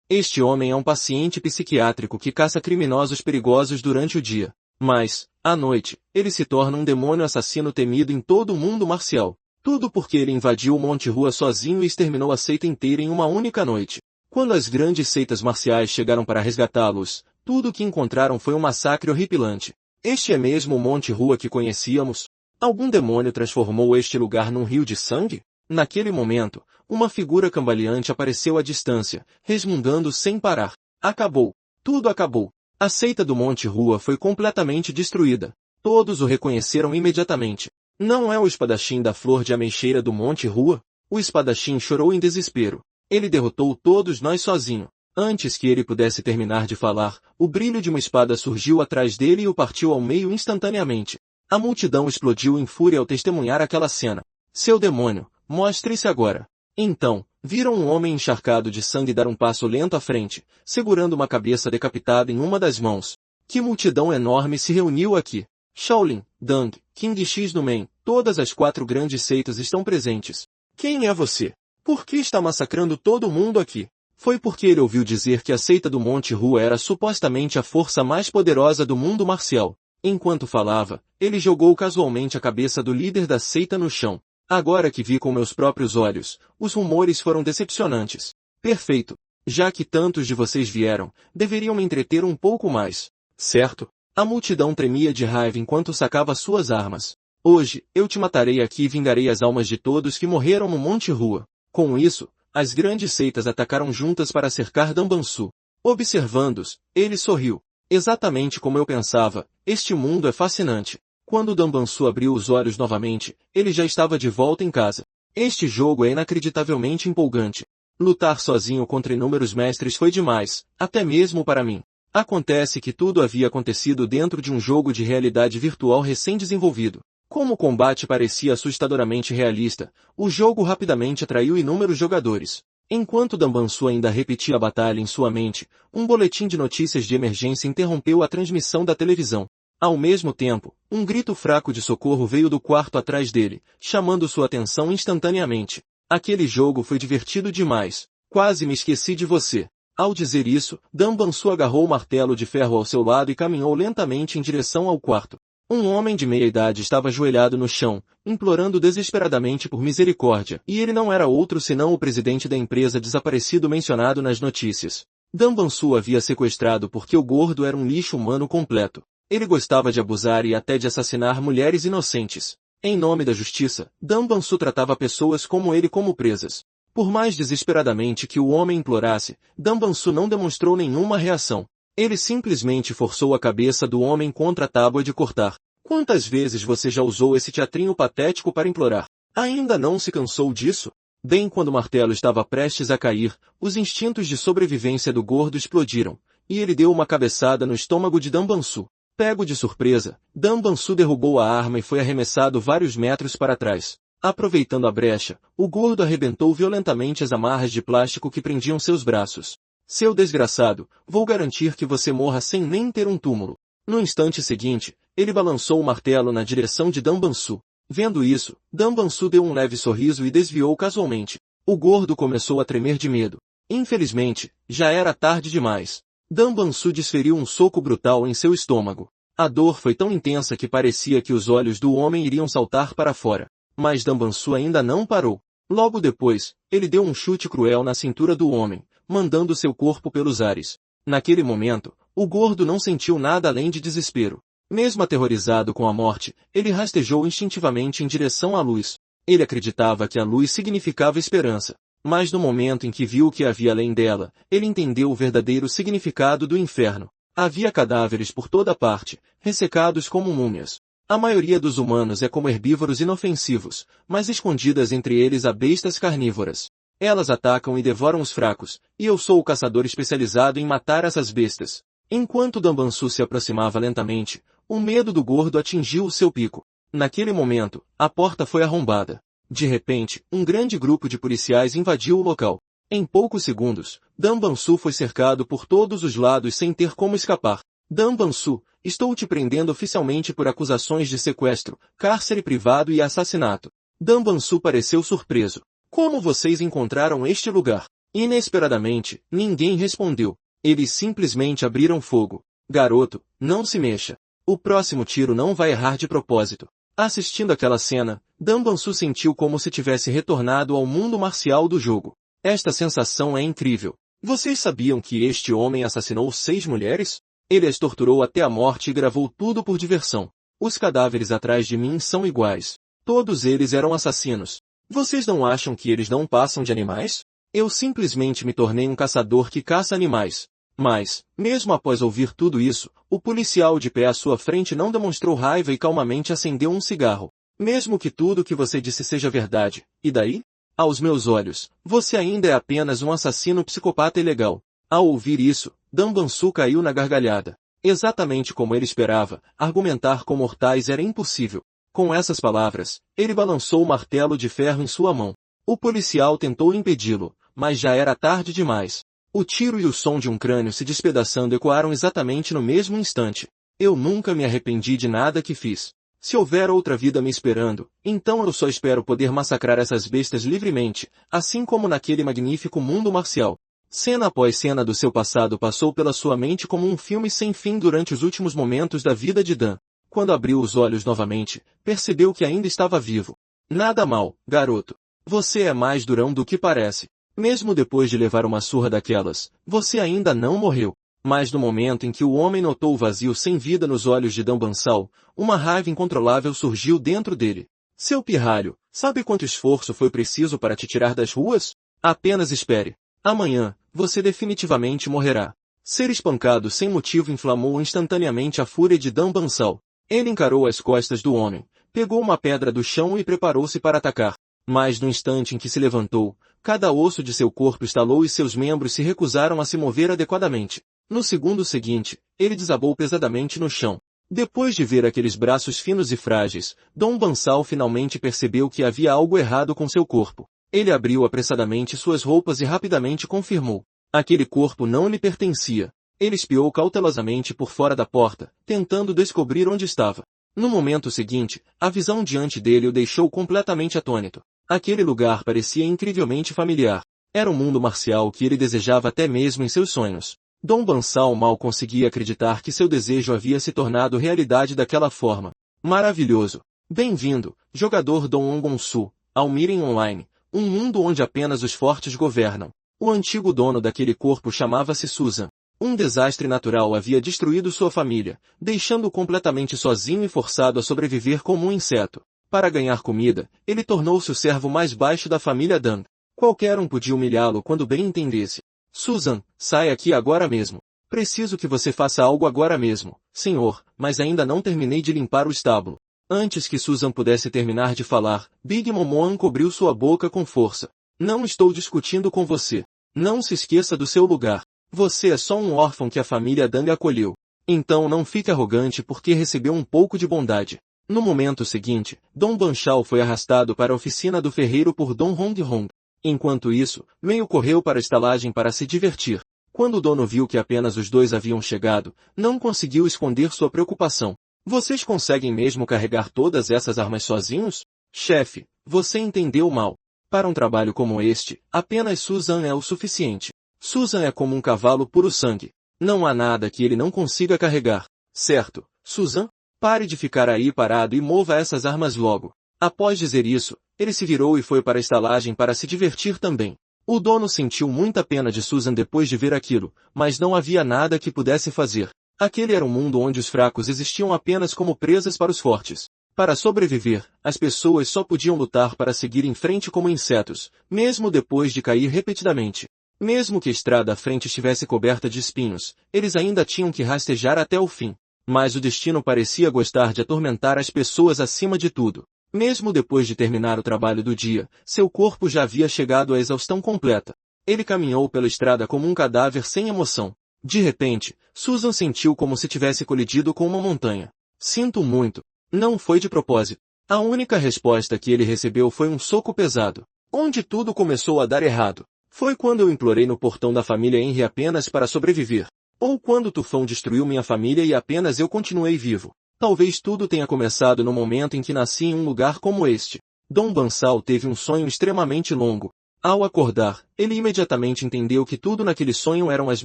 Este homem é um paciente psiquiátrico que caça criminosos perigosos durante o dia. Mas, à noite, ele se torna um demônio assassino temido em todo o mundo marcial. Tudo porque ele invadiu o Monte Rua sozinho e exterminou a seita inteira em uma única noite. Quando as grandes seitas marciais chegaram para resgatá-los, tudo o que encontraram foi um massacre horripilante. Este é mesmo o Monte Rua que conhecíamos? Algum demônio transformou este lugar num rio de sangue? Naquele momento, uma figura cambaleante apareceu à distância, resmungando sem parar. Acabou. Tudo acabou. A seita do Monte Rua foi completamente destruída. Todos o reconheceram imediatamente. Não é o espadachim da flor de ameixeira do Monte Rua? O espadachim chorou em desespero. Ele derrotou todos nós sozinho. Antes que ele pudesse terminar de falar, o brilho de uma espada surgiu atrás dele e o partiu ao meio instantaneamente. A multidão explodiu em fúria ao testemunhar aquela cena. Seu demônio, mostre-se agora. Então, viram um homem encharcado de sangue dar um passo lento à frente, segurando uma cabeça decapitada em uma das mãos. Que multidão enorme se reuniu aqui! Shaolin, Dang, King X no Men, todas as 4 grandes seitas estão presentes. Quem é você? Por que está massacrando todo mundo aqui? Foi porque ele ouviu dizer que a seita do Monte Rua era supostamente a força mais poderosa do mundo marcial. Enquanto falava, ele jogou casualmente a cabeça do líder da seita no chão. Agora que vi com meus próprios olhos, os rumores foram decepcionantes. Perfeito. Já que tantos de vocês vieram, deveriam me entreter um pouco mais. Certo? A multidão tremia de raiva enquanto sacava suas armas. Hoje, eu te matarei aqui e vingarei as almas de todos que morreram no Monte Rua. Com isso, as grandes seitas atacaram juntas para cercar Danbansu. Observando-os, ele sorriu. Exatamente como eu pensava, este mundo é fascinante. Quando Danbansu abriu os olhos novamente, ele já estava de volta em casa. Este jogo é inacreditavelmente empolgante. Lutar sozinho contra inúmeros mestres foi demais, até mesmo para mim. Acontece que tudo havia acontecido dentro de um jogo de realidade virtual recém-desenvolvido. Como o combate parecia assustadoramente realista, o jogo rapidamente atraiu inúmeros jogadores. Enquanto Danbansu ainda repetia a batalha em sua mente, um boletim de notícias de emergência interrompeu a transmissão da televisão. Ao mesmo tempo, um grito fraco de socorro veio do quarto atrás dele, chamando sua atenção instantaneamente. Aquele jogo foi divertido demais. Quase me esqueci de você. Ao dizer isso, Danbansu agarrou o martelo de ferro ao seu lado e caminhou lentamente em direção ao quarto. Um homem de meia idade estava ajoelhado no chão, implorando desesperadamente por misericórdia, e ele não era outro senão o presidente da empresa desaparecido mencionado nas notícias. Danbansu havia sequestrado porque o gordo era um lixo humano completo. Ele gostava de abusar e até de assassinar mulheres inocentes. Em nome da justiça, Danbansu tratava pessoas como ele como presas. Por mais desesperadamente que o homem implorasse, Danbansu não demonstrou nenhuma reação. Ele simplesmente forçou a cabeça do homem contra a tábua de cortar. Quantas vezes você já usou esse teatrinho patético para implorar? Ainda não se cansou disso? Bem quando o martelo estava prestes a cair, os instintos de sobrevivência do gordo explodiram, e ele deu uma cabeçada no estômago de Danbansu. Pego de surpresa, Danbansu derrubou a arma e foi arremessado vários metros para trás. Aproveitando a brecha, o gordo arrebentou violentamente as amarras de plástico que prendiam seus braços. Seu desgraçado, vou garantir que você morra sem nem ter um túmulo. No instante seguinte, ele balançou o martelo na direção de Danbansu. Vendo isso, Danbansu deu um leve sorriso e desviou casualmente. O gordo começou a tremer de medo. Infelizmente, já era tarde demais. Danbansu desferiu um soco brutal em seu estômago. A dor foi tão intensa que parecia que os olhos do homem iriam saltar para fora. Mas Danbansu ainda não parou. Logo depois, ele deu um chute cruel na cintura do homem, mandando seu corpo pelos ares. Naquele momento, o gordo não sentiu nada além de desespero. Mesmo aterrorizado com a morte, ele rastejou instintivamente em direção à luz. Ele acreditava que a luz significava esperança. Mas no momento em que viu o que havia além dela, ele entendeu o verdadeiro significado do inferno. Havia cadáveres por toda parte, ressecados como múmias. A maioria dos humanos é como herbívoros inofensivos, mas escondidas entre eles há bestas carnívoras. Elas atacam e devoram os fracos, e eu sou o caçador especializado em matar essas bestas. Enquanto Danbansu se aproximava lentamente, o medo do gordo atingiu o seu pico. Naquele momento, a porta foi arrombada. De repente, um grande grupo de policiais invadiu o local. Em poucos segundos, Danbansu foi cercado por todos os lados sem ter como escapar. Danbansu, estou te prendendo oficialmente por acusações de sequestro, cárcere privado e assassinato. Danbansu pareceu surpreso. Como vocês encontraram este lugar? Inesperadamente, ninguém respondeu. Eles simplesmente abriram fogo. Garoto, não se mexa. O próximo tiro não vai errar de propósito. Assistindo aquela cena, Danbansu sentiu como se tivesse retornado ao mundo marcial do jogo. Esta sensação é incrível. Vocês sabiam que este homem assassinou 6 mulheres? Ele as torturou até a morte e gravou tudo por diversão. Os cadáveres atrás de mim são iguais. Todos eles eram assassinos. Vocês não acham que eles não passam de animais? Eu simplesmente me tornei um caçador que caça animais. Mas, mesmo após ouvir tudo isso, o policial de pé à sua frente não demonstrou raiva e calmamente acendeu um cigarro. Mesmo que tudo o que você disse seja verdade, e daí? Aos meus olhos, você ainda é apenas um assassino psicopata ilegal. Ao ouvir isso, Danbansu caiu na gargalhada. Exatamente como ele esperava, argumentar com mortais era impossível. Com essas palavras, ele balançou o martelo de ferro em sua mão. O policial tentou impedi-lo, mas já era tarde demais. O tiro e o som de um crânio se despedaçando ecoaram exatamente no mesmo instante. Eu nunca me arrependi de nada que fiz. Se houver outra vida me esperando, então eu só espero poder massacrar essas bestas livremente, assim como naquele magnífico mundo marcial. Cena após cena do seu passado passou pela sua mente como um filme sem fim durante os últimos momentos da vida de Dan. Quando abriu os olhos novamente, percebeu que ainda estava vivo. Nada mal, garoto. Você é mais durão do que parece. Mesmo depois de levar uma surra daquelas, você ainda não morreu. Mas no momento em que o homem notou o vazio sem vida nos olhos de Danbansu, uma raiva incontrolável surgiu dentro dele. Seu pirralho, sabe quanto esforço foi preciso para te tirar das ruas? Apenas espere. Amanhã, você definitivamente morrerá. Ser espancado sem motivo inflamou instantaneamente a fúria de Danbansu. Ele encarou as costas do homem, pegou uma pedra do chão e preparou-se para atacar. Mas no instante em que se levantou, cada osso de seu corpo estalou e seus membros se recusaram a se mover adequadamente. No segundo seguinte, ele desabou pesadamente no chão. Depois de ver aqueles braços finos e frágeis, Danbansu finalmente percebeu que havia algo errado com seu corpo. Ele abriu apressadamente suas roupas e rapidamente confirmou. Aquele corpo não lhe pertencia. Ele espiou cautelosamente por fora da porta, tentando descobrir onde estava. No momento seguinte, a visão diante dele o deixou completamente atônito. Aquele lugar parecia incrivelmente familiar. Era um mundo marcial que ele desejava até mesmo em seus sonhos. Danbansu mal conseguia acreditar que seu desejo havia se tornado realidade daquela forma. Maravilhoso! Bem-vindo, jogador Danbansu, ao Miren Online, um mundo onde apenas os fortes governam. O antigo dono daquele corpo chamava-se Susan. Um desastre natural havia destruído sua família, deixando-o completamente sozinho e forçado a sobreviver como um inseto. Para ganhar comida, ele tornou-se o servo mais baixo da família Dan. Qualquer um podia humilhá-lo quando bem entendesse. Susan, sai aqui agora mesmo. Preciso que você faça algo agora mesmo, senhor, mas ainda não terminei de limpar o estábulo. Antes que Susan pudesse terminar de falar, Big Momoan cobriu sua boca com força. Não estou discutindo com você. Não se esqueça do seu lugar. Você é só um órfão que a família Dan acolheu. Então não fique arrogante porque recebeu um pouco de bondade. No momento seguinte, Dom Banchao foi arrastado para a oficina do ferreiro por Dom Hong Hong. Enquanto isso, Meio correu para a estalagem para se divertir. Quando o dono viu que apenas os dois haviam chegado, não conseguiu esconder sua preocupação. Vocês conseguem mesmo carregar todas essas armas sozinhos? Chefe, você entendeu mal. Para um trabalho como este, apenas Susan é o suficiente. Susan é como um cavalo puro sangue. Não há nada que ele não consiga carregar. Certo, Susan? Pare de ficar aí parado e mova essas armas logo. Após dizer isso, ele se virou e foi para a estalagem para se divertir também. O dono sentiu muita pena de Susan depois de ver aquilo, mas não havia nada que pudesse fazer. Aquele era um mundo onde os fracos existiam apenas como presas para os fortes. Para sobreviver, as pessoas só podiam lutar para seguir em frente como insetos, mesmo depois de cair repetidamente. Mesmo que a estrada à frente estivesse coberta de espinhos, eles ainda tinham que rastejar até o fim. Mas o destino parecia gostar de atormentar as pessoas acima de tudo. Mesmo depois de terminar o trabalho do dia, seu corpo já havia chegado à exaustão completa. Ele caminhou pela estrada como um cadáver sem emoção. De repente, Susan sentiu como se tivesse colidido com uma montanha. Sinto muito. Não foi de propósito. A única resposta que ele recebeu foi um soco pesado. Onde tudo começou a dar errado. Foi quando eu implorei no portão da família Henry apenas para sobreviver. Ou quando o tufão destruiu minha família e apenas eu continuei vivo. Talvez tudo tenha começado no momento em que nasci em um lugar como este. Dom Banchao teve um sonho extremamente longo. Ao acordar, ele imediatamente entendeu que tudo naquele sonho eram as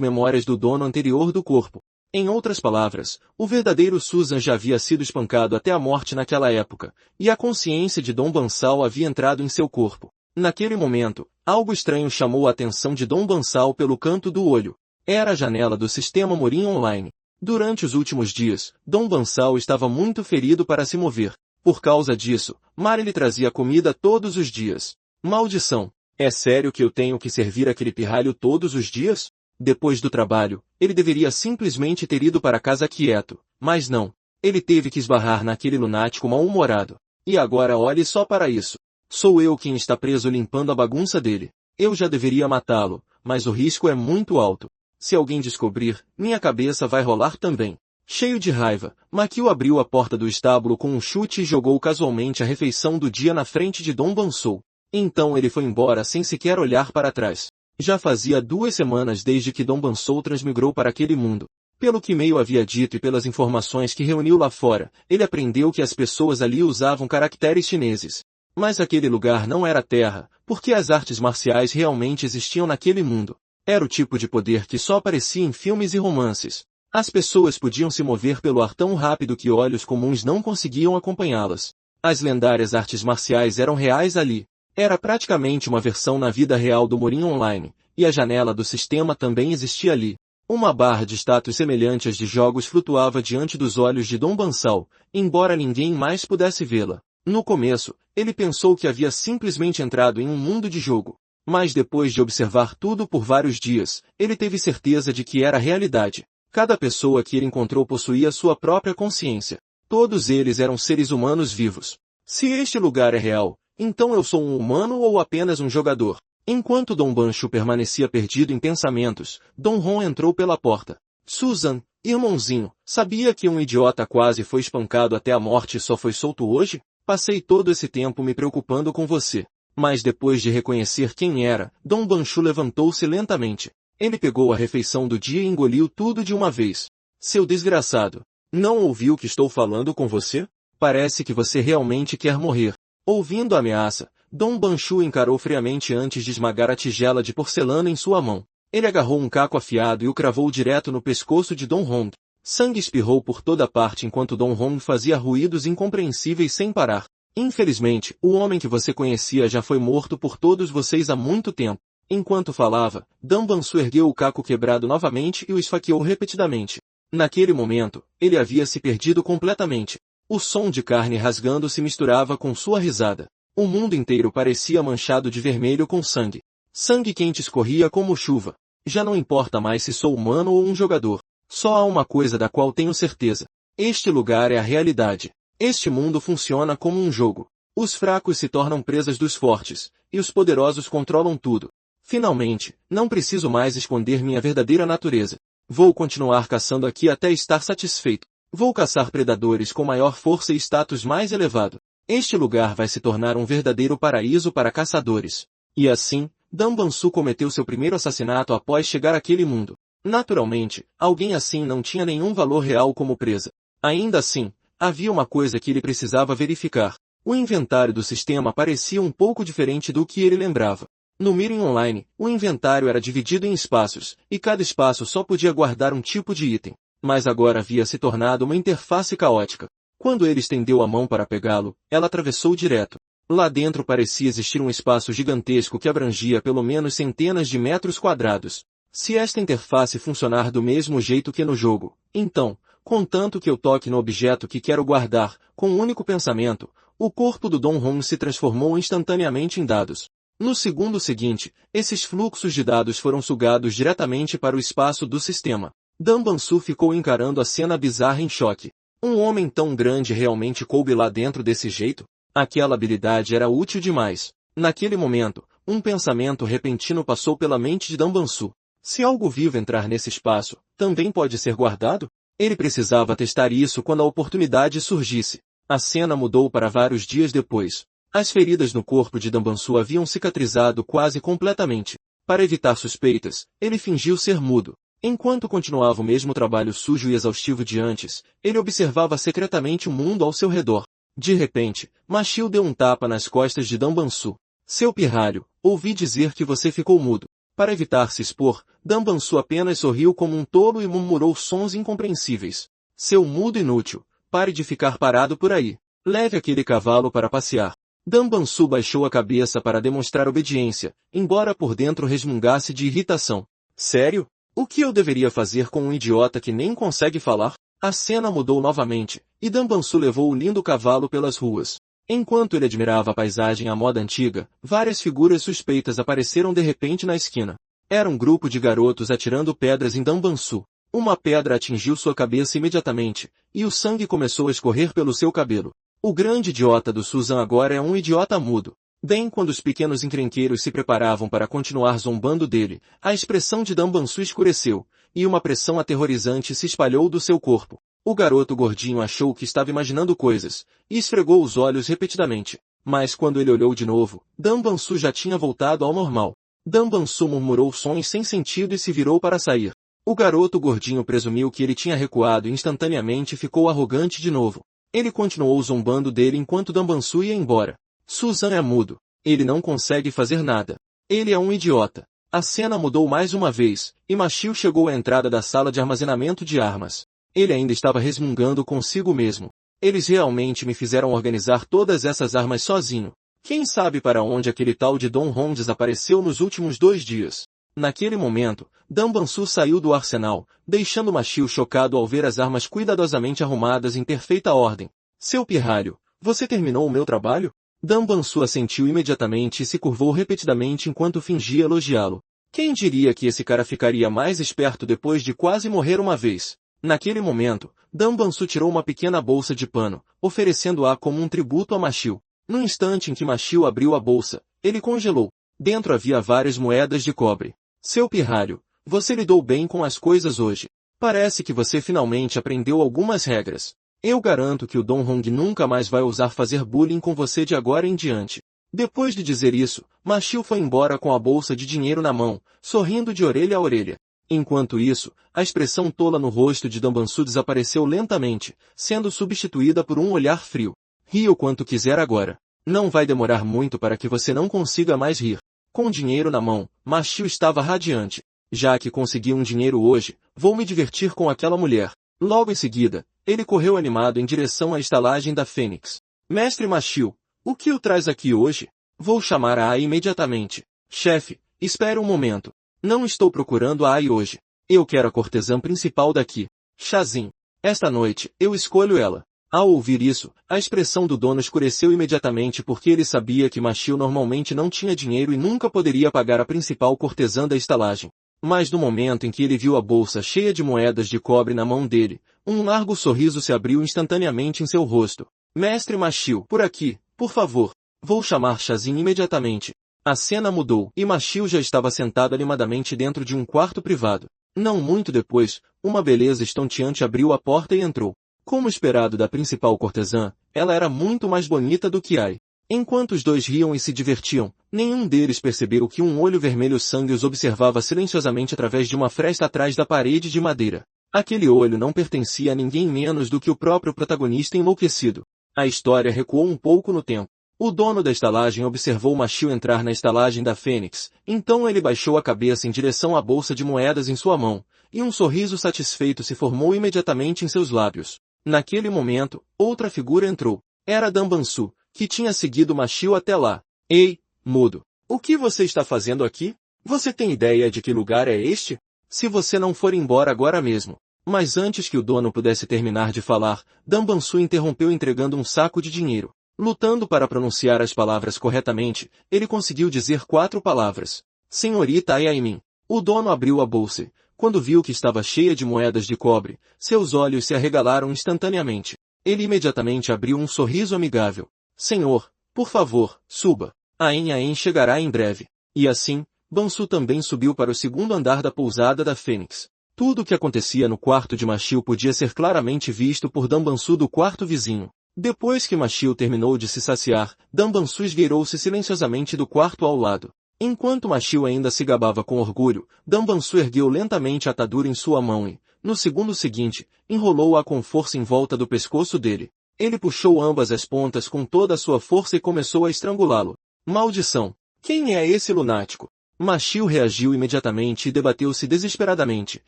memórias do dono anterior do corpo. Em outras palavras, o verdadeiro Susan já havia sido espancado até a morte naquela época, e a consciência de Dom Bansal havia entrado em seu corpo. Naquele momento, algo estranho chamou a atenção de Dom Bansal pelo canto do olho. Era a janela do sistema Morim Online. Durante os últimos dias, Dom Bansal estava muito ferido para se mover. Por causa disso, Mari lhe trazia comida todos os dias. Maldição! É sério que eu tenho que servir aquele pirralho todos os dias? Depois do trabalho, ele deveria simplesmente ter ido para casa quieto, mas não. Ele teve que esbarrar naquele lunático mal-humorado. E agora olhe só para isso. Sou eu quem está preso limpando a bagunça dele. Eu já deveria matá-lo, mas o risco é muito alto. Se alguém descobrir, minha cabeça vai rolar também. Cheio de raiva, Makio abriu a porta do estábulo com um chute e jogou casualmente a refeição do dia na frente de Dom Bansou. Então ele foi embora sem sequer olhar para trás. Já fazia 2 semanas desde que Dom Bansou transmigrou para aquele mundo. Pelo que Meio havia dito e pelas informações que reuniu lá fora, ele aprendeu que as pessoas ali usavam caracteres chineses. Mas aquele lugar não era terra, porque as artes marciais realmente existiam naquele mundo. Era o tipo de poder que só aparecia em filmes e romances. As pessoas podiam se mover pelo ar tão rápido que olhos comuns não conseguiam acompanhá-las. As lendárias artes marciais eram reais ali. Era praticamente uma versão na vida real do Morim Online, e a janela do sistema também existia ali. Uma barra de status semelhante às de jogos flutuava diante dos olhos de Dom Bansal, embora ninguém mais pudesse vê-la. No começo, ele pensou que havia simplesmente entrado em um mundo de jogo. Mas depois de observar tudo por vários dias, ele teve certeza de que era realidade. Cada pessoa que ele encontrou possuía sua própria consciência. Todos eles eram seres humanos vivos. Se este lugar é real, então eu sou um humano ou apenas um jogador? Enquanto Dom Banshu permanecia perdido em pensamentos, Dom Ron entrou pela porta. Susan, irmãozinho, sabia que um idiota quase foi espancado até a morte e só foi solto hoje? Passei todo esse tempo me preocupando com você. Mas depois de reconhecer quem era, Dom Banshu levantou-se lentamente. Ele pegou a refeição do dia e engoliu tudo de uma vez. Seu desgraçado, não ouviu que estou falando com você? Parece que você realmente quer morrer. Ouvindo a ameaça, Dom Banshu encarou friamente antes de esmagar a tigela de porcelana em sua mão. Ele agarrou um caco afiado e o cravou direto no pescoço de Dom Hong. Sangue espirrou por toda parte enquanto Dom Hong fazia ruídos incompreensíveis sem parar. Infelizmente, o homem que você conhecia já foi morto por todos vocês há muito tempo. Enquanto falava, Dom Banshu ergueu o caco quebrado novamente e o esfaqueou repetidamente. Naquele momento, ele havia se perdido completamente. O som de carne rasgando se misturava com sua risada. O mundo inteiro parecia manchado de vermelho com sangue. Sangue quente escorria como chuva. Já não importa mais se sou humano ou um jogador. Só há uma coisa da qual tenho certeza. Este lugar é a realidade. Este mundo funciona como um jogo. Os fracos se tornam presas dos fortes, e os poderosos controlam tudo. Finalmente, não preciso mais esconder minha verdadeira natureza. Vou continuar caçando aqui até estar satisfeito. Vou caçar predadores com maior força e status mais elevado. Este lugar vai se tornar um verdadeiro paraíso para caçadores. E assim, Dom Banshu cometeu seu primeiro assassinato após chegar àquele mundo. Naturalmente, alguém assim não tinha nenhum valor real como presa. Ainda assim, havia uma coisa que ele precisava verificar. O inventário do sistema parecia um pouco diferente do que ele lembrava. No Mirim Online, o inventário era dividido em espaços, e cada espaço só podia guardar um tipo de item. Mas agora havia se tornado uma interface caótica. Quando ele estendeu a mão para pegá-lo, ela atravessou direto. Lá dentro parecia existir um espaço gigantesco que abrangia pelo menos centenas de metros quadrados. Se esta interface funcionar do mesmo jeito que no jogo, então, contanto que eu toque no objeto que quero guardar, com um único pensamento, o corpo do Dom Hong se transformou instantaneamente em dados. No segundo seguinte, esses fluxos de dados foram sugados diretamente para o espaço do sistema. Dom Banshu ficou encarando a cena bizarra em choque. Um homem tão grande realmente coube lá dentro desse jeito? Aquela habilidade era útil demais. Naquele momento, um pensamento repentino passou pela mente de Dom Banshu. Se algo vivo entrar nesse espaço, também pode ser guardado? Ele precisava testar isso quando a oportunidade surgisse. A cena mudou para vários dias depois. As feridas no corpo de Dom Banshu haviam cicatrizado quase completamente. Para evitar suspeitas, ele fingiu ser mudo. Enquanto continuava o mesmo trabalho sujo e exaustivo de antes, ele observava secretamente o mundo ao seu redor. De repente, Machio deu um tapa nas costas de Dom Banshu. Seu pirralho, ouvi dizer que você ficou mudo. Para evitar se expor, Dambansu apenas sorriu como um tolo e murmurou sons incompreensíveis. Seu mudo inútil, pare de ficar parado por aí. Leve aquele cavalo para passear. Dambansu baixou a cabeça para demonstrar obediência, embora por dentro resmungasse de irritação. Sério? O que eu deveria fazer com um idiota que nem consegue falar? A cena mudou novamente, e Dambansu levou o lindo cavalo pelas ruas. Enquanto ele admirava a paisagem à moda antiga, várias figuras suspeitas apareceram de repente na esquina. Era um grupo de garotos atirando pedras em Dambansu. Uma pedra atingiu sua cabeça imediatamente, e o sangue começou a escorrer pelo seu cabelo. O grande idiota do Susan agora é um idiota mudo. Bem quando os pequenos encrenqueiros se preparavam para continuar zombando dele, a expressão de Dambansu escureceu, e uma pressão aterrorizante se espalhou do seu corpo. O garoto gordinho achou que estava imaginando coisas, e esfregou os olhos repetidamente. Mas quando ele olhou de novo, Dambansu já tinha voltado ao normal. Dambansu murmurou sons sem sentido e se virou para sair. O garoto gordinho presumiu que ele tinha recuado e instantaneamente ficou arrogante de novo. Ele continuou zombando dele enquanto Dambansu ia embora. Susan é mudo. Ele não consegue fazer nada. Ele é um idiota. A cena mudou mais uma vez, e Machio chegou à entrada da sala de armazenamento de armas. Ele ainda estava resmungando consigo mesmo. Eles realmente me fizeram organizar todas essas armas sozinho. Quem sabe para onde aquele tal de Don Ron desapareceu nos últimos 2 dias. Naquele momento, Dambansu saiu do arsenal, deixando Machio chocado ao ver as armas cuidadosamente arrumadas em perfeita ordem. Seu pirralho, você terminou o meu trabalho? Dambansu assentiu imediatamente e se curvou repetidamente enquanto fingia elogiá-lo. Quem diria que esse cara ficaria mais esperto depois de quase morrer uma vez? Naquele momento, Dambansu tirou uma pequena bolsa de pano, oferecendo-a como um tributo a Machio. No instante em que Machio abriu a bolsa, ele congelou. Dentro havia várias moedas de cobre. Seu pirralho, você lidou bem com as coisas hoje. Parece que você finalmente aprendeu algumas regras. Eu garanto que o Don Hong nunca mais vai ousar fazer bullying com você de agora em diante. Depois de dizer isso, Machio foi embora com a bolsa de dinheiro na mão, sorrindo de orelha a orelha. Enquanto isso, a expressão tola no rosto de Dambansu desapareceu lentamente, sendo substituída por um olhar frio. Ria o quanto quiser agora. Não vai demorar muito para que você não consiga mais rir. Com dinheiro na mão, Machio estava radiante. Já que consegui um dinheiro hoje, vou me divertir com aquela mulher. Logo em seguida, ele correu animado em direção à estalagem da Fênix. Mestre Machio, o que o traz aqui hoje? Vou chamar a Ai imediatamente. Chefe, espere um momento. Não estou procurando a Ai hoje. Eu quero a cortesã principal daqui. Shazin. Esta noite, eu escolho ela. Ao ouvir isso, a expressão do dono escureceu imediatamente porque ele sabia que Machio normalmente não tinha dinheiro e nunca poderia pagar a principal cortesã da estalagem. Mas no momento em que ele viu a bolsa cheia de moedas de cobre na mão dele, um largo sorriso se abriu instantaneamente em seu rosto. Mestre Machio, por aqui, por favor. Vou chamar Shazin imediatamente. A cena mudou, e Machio já estava sentado animadamente dentro de um quarto privado. Não muito depois, uma beleza estonteante abriu a porta e entrou. Como esperado da principal cortesã, ela era muito mais bonita do que Ai. Enquanto os dois riam e se divertiam, nenhum deles percebeu que um olho vermelho sangue os observava silenciosamente através de uma fresta atrás da parede de madeira. Aquele olho não pertencia a ninguém menos do que o próprio protagonista enlouquecido. A história recuou um pouco no tempo. O dono da estalagem observou Machio entrar na estalagem da Fênix, então ele baixou a cabeça em direção à bolsa de moedas em sua mão, e um sorriso satisfeito se formou imediatamente em seus lábios. Naquele momento, outra figura entrou. Era Dambansu, que tinha seguido Machio até lá. Ei, mudo. O que você está fazendo aqui? Você tem ideia de que lugar é este? Se você não for embora agora mesmo. Mas antes que o dono pudesse terminar de falar, Dambansu interrompeu entregando um saco de dinheiro. Lutando para pronunciar as palavras corretamente, ele conseguiu dizer 4 palavras. Senhorita Ayaimin. O dono abriu a bolsa. Quando viu que estava cheia de moedas de cobre, seus olhos se arregalaram instantaneamente. Ele imediatamente abriu um sorriso amigável. Senhor, por favor, suba. Ain chegará em breve. E assim, Bansu também subiu para o segundo andar da pousada da Fênix. Tudo o que acontecia no quarto de Machio podia ser claramente visto por Dambansu do quarto vizinho. Depois que Machio terminou de se saciar, Dambansu esgueirou-se silenciosamente do quarto ao lado. Enquanto Machio ainda se gabava com orgulho, Dambansu ergueu lentamente a atadura em sua mão e, no segundo seguinte, enrolou-a com força em volta do pescoço dele. Ele puxou ambas as pontas com toda a sua força e começou a estrangulá-lo. Maldição! Quem é esse lunático? Machio reagiu imediatamente e debateu-se desesperadamente,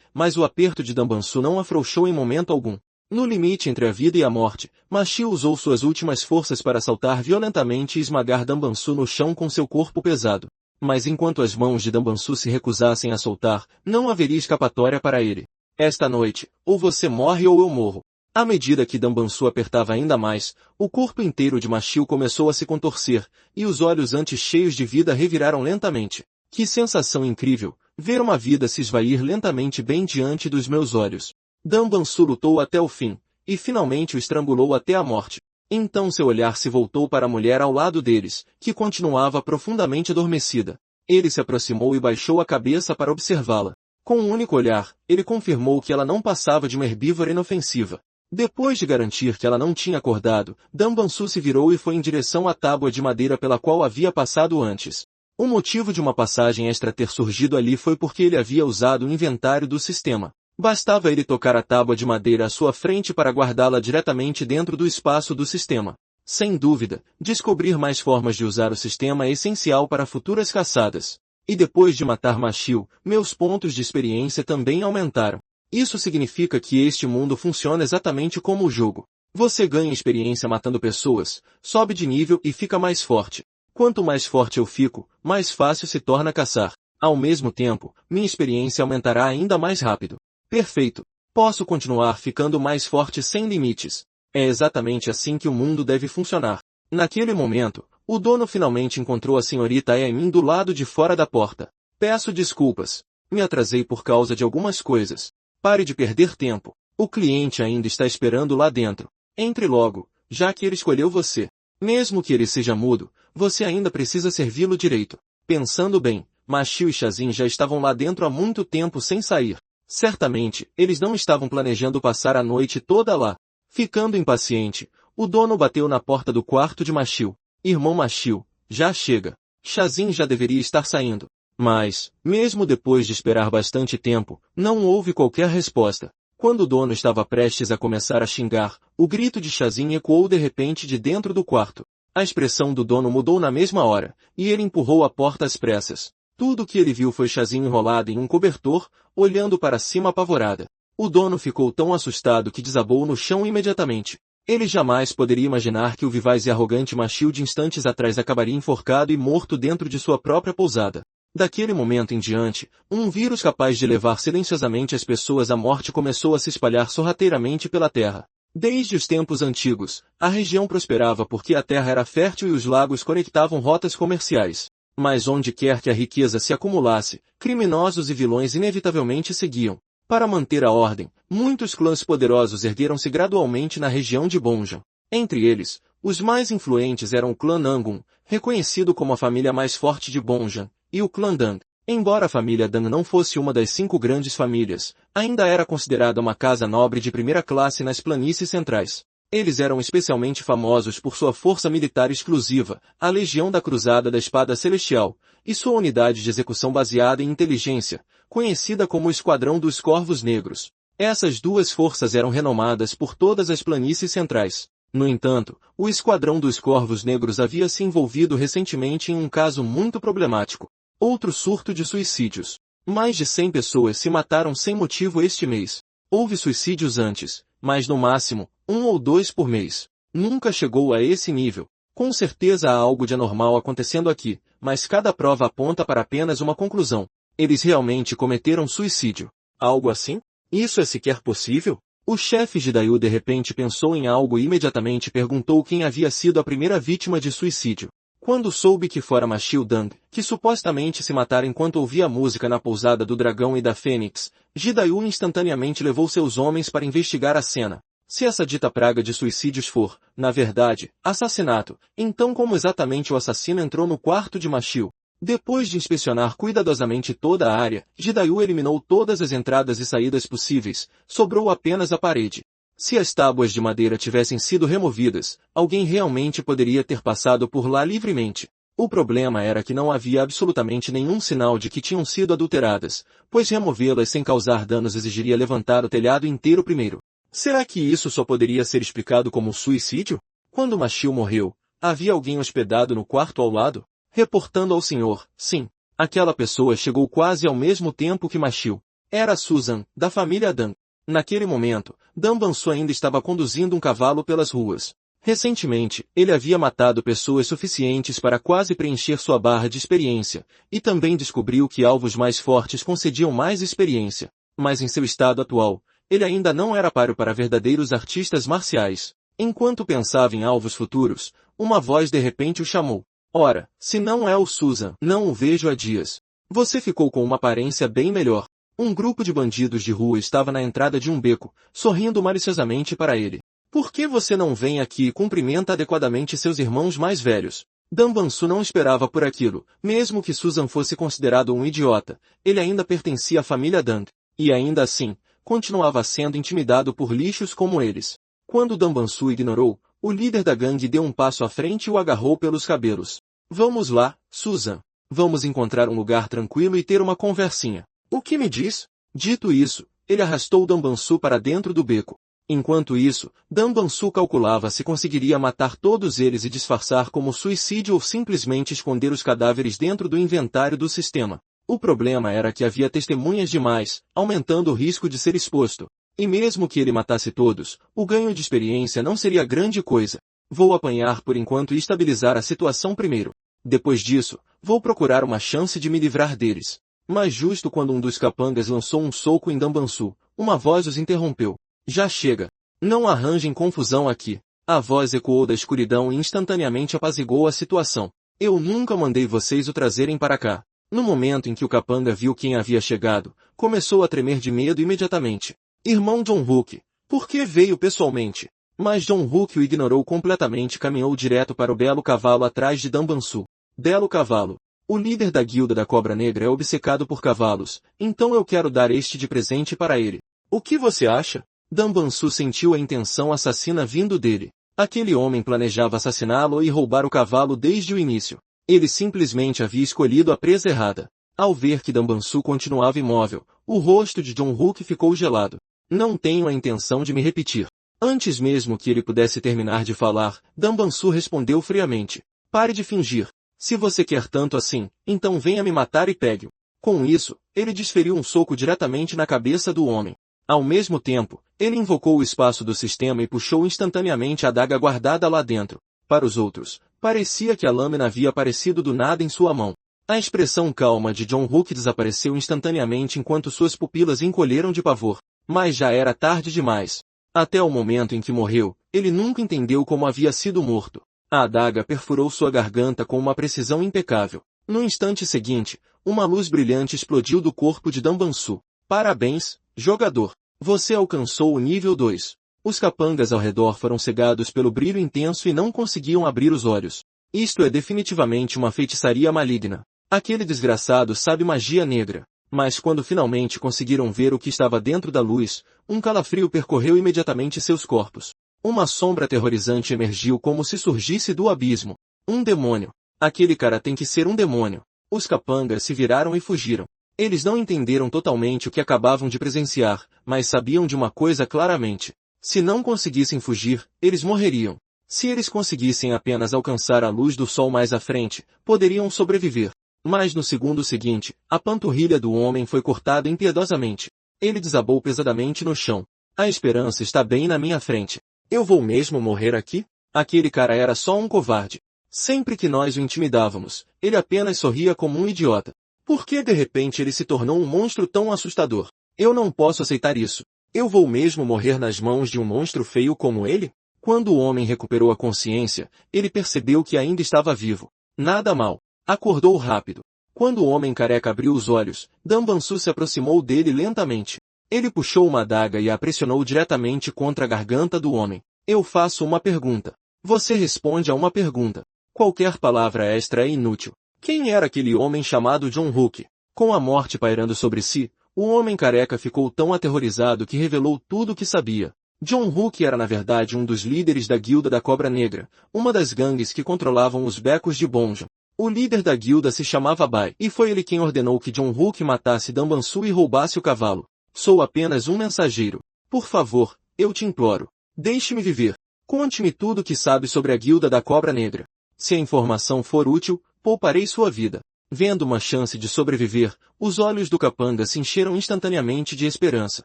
mas o aperto de Dambançu não afrouxou em momento algum. No limite entre a vida e a morte, Machio usou suas últimas forças para saltar violentamente e esmagar Dambançu no chão com seu corpo pesado. Mas enquanto as mãos de Dambançu se recusassem a soltar, não haveria escapatória para ele. Esta noite, ou você morre ou eu morro. À medida que Dambançu apertava ainda mais, o corpo inteiro de Machio começou a se contorcer, e os olhos antes cheios de vida reviraram lentamente. Que sensação incrível, ver uma vida se esvair lentamente bem diante dos meus olhos. Dambançu lutou até o fim, e finalmente o estrangulou até a morte. Então seu olhar se voltou para a mulher ao lado deles, que continuava profundamente adormecida. Ele se aproximou e baixou a cabeça para observá-la. Com um único olhar, ele confirmou que ela não passava de uma herbívora inofensiva. Depois de garantir que ela não tinha acordado, Dambançu se virou e foi em direção à tábua de madeira pela qual havia passado antes. O motivo de uma passagem extra ter surgido ali foi porque ele havia usado o inventário do sistema. Bastava ele tocar a tábua de madeira à sua frente para guardá-la diretamente dentro do espaço do sistema. Sem dúvida, descobrir mais formas de usar o sistema é essencial para futuras caçadas. E depois de matar Machio, meus pontos de experiência também aumentaram. Isso significa que este mundo funciona exatamente como o jogo. Você ganha experiência matando pessoas, sobe de nível e fica mais forte. Quanto mais forte eu fico, mais fácil se torna caçar. Ao mesmo tempo, minha experiência aumentará ainda mais rápido. Perfeito. Posso continuar ficando mais forte sem limites. É exatamente assim que o mundo deve funcionar. Naquele momento, o dono finalmente encontrou a senhorita Emin do lado de fora da porta. Peço desculpas. Me atrasei por causa de algumas coisas. Pare de perder tempo. O cliente ainda está esperando lá dentro. Entre logo, já que ele escolheu você. Mesmo que ele seja mudo, você ainda precisa servi-lo direito. Pensando bem, Machio e Chazin já estavam lá dentro há muito tempo sem sair. Certamente, eles não estavam planejando passar a noite toda lá. Ficando impaciente, o dono bateu na porta do quarto de Machio. Irmão Machio, já chega. Chazin já deveria estar saindo. Mas, mesmo depois de esperar bastante tempo, não houve qualquer resposta. Quando o dono estava prestes a começar a xingar, o grito de Chazin ecoou de repente de dentro do quarto. A expressão do dono mudou na mesma hora, e ele empurrou a porta às pressas. Tudo o que ele viu foi Chazin enrolado em um cobertor, olhando para cima apavorada. O dono ficou tão assustado que desabou no chão imediatamente. Ele jamais poderia imaginar que o vivaz e arrogante Machio de instantes atrás acabaria enforcado e morto dentro de sua própria pousada. Daquele momento em diante, um vírus capaz de levar silenciosamente as pessoas à morte começou a se espalhar sorrateiramente pela terra. Desde os tempos antigos, a região prosperava porque a terra era fértil e os lagos conectavam rotas comerciais. Mas onde quer que a riqueza se acumulasse, criminosos e vilões inevitavelmente seguiam. Para manter a ordem, muitos clãs poderosos ergueram-se gradualmente na região de Bonjan. Entre eles, os mais influentes eram o clã Nangun, reconhecido como a família mais forte de Bonjan, e o clã Dang. Embora a família Dang não fosse uma das 5 grandes famílias, ainda era considerada uma casa nobre de primeira classe nas planícies centrais. Eles eram especialmente famosos por sua força militar exclusiva, a Legião da Cruzada da Espada Celestial, e sua unidade de execução baseada em inteligência, conhecida como o Esquadrão dos Corvos Negros. Essas duas forças eram renomadas por todas as planícies centrais. No entanto, o Esquadrão dos Corvos Negros havia se envolvido recentemente em um caso muito problemático. Outro surto de suicídios. Mais de 100 pessoas se mataram sem motivo este mês. Houve suicídios antes, mas no máximo, 1 ou 2 por mês. Nunca chegou a esse nível. Com certeza há algo de anormal acontecendo aqui, mas cada prova aponta para apenas uma conclusão. Eles realmente cometeram suicídio. Algo assim? Isso é sequer possível? O chefe Jidaiu de repente pensou em algo e imediatamente perguntou quem havia sido a primeira vítima de suicídio. Quando soube que fora Machio Dang, que supostamente se matara enquanto ouvia música na pousada do Dragão e da Fênix, Jidaiu instantaneamente levou seus homens para investigar a cena. Se essa dita praga de suicídios for, na verdade, assassinato, então como exatamente o assassino entrou no quarto de Machio? Depois de inspecionar cuidadosamente toda a área, Jidaiu eliminou todas as entradas e saídas possíveis, sobrou apenas a parede. Se as tábuas de madeira tivessem sido removidas, alguém realmente poderia ter passado por lá livremente. O problema era que não havia absolutamente nenhum sinal de que tinham sido adulteradas, pois removê-las sem causar danos exigiria levantar o telhado inteiro primeiro. Será que isso só poderia ser explicado como suicídio? Quando Machio morreu, havia alguém hospedado no quarto ao lado? reportando ao senhor, sim. Aquela pessoa chegou quase ao mesmo tempo que Machio. Era Susan, da família Dan. Naquele momento, Dan Bansu ainda estava conduzindo um cavalo pelas ruas. Recentemente, ele havia matado pessoas suficientes para quase preencher sua barra de experiência, e também descobriu que alvos mais fortes concediam mais experiência. Mas em seu estado atual, ele ainda não era páreo para verdadeiros artistas marciais. Enquanto pensava em alvos futuros, uma voz de repente o chamou. Ora, se não é o Susan, não o vejo há dias. Você ficou com uma aparência bem melhor. Um grupo de bandidos de rua estava na entrada de um beco, sorrindo maliciosamente para ele. Por que você não vem aqui e cumprimenta adequadamente seus irmãos mais velhos? Dan Bansu não esperava por aquilo, mesmo que Susan fosse considerado um idiota, ele ainda pertencia à família Dang. E ainda assim, continuava sendo intimidado por lixos como eles. Quando Dan Bansu ignorou, o líder da gangue deu um passo à frente e o agarrou pelos cabelos. Vamos lá, Susan. Vamos encontrar um lugar tranquilo e ter uma conversinha. O que me diz? Dito isso, ele arrastou Dan Bansu para dentro do beco. Enquanto isso, Dan Bansu calculava se conseguiria matar todos eles e disfarçar como suicídio ou simplesmente esconder os cadáveres dentro do inventário do sistema. O problema era que havia testemunhas demais, aumentando o risco de ser exposto. E mesmo que ele matasse todos, o ganho de experiência não seria grande coisa. Vou apanhar por enquanto e estabilizar a situação primeiro. Depois disso, vou procurar uma chance de me livrar deles. Mas justo quando um dos capangas lançou um soco em Dan Bansu, uma voz os interrompeu. Já chega. Não arranjem confusão aqui. A voz ecoou da escuridão e instantaneamente apaziguou a situação. Eu nunca mandei vocês o trazerem para cá. No momento em que o capanga viu quem havia chegado, começou a tremer de medo imediatamente. Irmão John Hook, por que veio pessoalmente? Mas John Hook o ignorou completamente e caminhou direto para o belo cavalo atrás de Dan Bansu. Belo cavalo. O líder da guilda da Cobra Negra é obcecado por cavalos, então eu quero dar este de presente para ele. O que você acha? Dan Bansu sentiu a intenção assassina vindo dele. Aquele homem planejava assassiná-lo e roubar o cavalo desde o início. Ele simplesmente havia escolhido a presa errada. Ao ver que Dan Bansu continuava imóvel, o rosto de John Hook ficou gelado. Não tenho a intenção de me repetir. Antes mesmo que ele pudesse terminar de falar, Dan Bansu respondeu friamente. Pare de fingir. Se você quer tanto assim, então venha me matar e pegue-o. Com isso, ele desferiu um soco diretamente na cabeça do homem. Ao mesmo tempo, ele invocou o espaço do sistema e puxou instantaneamente a adaga guardada lá dentro. Para os outros, parecia que a lâmina havia aparecido do nada em sua mão. A expressão calma de John Hook desapareceu instantaneamente enquanto suas pupilas encolheram de pavor. Mas já era tarde demais. Até o momento em que morreu, ele nunca entendeu como havia sido morto. A adaga perfurou sua garganta com uma precisão impecável. No instante seguinte, uma luz brilhante explodiu do corpo de Dan Bansu. Parabéns, jogador. Você alcançou o nível 2. Os capangas ao redor foram cegados pelo brilho intenso e não conseguiam abrir os olhos. Isto é definitivamente uma feitiçaria maligna. Aquele desgraçado sabe magia negra. Mas quando finalmente conseguiram ver o que estava dentro da luz, um calafrio percorreu imediatamente seus corpos. Uma sombra aterrorizante emergiu como se surgisse do abismo. Um demônio. Aquele cara tem que ser um demônio. Os capangas se viraram e fugiram. Eles não entenderam totalmente o que acabavam de presenciar, mas sabiam de uma coisa claramente. Se não conseguissem fugir, eles morreriam. Se eles conseguissem apenas alcançar a luz do sol mais à frente, poderiam sobreviver. Mas no segundo seguinte, a panturrilha do homem foi cortada impiedosamente. Ele desabou pesadamente no chão. A esperança está bem na minha frente. Eu vou mesmo morrer aqui? Aquele cara era só um covarde. Sempre que nós o intimidávamos, ele apenas sorria como um idiota. Por que de repente ele se tornou um monstro tão assustador? Eu não posso aceitar isso. Eu vou mesmo morrer nas mãos de um monstro feio como ele? Quando o homem recuperou a consciência, ele percebeu que ainda estava vivo. Nada mal. Acordou rápido. Quando o homem careca abriu os olhos, Dan Bansu se aproximou dele lentamente. Ele puxou uma adaga e a pressionou diretamente contra a garganta do homem. Eu faço uma pergunta. Você responde a uma pergunta. Qualquer palavra extra é inútil. Quem era aquele homem chamado John Hook? Com a morte pairando sobre si, o homem careca ficou tão aterrorizado que revelou tudo o que sabia. John Hook era na verdade um dos líderes da guilda da Cobra Negra, uma das gangues que controlavam os becos de Bonjon. O líder da guilda se chamava Bai, e foi ele quem ordenou que John Hook matasse Dan Bansu e roubasse o cavalo. Sou apenas um mensageiro. Por favor, eu te imploro. Deixe-me viver. Conte-me tudo o que sabe sobre a guilda da Cobra Negra. Se a informação for útil, Pouparei sua vida. Vendo uma chance de sobreviver, os olhos do capanga se encheram instantaneamente de esperança.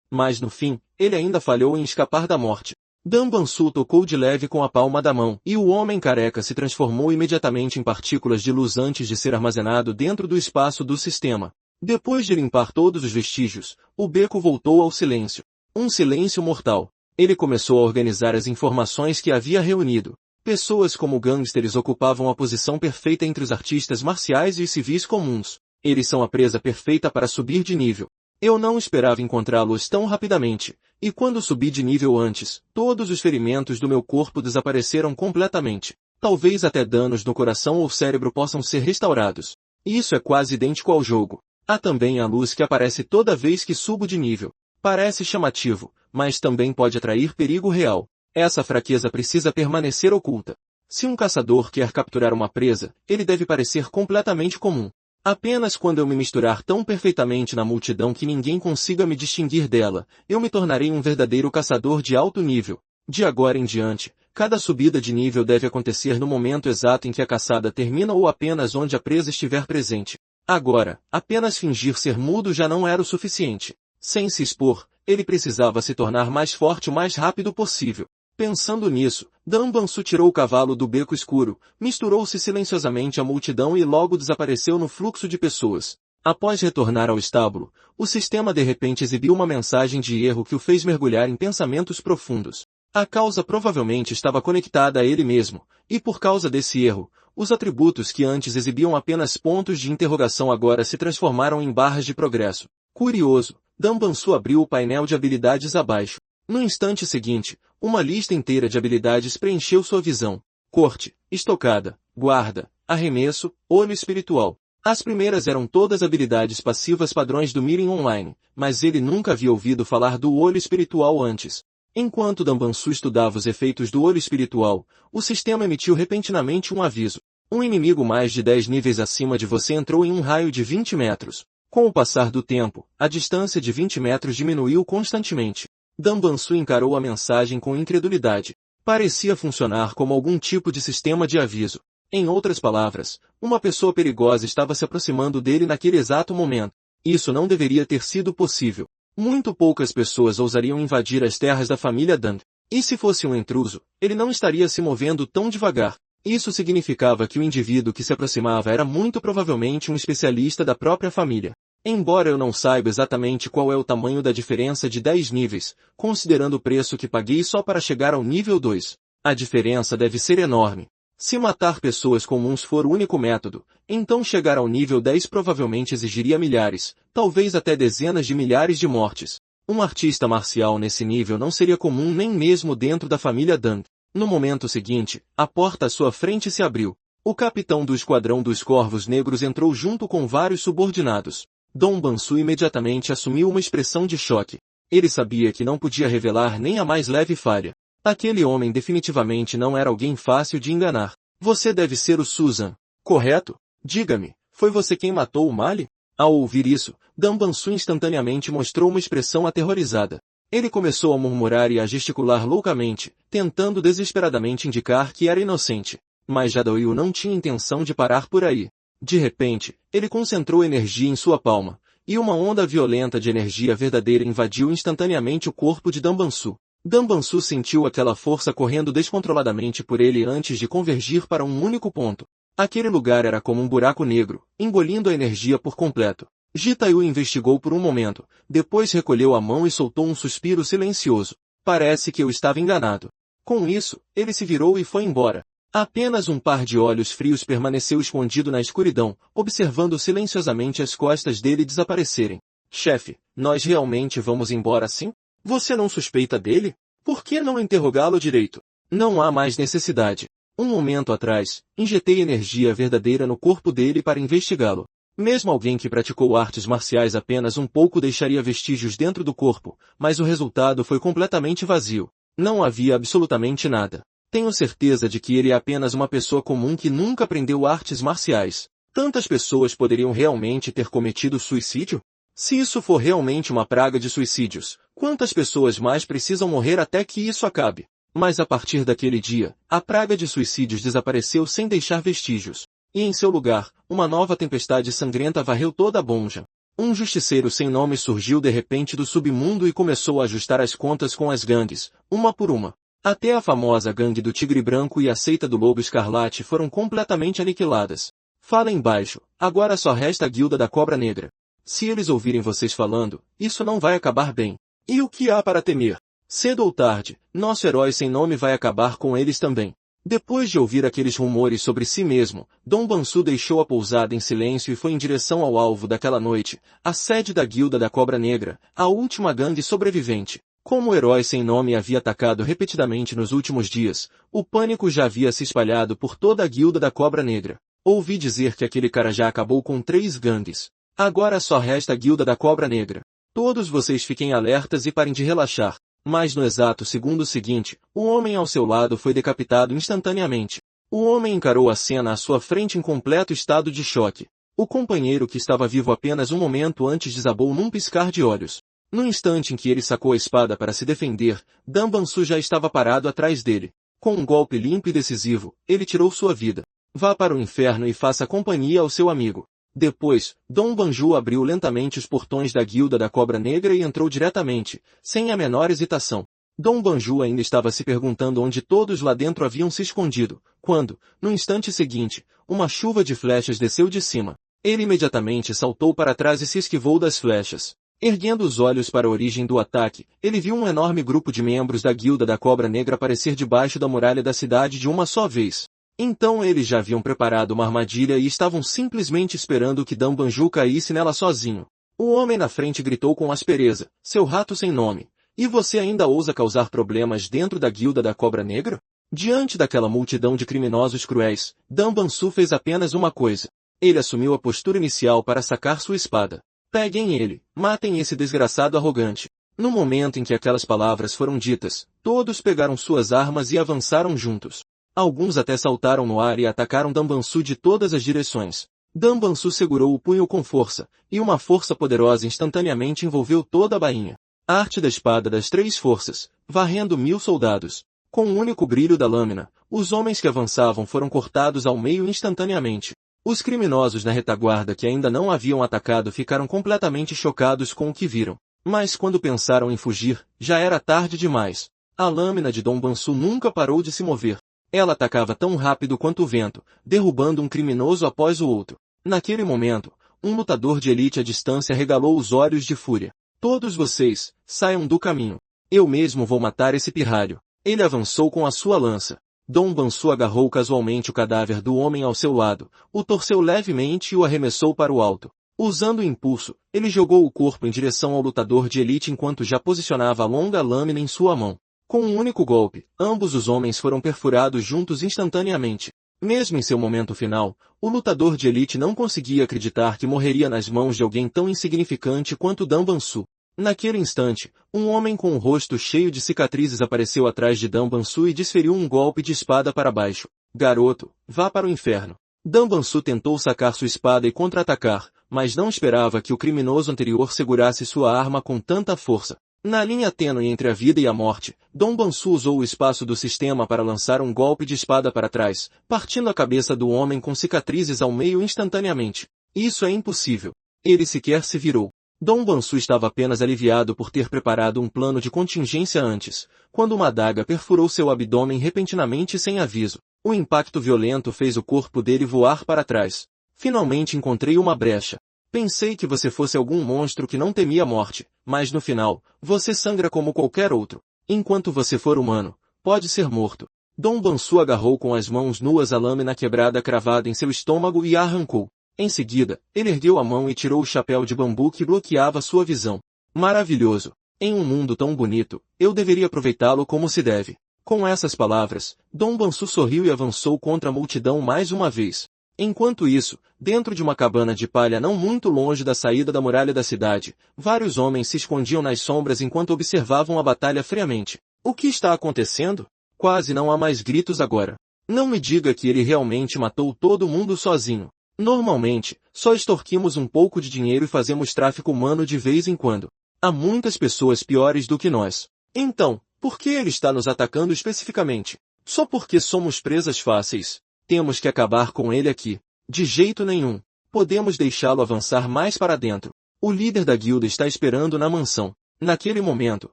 Mas no fim, ele ainda falhou em escapar da morte. Dambansu tocou de leve com a palma da mão, e o homem careca se transformou imediatamente em partículas de luz antes de ser armazenado dentro do espaço do sistema. Depois de limpar todos os vestígios, o beco voltou ao silêncio. Um silêncio mortal. Ele começou a organizar as informações que havia reunido. Pessoas como gangsters ocupavam a posição perfeita entre os artistas marciais e os civis comuns. Eles são a presa perfeita para subir de nível. Eu não esperava encontrá-los tão rapidamente, e quando subi de nível antes, todos os ferimentos do meu corpo desapareceram completamente. Talvez até danos no coração ou cérebro possam ser restaurados. Isso é quase idêntico ao jogo. Há também a luz que aparece toda vez que subo de nível. Parece chamativo, mas também pode atrair perigo real. Essa fraqueza precisa permanecer oculta. Se um caçador quer capturar uma presa, ele deve parecer completamente comum. Apenas quando eu me misturar tão perfeitamente na multidão que ninguém consiga me distinguir dela, eu me tornarei um verdadeiro caçador de alto nível. De agora em diante, cada subida de nível deve acontecer no momento exato em que a caçada termina ou apenas onde a presa estiver presente. Agora, apenas fingir ser mudo já não era o suficiente. Sem se expor, ele precisava se tornar mais forte o mais rápido possível. Pensando nisso, Dambansu tirou o cavalo do beco escuro, misturou-se silenciosamente à multidão e logo desapareceu no fluxo de pessoas. Após retornar ao estábulo, o sistema de repente exibiu uma mensagem de erro que o fez mergulhar em pensamentos profundos. A causa provavelmente estava conectada a ele mesmo, e por causa desse erro, os atributos que antes exibiam apenas pontos de interrogação agora se transformaram em barras de progresso. Curioso, Dambansu abriu o painel de habilidades abaixo. No instante seguinte, uma lista inteira de habilidades preencheu sua visão. Corte, estocada, guarda, arremesso, olho espiritual. As primeiras eram todas habilidades passivas padrões do Mirin Online, mas ele nunca havia ouvido falar do olho espiritual antes. Enquanto Dambansu estudava os efeitos do olho espiritual, o sistema emitiu repentinamente um aviso. Um inimigo mais de 10 níveis acima de você entrou em um raio de 20 metros. Com o passar do tempo, a distância de 20 metros diminuiu constantemente. Dambansu encarou a mensagem com incredulidade. Parecia funcionar como algum tipo de sistema de aviso. Em outras palavras, uma pessoa perigosa estava se aproximando dele naquele exato momento. Isso não deveria ter sido possível. Muito poucas pessoas ousariam invadir as terras da família Dan. E se fosse um intruso, ele não estaria se movendo tão devagar. Isso significava que o indivíduo que se aproximava era muito provavelmente um especialista da própria família. Embora eu não saiba exatamente qual é o tamanho da diferença de 10 níveis, considerando o preço que paguei só para chegar ao nível 2, a diferença deve ser enorme. Se matar pessoas comuns for o único método, então chegar ao nível 10 provavelmente exigiria milhares, talvez até dezenas de milhares de mortes. Um artista marcial nesse nível não seria comum nem mesmo dentro da família Dan. No momento seguinte, a porta à sua frente se abriu. O capitão do esquadrão dos Corvos Negros entrou junto com vários subordinados. Dambansu imediatamente assumiu uma expressão de choque. Ele sabia que não podia revelar nem a mais leve falha. Aquele homem definitivamente não era alguém fácil de enganar. Você deve ser o Susan, correto? Diga-me, foi você quem matou o Mali? Ao ouvir isso, Dambansu instantaneamente mostrou uma expressão aterrorizada. Ele começou a murmurar e a gesticular loucamente, tentando desesperadamente indicar que era inocente. Mas Jadouil não tinha intenção de parar por aí. De repente, ele concentrou energia em sua palma, e uma onda violenta de energia verdadeira invadiu instantaneamente o corpo de Dambansu. Dambansu sentiu aquela força correndo descontroladamente por ele antes de convergir para um único ponto. Aquele lugar era como um buraco negro, engolindo a energia por completo. Jitaiu investigou por um momento, depois recolheu a mão e soltou um suspiro silencioso. Parece que eu estava enganado. Com isso, ele se virou e foi embora. Apenas um par de olhos frios permaneceu escondido na escuridão, observando silenciosamente as costas dele desaparecerem. Chefe, nós realmente vamos embora assim? Você não suspeita dele? Por que não interrogá-lo direito? Não há mais necessidade. Um momento atrás, injetei energia verdadeira no corpo dele para investigá-lo. Mesmo alguém que praticou artes marciais apenas um pouco deixaria vestígios dentro do corpo, mas o resultado foi completamente vazio. Não havia absolutamente nada. Tenho certeza de que ele é apenas uma pessoa comum que nunca aprendeu artes marciais. Tantas pessoas poderiam realmente ter cometido suicídio? Se isso for realmente uma praga de suicídios, quantas pessoas mais precisam morrer até que isso acabe? Mas a partir daquele dia, a praga de suicídios desapareceu sem deixar vestígios. E em seu lugar, uma nova tempestade sangrenta varreu toda a Bonja. Um justiceiro sem nome surgiu de repente do submundo e começou a ajustar as contas com as gangues, uma por uma. Até a famosa gangue do Tigre Branco e a seita do Lobo Escarlate foram completamente aniquiladas. Falem baixo, agora só resta a guilda da Cobra Negra. Se eles ouvirem vocês falando, isso não vai acabar bem. E o que há para temer? Cedo ou tarde, nosso herói sem nome vai acabar com eles também. Depois de ouvir aqueles rumores sobre si mesmo, Dom Bansu deixou a pousada em silêncio e foi em direção ao alvo daquela noite, a sede da Guilda da Cobra Negra, a última gangue sobrevivente. Como o herói sem nome havia atacado repetidamente nos últimos dias, o pânico já havia se espalhado por toda a Guilda da Cobra Negra. Ouvi dizer que aquele cara já acabou com 3 gangues. Agora só resta a Guilda da Cobra Negra. Todos vocês fiquem alertas e parem de relaxar. Mas no exato segundo seguinte, o homem ao seu lado foi decapitado instantaneamente. O homem encarou a cena à sua frente em completo estado de choque. O companheiro que estava vivo apenas um momento antes desabou num piscar de olhos. No instante em que ele sacou a espada para se defender, Dom Bansu já estava parado atrás dele. Com um golpe limpo e decisivo, ele tirou sua vida. Vá para o inferno e faça companhia ao seu amigo. Depois, Dom Banju abriu lentamente os portões da Guilda da Cobra Negra e entrou diretamente, sem a menor hesitação. Dom Banju ainda estava se perguntando onde todos lá dentro haviam se escondido, quando, no instante seguinte, uma chuva de flechas desceu de cima. Ele imediatamente saltou para trás e se esquivou das flechas. Erguendo os olhos para a origem do ataque, ele viu um enorme grupo de membros da Guilda da Cobra Negra aparecer debaixo da muralha da cidade de uma só vez. Então eles já haviam preparado uma armadilha e estavam simplesmente esperando que Dom Banju caísse nela sozinho. O homem na frente gritou com aspereza, seu rato sem nome. E você ainda ousa causar problemas dentro da Guilda da Cobra Negra? Diante daquela multidão de criminosos cruéis, Dom Bansu fez apenas uma coisa. Ele assumiu a postura inicial para sacar sua espada. Peguem ele, matem esse desgraçado arrogante. No momento em que aquelas palavras foram ditas, todos pegaram suas armas e avançaram juntos. Alguns até saltaram no ar e atacaram Dom Bansu de todas as direções. Dom Bansu segurou o punho com força, e uma força poderosa instantaneamente envolveu toda a bainha. A arte da espada das 3 forças, varrendo 1000 soldados. Com o único brilho da lâmina, os homens que avançavam foram cortados ao meio instantaneamente. Os criminosos na retaguarda que ainda não haviam atacado ficaram completamente chocados com o que viram. Mas quando pensaram em fugir, já era tarde demais. A lâmina de Dom Bansu nunca parou de se mover. Ela atacava tão rápido quanto o vento, derrubando um criminoso após o outro. Naquele momento, um lutador de elite à distância regalou os olhos de fúria. Todos vocês, saiam do caminho. Eu mesmo vou matar esse pirralho. Ele avançou com a sua lança. Dom Bansu agarrou casualmente o cadáver do homem ao seu lado, o torceu levemente e o arremessou para o alto. Usando o impulso, ele jogou o corpo em direção ao lutador de elite enquanto já posicionava a longa lâmina em sua mão. Com um único golpe, ambos os homens foram perfurados juntos instantaneamente. Mesmo em seu momento final, o lutador de elite não conseguia acreditar que morreria nas mãos de alguém tão insignificante quanto Dom Bansu. Naquele instante, um homem com o rosto cheio de cicatrizes apareceu atrás de Dom Bansu e desferiu um golpe de espada para baixo. Garoto, vá para o inferno. Dom Bansu tentou sacar sua espada e contra-atacar, mas não esperava que o criminoso anterior segurasse sua arma com tanta força. Na linha tênue entre a vida e a morte, Dom Bansu usou o espaço do sistema para lançar um golpe de espada para trás, partindo a cabeça do homem com cicatrizes ao meio instantaneamente. Isso é impossível. Ele sequer se virou. Dom Bansu estava apenas aliviado por ter preparado um plano de contingência antes, quando uma adaga perfurou seu abdômen repentinamente sem aviso. O impacto violento fez o corpo dele voar para trás. Finalmente encontrei uma brecha. Pensei que você fosse algum monstro que não temia a morte, mas no final, você sangra como qualquer outro. Enquanto você for humano, pode ser morto. Dom Bansu agarrou com as mãos nuas a lâmina quebrada cravada em seu estômago e a arrancou. Em seguida, ele ergueu a mão e tirou o chapéu de bambu que bloqueava sua visão. Maravilhoso! Em um mundo tão bonito, eu deveria aproveitá-lo como se deve. Com essas palavras, Dom Bansu sorriu e avançou contra a multidão mais uma vez. Enquanto isso, dentro de uma cabana de palha não muito longe da saída da muralha da cidade, vários homens se escondiam nas sombras enquanto observavam a batalha friamente. O que está acontecendo? Quase não há mais gritos agora. Não me diga que ele realmente matou todo mundo sozinho. Normalmente, só extorquimos um pouco de dinheiro e fazemos tráfico humano de vez em quando. Há muitas pessoas piores do que nós. Então, por que ele está nos atacando especificamente? Só porque somos presas fáceis. Temos que acabar com ele aqui. De jeito nenhum. Podemos deixá-lo avançar mais para dentro. O líder da guilda está esperando na mansão. Naquele momento,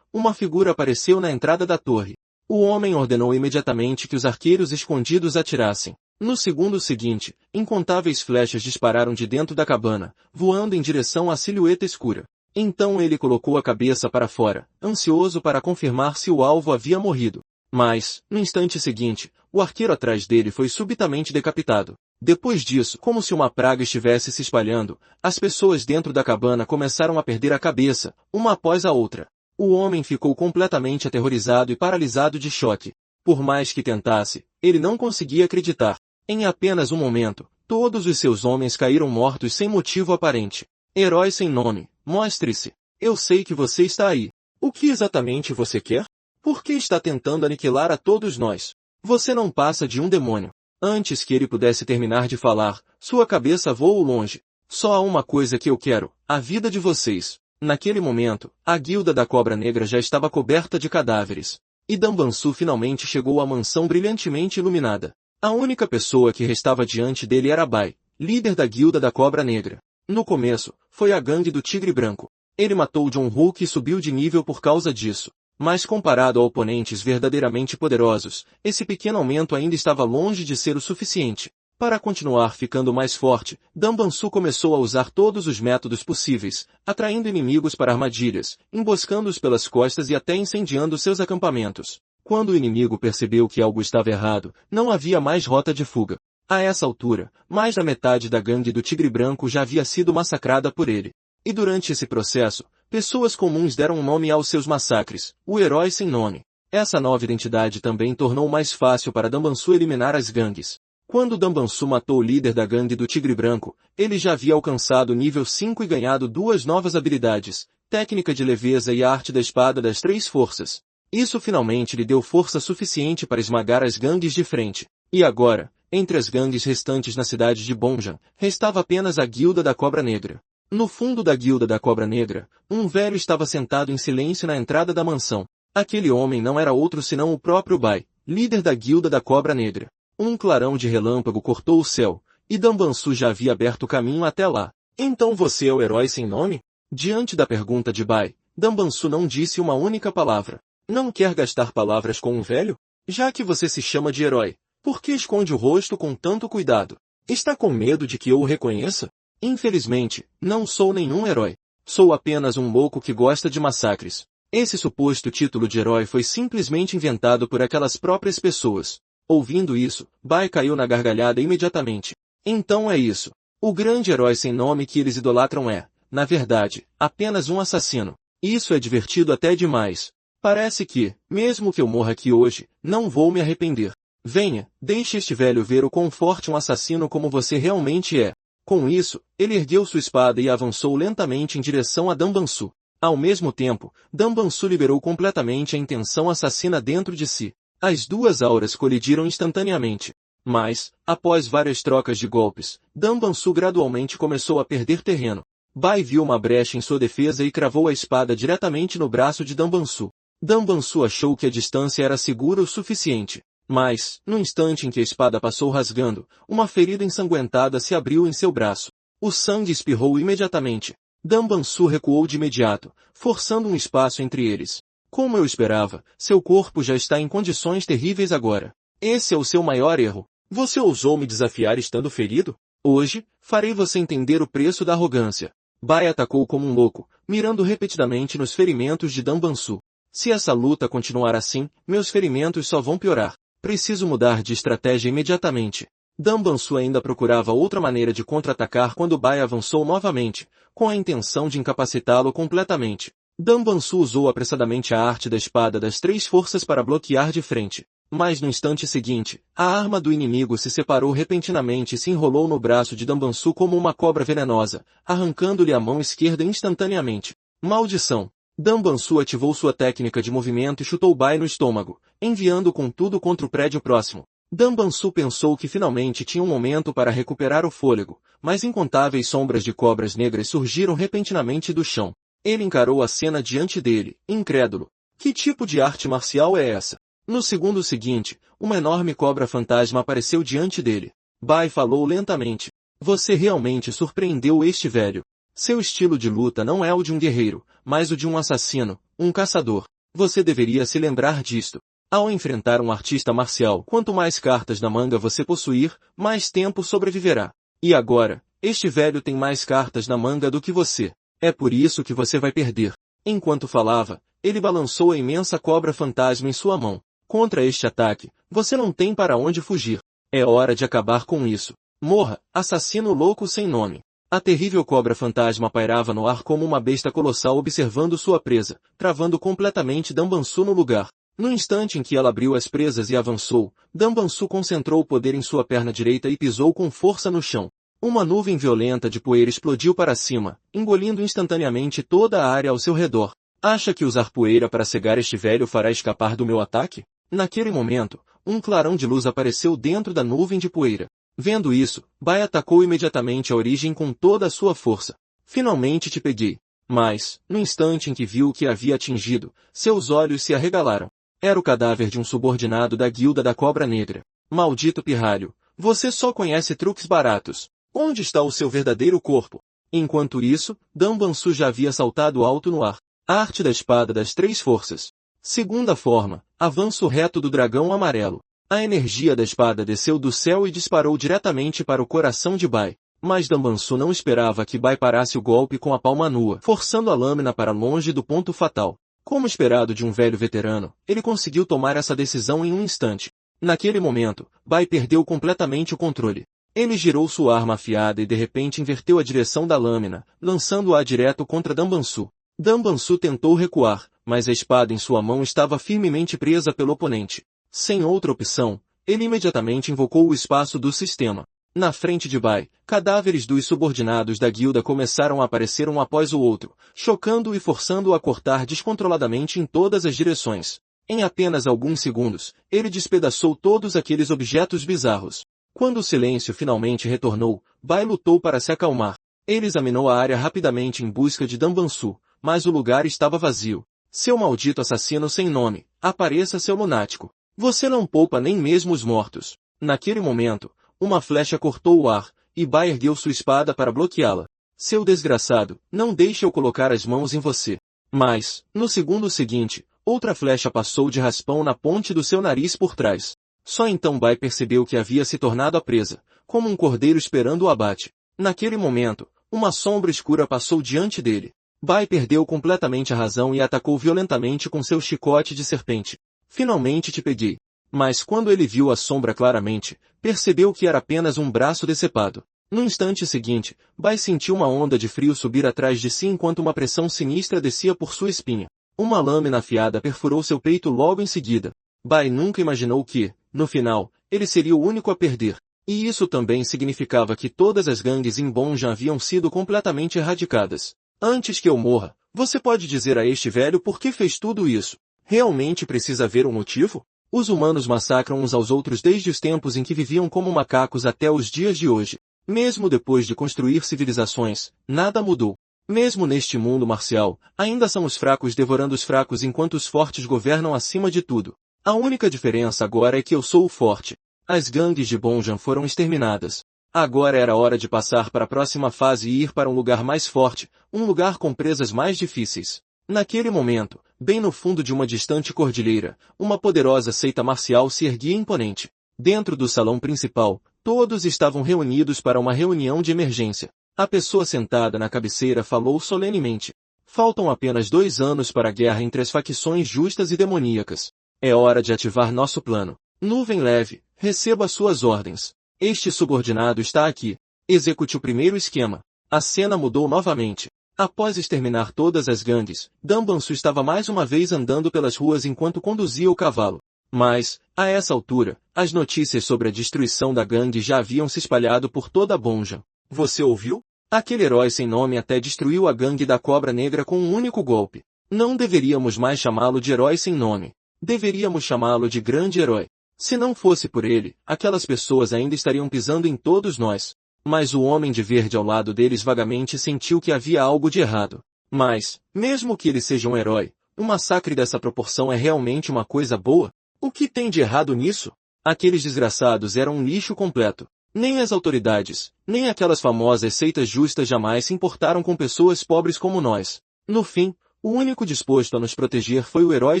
uma figura apareceu na entrada da torre. O homem ordenou imediatamente que os arqueiros escondidos atirassem. No segundo seguinte, incontáveis flechas dispararam de dentro da cabana, voando em direção à silhueta escura. Então ele colocou a cabeça para fora, ansioso para confirmar se o alvo havia morrido. Mas, no instante seguinte, o arqueiro atrás dele foi subitamente decapitado. Depois disso, como se uma praga estivesse se espalhando, as pessoas dentro da cabana começaram a perder a cabeça, uma após a outra. O homem ficou completamente aterrorizado e paralisado de choque. Por mais que tentasse, ele não conseguia acreditar. Em apenas um momento, todos os seus homens caíram mortos sem motivo aparente. Herói sem nome, mostre-se. Eu sei que você está aí. O que exatamente você quer? Por que está tentando aniquilar a todos nós? Você não passa de um demônio. Antes que ele pudesse terminar de falar, sua cabeça voou longe. Só há uma coisa que eu quero, a vida de vocês. Naquele momento, a guilda da Cobra Negra já estava coberta de cadáveres. E Danbansu finalmente chegou à mansão brilhantemente iluminada. A única pessoa que restava diante dele era Bai, líder da guilda da Cobra Negra. No começo, foi a gangue do Tigre Branco. Ele matou John Hulk e subiu de nível por causa disso. Mas comparado a oponentes verdadeiramente poderosos, esse pequeno aumento ainda estava longe de ser o suficiente. Para continuar ficando mais forte, Danbansu começou a usar todos os métodos possíveis, atraindo inimigos para armadilhas, emboscando-os pelas costas e até incendiando seus acampamentos. Quando o inimigo percebeu que algo estava errado, não havia mais rota de fuga. A essa altura, mais da metade da gangue do Tigre Branco já havia sido massacrada por ele. E durante esse processo, pessoas comuns deram um nome aos seus massacres, o Herói Sem Nome. Essa nova identidade também tornou mais fácil para Danbansu eliminar as gangues. Quando Danbansu matou o líder da gangue do Tigre Branco, ele já havia alcançado o nível 5 e ganhado duas novas habilidades, técnica de leveza e a arte da espada das três forças. Isso finalmente lhe deu força suficiente para esmagar as gangues de frente. E agora, entre as gangues restantes na cidade de Bonjan, restava apenas a Guilda da Cobra Negra. No fundo da Guilda da Cobra Negra, um velho estava sentado em silêncio na entrada da mansão. Aquele homem não era outro senão o próprio Bai, líder da Guilda da Cobra Negra. Um clarão de relâmpago cortou o céu, e Danbansu já havia aberto o caminho até lá. Então você é o herói sem nome? Diante da pergunta de Bai, Danbansu não disse uma única palavra. Não quer gastar palavras com um velho? Já que você se chama de herói, por que esconde o rosto com tanto cuidado? Está com medo de que eu o reconheça? Infelizmente, não sou nenhum herói. Sou apenas um louco que gosta de massacres. Esse suposto título de herói foi simplesmente inventado por aquelas próprias pessoas. Ouvindo isso, Bai caiu na gargalhada imediatamente. Então é isso. O grande herói sem nome que eles idolatram é, na verdade, apenas um assassino. Isso é divertido até demais. Parece que, mesmo que eu morra aqui hoje, não vou me arrepender. Venha, deixe este velho ver o quão forte um assassino como você realmente é. Com isso, ele ergueu sua espada e avançou lentamente em direção a Danbansu. Ao mesmo tempo, Danbansu liberou completamente a intenção assassina dentro de si. As duas auras colidiram instantaneamente. Mas, após várias trocas de golpes, Danbansu gradualmente começou a perder terreno. Bai viu uma brecha em sua defesa e cravou a espada diretamente no braço de Danbansu. Danbansu achou que a distância era segura o suficiente. Mas, no instante em que a espada passou rasgando, uma ferida ensanguentada se abriu em seu braço. O sangue espirrou imediatamente. Danbansu recuou de imediato, forçando um espaço entre eles. Como eu esperava, seu corpo já está em condições terríveis agora. Esse é o seu maior erro. Você ousou me desafiar estando ferido? Hoje, farei você entender o preço da arrogância. Bai atacou como um louco, mirando repetidamente nos ferimentos de Danbansu. Se essa luta continuar assim, meus ferimentos só vão piorar. Preciso mudar de estratégia imediatamente. Danbansu ainda procurava outra maneira de contra-atacar quando Bai avançou novamente, com a intenção de incapacitá-lo completamente. Danbansu usou apressadamente a arte da espada das três forças para bloquear de frente. Mas no instante seguinte, a arma do inimigo se separou repentinamente e se enrolou no braço de Danbansu como uma cobra venenosa, arrancando-lhe a mão esquerda instantaneamente. Maldição! Danbansu ativou sua técnica de movimento e chutou Bai no estômago, enviando com tudo contra o prédio próximo. Danbansu pensou que finalmente tinha um momento para recuperar o fôlego, mas incontáveis sombras de cobras negras surgiram repentinamente do chão. Ele encarou a cena diante dele, incrédulo. Que tipo de arte marcial é essa? No segundo seguinte, uma enorme cobra fantasma apareceu diante dele. Bai falou lentamente. Você realmente surpreendeu este velho. Seu estilo de luta não é o de um guerreiro, mas o de um assassino, um caçador. Você deveria se lembrar disto. Ao enfrentar um artista marcial, quanto mais cartas na manga você possuir, mais tempo sobreviverá. E agora, este velho tem mais cartas na manga do que você. É por isso que você vai perder. Enquanto falava, ele balançou a imensa cobra fantasma em sua mão. Contra este ataque, você não tem para onde fugir. É hora de acabar com isso. Morra, assassino louco sem nome. A terrível cobra fantasma pairava no ar como uma besta colossal observando sua presa, travando completamente Danbansu no lugar. No instante em que ela abriu as presas e avançou, Danbansu concentrou o poder em sua perna direita e pisou com força no chão. Uma nuvem violenta de poeira explodiu para cima, engolindo instantaneamente toda a área ao seu redor. Acha que usar poeira para cegar este velho fará escapar do meu ataque? Naquele momento, um clarão de luz apareceu dentro da nuvem de poeira. Vendo isso, Bai atacou imediatamente a origem com toda a sua força. Finalmente te peguei. Mas, no instante em que viu o que havia atingido, seus olhos se arregalaram. Era o cadáver de um subordinado da guilda da Cobra Negra. Maldito pirralho, você só conhece truques baratos. Onde está o seu verdadeiro corpo? Enquanto isso, Danbansu já havia saltado alto no ar. Arte da espada das três forças. Segunda forma, avanço reto do dragão amarelo. A energia da espada desceu do céu e disparou diretamente para o coração de Bai. Mas Danbansu não esperava que Bai parasse o golpe com a palma nua, forçando a lâmina para longe do ponto fatal. Como esperado de um velho veterano, ele conseguiu tomar essa decisão em um instante. Naquele momento, Bai perdeu completamente o controle. Ele girou sua arma afiada e de repente inverteu a direção da lâmina, lançando-a direto contra Danbansu. Danbansu tentou recuar, mas a espada em sua mão estava firmemente presa pelo oponente. Sem outra opção, ele imediatamente invocou o espaço do sistema. Na frente de Bai, cadáveres dos subordinados da guilda começaram a aparecer um após o outro, chocando-o e forçando-o a cortar descontroladamente em todas as direções. Em apenas alguns segundos, ele despedaçou todos aqueles objetos bizarros. Quando o silêncio finalmente retornou, Bai lutou para se acalmar. Ele examinou a área rapidamente em busca de Danbansu, mas o lugar estava vazio. Seu maldito assassino sem nome, apareça seu lunático. Você não poupa nem mesmo os mortos. Naquele momento, uma flecha cortou o ar, e Bai ergueu sua espada para bloqueá-la. Seu desgraçado, não deixe eu colocar as mãos em você. Mas, no segundo seguinte, outra flecha passou de raspão na ponte do seu nariz por trás. Só então Bai percebeu que havia se tornado a presa, como um cordeiro esperando o abate. Naquele momento, uma sombra escura passou diante dele. Bai perdeu completamente a razão e atacou violentamente com seu chicote de serpente. Finalmente te peguei. Mas quando ele viu a sombra claramente, percebeu que era apenas um braço decepado. No instante seguinte, Bai sentiu uma onda de frio subir atrás de si enquanto uma pressão sinistra descia por sua espinha. Uma lâmina afiada perfurou seu peito logo em seguida. Bai nunca imaginou que, no final, ele seria o único a perder. E isso também significava que todas as gangues em Bonjan haviam sido completamente erradicadas. Antes que eu morra, você pode dizer a este velho por que fez tudo isso? Realmente precisa haver um motivo? Os humanos massacram uns aos outros desde os tempos em que viviam como macacos até os dias de hoje. Mesmo depois de construir civilizações, nada mudou. Mesmo neste mundo marcial, ainda são os fracos devorando os fracos enquanto os fortes governam acima de tudo. A única diferença agora é que eu sou o forte. As gangues de Bonjan foram exterminadas. Agora era hora de passar para a próxima fase e ir para um lugar mais forte, um lugar com presas mais difíceis. Naquele momento, bem no fundo de uma distante cordilheira, uma poderosa seita marcial se erguia imponente. Dentro do salão principal, todos estavam reunidos para uma reunião de emergência. A pessoa sentada na cabeceira falou solenemente. Faltam apenas 2 anos para a guerra entre as facções justas e demoníacas. É hora de ativar nosso plano. Nuvem leve, receba suas ordens. Este subordinado está aqui. Execute o primeiro esquema. A cena mudou novamente. Após exterminar todas as gangues, Danbansu estava mais uma vez andando pelas ruas enquanto conduzia o cavalo. Mas, a essa altura, as notícias sobre a destruição da gangue já haviam se espalhado por toda a Bonjan. Você ouviu? Aquele herói sem nome até destruiu a gangue da Cobra Negra com um único golpe. Não deveríamos mais chamá-lo de herói sem nome. Deveríamos chamá-lo de grande herói. Se não fosse por ele, aquelas pessoas ainda estariam pisando em todos nós. Mas o homem de verde ao lado deles vagamente sentiu que havia algo de errado. Mas, mesmo que ele seja um herói, um massacre dessa proporção é realmente uma coisa boa? O que tem de errado nisso? Aqueles desgraçados eram um lixo completo. Nem as autoridades, nem aquelas famosas seitas justas jamais se importaram com pessoas pobres como nós. No fim, o único disposto a nos proteger foi o herói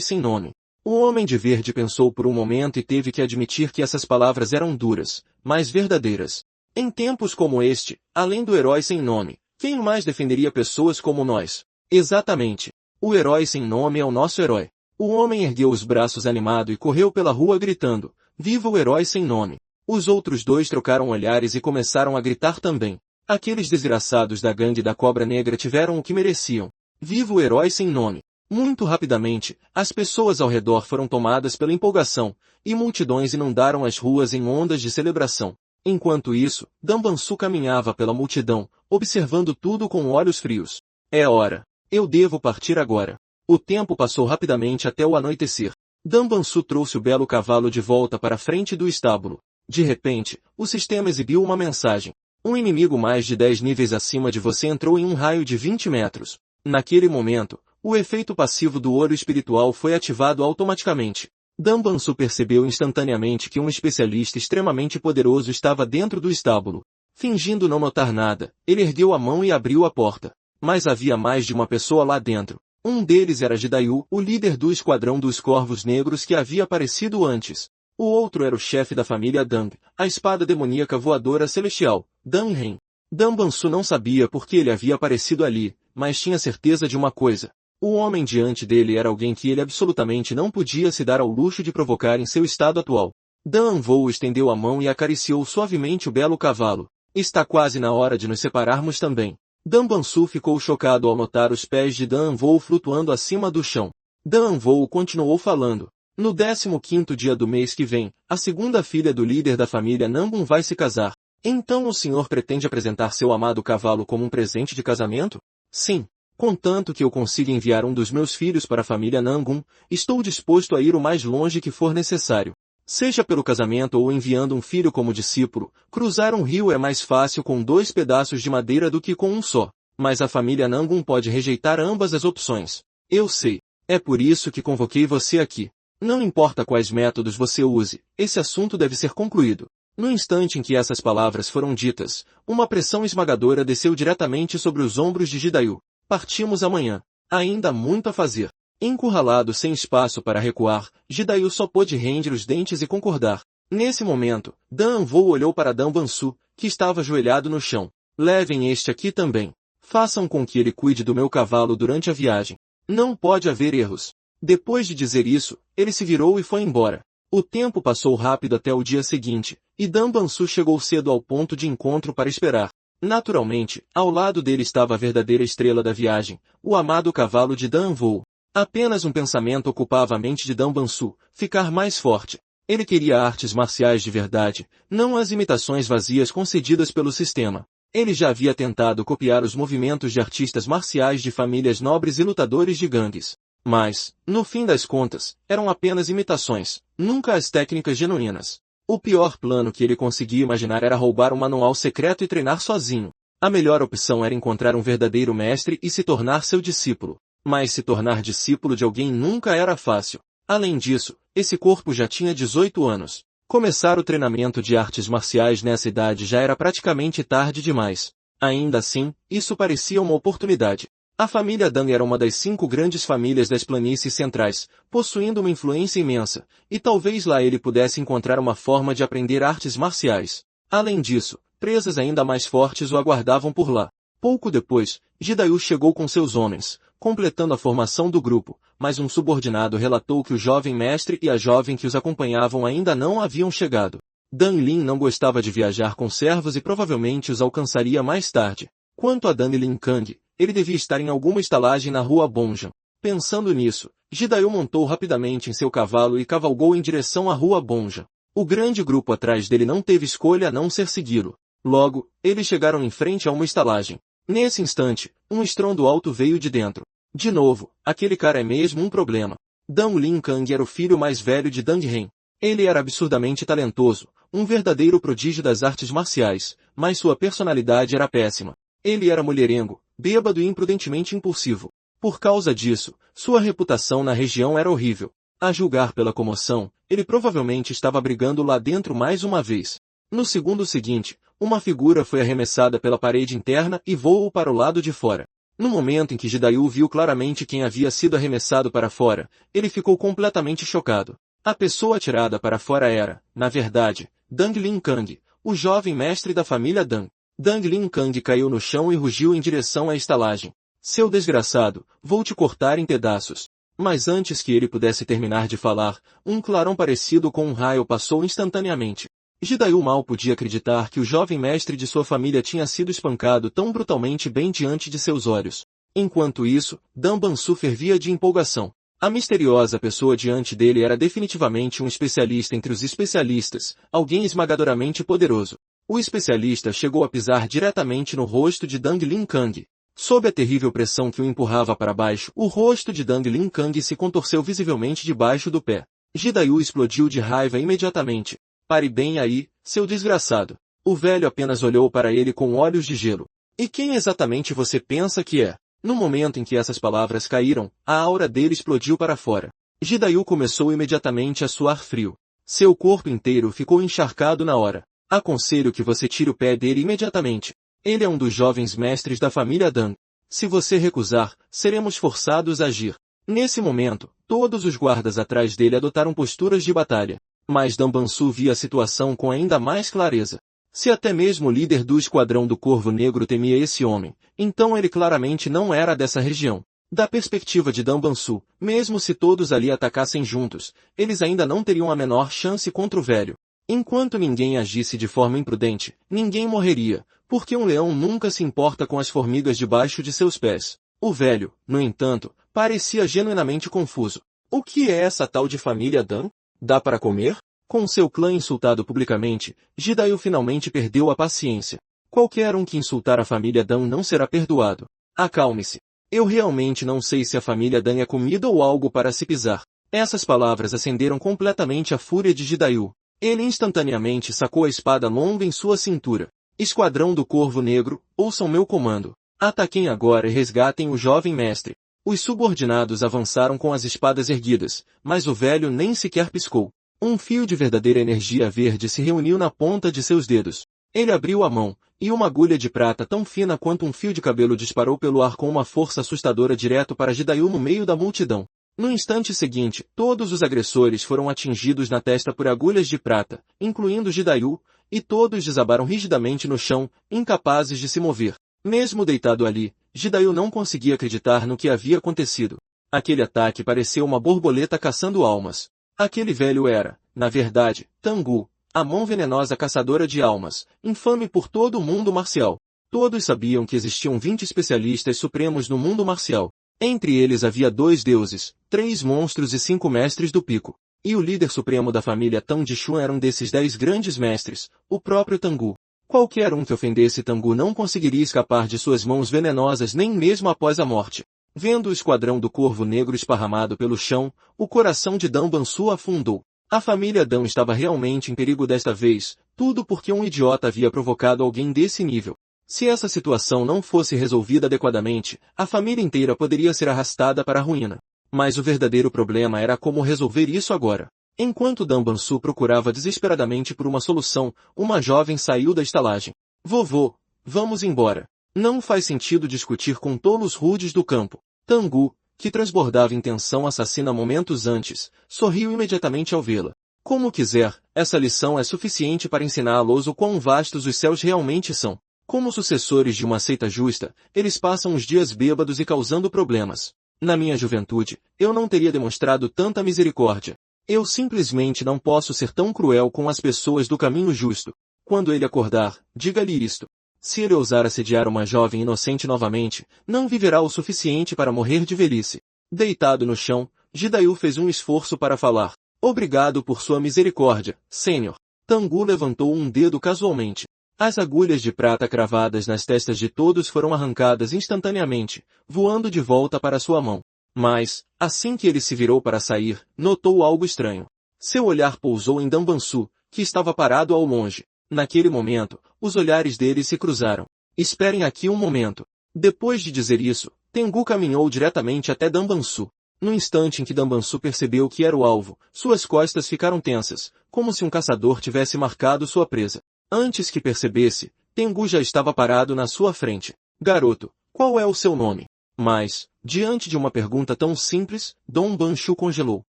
sem nome. O homem de verde pensou por um momento e teve que admitir que essas palavras eram duras, mas verdadeiras. Em tempos como este, além do herói sem nome, quem mais defenderia pessoas como nós? Exatamente. O herói sem nome é o nosso herói. O homem ergueu os braços animado e correu pela rua gritando, "Viva o herói sem nome!" Os outros dois trocaram olhares e começaram a gritar também. Aqueles desgraçados da gangue da Cobra Negra tiveram o que mereciam. Viva o herói sem nome! Muito rapidamente, as pessoas ao redor foram tomadas pela empolgação, e multidões inundaram as ruas em ondas de celebração. Enquanto isso, Dambançu caminhava pela multidão, observando tudo com olhos frios. É hora. Eu devo partir agora. O tempo passou rapidamente até o anoitecer. Dambançu trouxe o belo cavalo de volta para a frente do estábulo. De repente, o sistema exibiu uma mensagem. Um inimigo mais de 10 níveis acima de você entrou em um raio de 20 metros. Naquele momento, o efeito passivo do olho espiritual foi ativado automaticamente. Dambançu percebeu instantaneamente que um especialista extremamente poderoso estava dentro do estábulo. Fingindo não notar nada, ele ergueu a mão e abriu a porta. Mas havia mais de uma pessoa lá dentro. Um deles era Jidayu, o líder do esquadrão dos Corvos Negros que havia aparecido antes. O outro era o chefe da família Dang, a espada demoníaca voadora celestial, Dan Ren. Dambançu não sabia por que ele havia aparecido ali, mas tinha certeza de uma coisa. O homem diante dele era alguém que ele absolutamente não podia se dar ao luxo de provocar em seu estado atual. Dan Vou estendeu a mão e acariciou suavemente o belo cavalo. Está quase na hora de nos separarmos também. Dambançu ficou chocado ao notar os pés de Dan Vou flutuando acima do chão. Dan Vou continuou falando. No 15º dia do mês que vem, a segunda filha do líder da família Nangun vai se casar. Então o senhor pretende apresentar seu amado cavalo como um presente de casamento? Sim. Contanto que eu consiga enviar um dos meus filhos para a família Nangun, estou disposto a ir o mais longe que for necessário. Seja pelo casamento ou enviando um filho como discípulo, cruzar um rio é mais fácil com 2 pedaços de madeira do que com um só. Mas a família Nangun pode rejeitar ambas as opções. Eu sei. É por isso que convoquei você aqui. Não importa quais métodos você use, esse assunto deve ser concluído. No instante em que essas palavras foram ditas, uma pressão esmagadora desceu diretamente sobre os ombros de Jidayu. Partimos amanhã. Ainda há muito a fazer. Encurralado sem espaço para recuar, Jidayu só pôde render os dentes e concordar. Nesse momento, Dan Vou olhou para Dambançu, que estava ajoelhado no chão. Levem este aqui também. Façam com que ele cuide do meu cavalo durante a viagem. Não pode haver erros. Depois de dizer isso, ele se virou e foi embora. O tempo passou rápido até o dia seguinte, e Dambançu chegou cedo ao ponto de encontro para esperar. Naturalmente, ao lado dele estava a verdadeira estrela da viagem, o amado cavalo de Dan Vou. Apenas um pensamento ocupava a mente de Dambançu, ficar mais forte. Ele queria artes marciais de verdade, não as imitações vazias concedidas pelo sistema. Ele já havia tentado copiar os movimentos de artistas marciais de famílias nobres e lutadores de gangues. Mas, no fim das contas, eram apenas imitações, nunca as técnicas genuínas. O pior plano que ele conseguia imaginar era roubar um manual secreto e treinar sozinho. A melhor opção era encontrar um verdadeiro mestre e se tornar seu discípulo. Mas se tornar discípulo de alguém nunca era fácil. Além disso, esse corpo já tinha 18 anos. Começar o treinamento de artes marciais nessa idade já era praticamente tarde demais. Ainda assim, isso parecia uma oportunidade. A família Dang era uma das 5 grandes famílias das planícies centrais, possuindo uma influência imensa, e talvez lá ele pudesse encontrar uma forma de aprender artes marciais. Além disso, presas ainda mais fortes o aguardavam por lá. Pouco depois, Jidayu chegou com seus homens, completando a formação do grupo, mas um subordinado relatou que o jovem mestre e a jovem que os acompanhavam ainda não haviam chegado. Dan Lin não gostava de viajar com servos e provavelmente os alcançaria mais tarde. Quanto a Dan Lin Kang, ele devia estar em alguma estalagem na rua Bonjan. Pensando nisso, Jidayu montou rapidamente em seu cavalo e cavalgou em direção à rua Bonjan. O grande grupo atrás dele não teve escolha a não ser segui-lo. Logo, eles chegaram em frente a uma estalagem. Nesse instante, um estrondo alto veio de dentro. De novo, aquele cara é mesmo um problema. Dan Lin Kang era o filho mais velho de Dang Ren. Ele era absurdamente talentoso, um verdadeiro prodígio das artes marciais, mas sua personalidade era péssima. Ele era mulherengo, bêbado e imprudentemente impulsivo. Por causa disso, sua reputação na região era horrível. A julgar pela comoção, ele provavelmente estava brigando lá dentro mais uma vez. No segundo seguinte, uma figura foi arremessada pela parede interna e voou para o lado de fora. No momento em que Jidaiu viu claramente quem havia sido arremessado para fora, ele ficou completamente chocado. A pessoa atirada para fora era, na verdade, Dang Linkang, o jovem mestre da família Dang. Dang Linkang caiu no chão e rugiu em direção à estalagem. Seu desgraçado, vou te cortar em pedaços. Mas antes que ele pudesse terminar de falar, um clarão parecido com um raio passou instantaneamente. Jidaiu mal podia acreditar que o jovem mestre de sua família tinha sido espancado tão brutalmente bem diante de seus olhos. Enquanto isso, Dan Bansu fervia de empolgação. A misteriosa pessoa diante dele era definitivamente um especialista entre os especialistas, alguém esmagadoramente poderoso. O especialista chegou a pisar diretamente no rosto de Dang Linkang. Sob a terrível pressão que o empurrava para baixo, o rosto de Dang Linkang se contorceu visivelmente debaixo do pé. Jidaiu explodiu de raiva imediatamente. Pare bem aí, seu desgraçado. O velho apenas olhou para ele com olhos de gelo. E quem exatamente você pensa que é? No momento em que essas palavras caíram, a aura dele explodiu para fora. Jidaiu começou imediatamente a suar frio. Seu corpo inteiro ficou encharcado na hora. Aconselho que você tire o pé dele imediatamente. Ele é um dos jovens mestres da família Dan. Se você recusar, seremos forçados a agir. Nesse momento, todos os guardas atrás dele adotaram posturas de batalha. Mas Dan Bansu via a situação com ainda mais clareza. Se até mesmo o líder do esquadrão do Corvo Negro temia esse homem, então ele claramente não era dessa região. Da perspectiva de Dan Bansu, mesmo se todos ali atacassem juntos, eles ainda não teriam a menor chance contra o velho. Enquanto ninguém agisse de forma imprudente, ninguém morreria, porque um leão nunca se importa com as formigas debaixo de seus pés. O velho, no entanto, parecia genuinamente confuso. O que é essa tal de família Dan? Dá para comer? Com seu clã insultado publicamente, Jidaiu finalmente perdeu a paciência. Qualquer um que insultar a família Dan não será perdoado. Acalme-se. Eu realmente não sei se a família Dan é comida ou algo para se pisar. Essas palavras acenderam completamente a fúria de Jidaiu. Ele instantaneamente sacou a espada longa em sua cintura. Esquadrão do Corvo Negro, ouçam meu comando. Ataquem agora e resgatem o jovem mestre. Os subordinados avançaram com as espadas erguidas, mas o velho nem sequer piscou. Um fio de verdadeira energia verde se reuniu na ponta de seus dedos. Ele abriu a mão, e uma agulha de prata tão fina quanto um fio de cabelo disparou pelo ar com uma força assustadora direto para Jidaiu no meio da multidão. No instante seguinte, todos os agressores foram atingidos na testa por agulhas de prata, incluindo Jidaiu, e todos desabaram rigidamente no chão, incapazes de se mover. Mesmo deitado ali, Jidaiu não conseguia acreditar no que havia acontecido. Aquele ataque pareceu uma borboleta caçando almas. Aquele velho era, na verdade, Tengu, a mão venenosa caçadora de almas, infame por todo o mundo marcial. Todos sabiam que existiam 20 especialistas supremos no mundo marcial. Entre eles havia 2 deuses, 3 monstros e 5 mestres do pico. E o líder supremo da família Tang Jishun era um desses 10 grandes mestres, o próprio Tengu. Qualquer um que ofendesse Tengu não conseguiria escapar de suas mãos venenosas nem mesmo após a morte. Vendo o esquadrão do Corvo Negro esparramado pelo chão, o coração de Dan Bansu afundou. A família Dan estava realmente em perigo desta vez, tudo porque um idiota havia provocado alguém desse nível. Se essa situação não fosse resolvida adequadamente, a família inteira poderia ser arrastada para a ruína. Mas o verdadeiro problema era como resolver isso agora. Enquanto Dan Bansu procurava desesperadamente por uma solução, uma jovem saiu da estalagem. Vovô, vamos embora. Não faz sentido discutir com tolos rudes do campo. Tengu, que transbordava intenção assassina momentos antes, sorriu imediatamente ao vê-la. Como quiser, essa lição é suficiente para ensiná-los o quão vastos os céus realmente são. Como sucessores de uma seita justa, eles passam os dias bêbados e causando problemas. Na minha juventude, eu não teria demonstrado tanta misericórdia. Eu simplesmente não posso ser tão cruel com as pessoas do caminho justo. Quando ele acordar, diga-lhe isto. Se ele ousar assediar uma jovem inocente novamente, não viverá o suficiente para morrer de velhice. Deitado no chão, Jidaiu fez um esforço para falar. Obrigado por sua misericórdia, Senhor. Tengu levantou um dedo casualmente. As agulhas de prata cravadas nas testas de todos foram arrancadas instantaneamente, voando de volta para sua mão. Mas, assim que ele se virou para sair, notou algo estranho. Seu olhar pousou em Dan Bansu, que estava parado ao longe. Naquele momento, os olhares deles se cruzaram. Esperem aqui um momento. Depois de dizer isso, Tengu caminhou diretamente até Dan Bansu. No instante em que Dan Bansu percebeu que era o alvo, suas costas ficaram tensas, como se um caçador tivesse marcado sua presa. Antes que percebesse, Tengu já estava parado na sua frente. Garoto, qual é o seu nome? Mas, diante de uma pergunta tão simples, Dom Banchu congelou.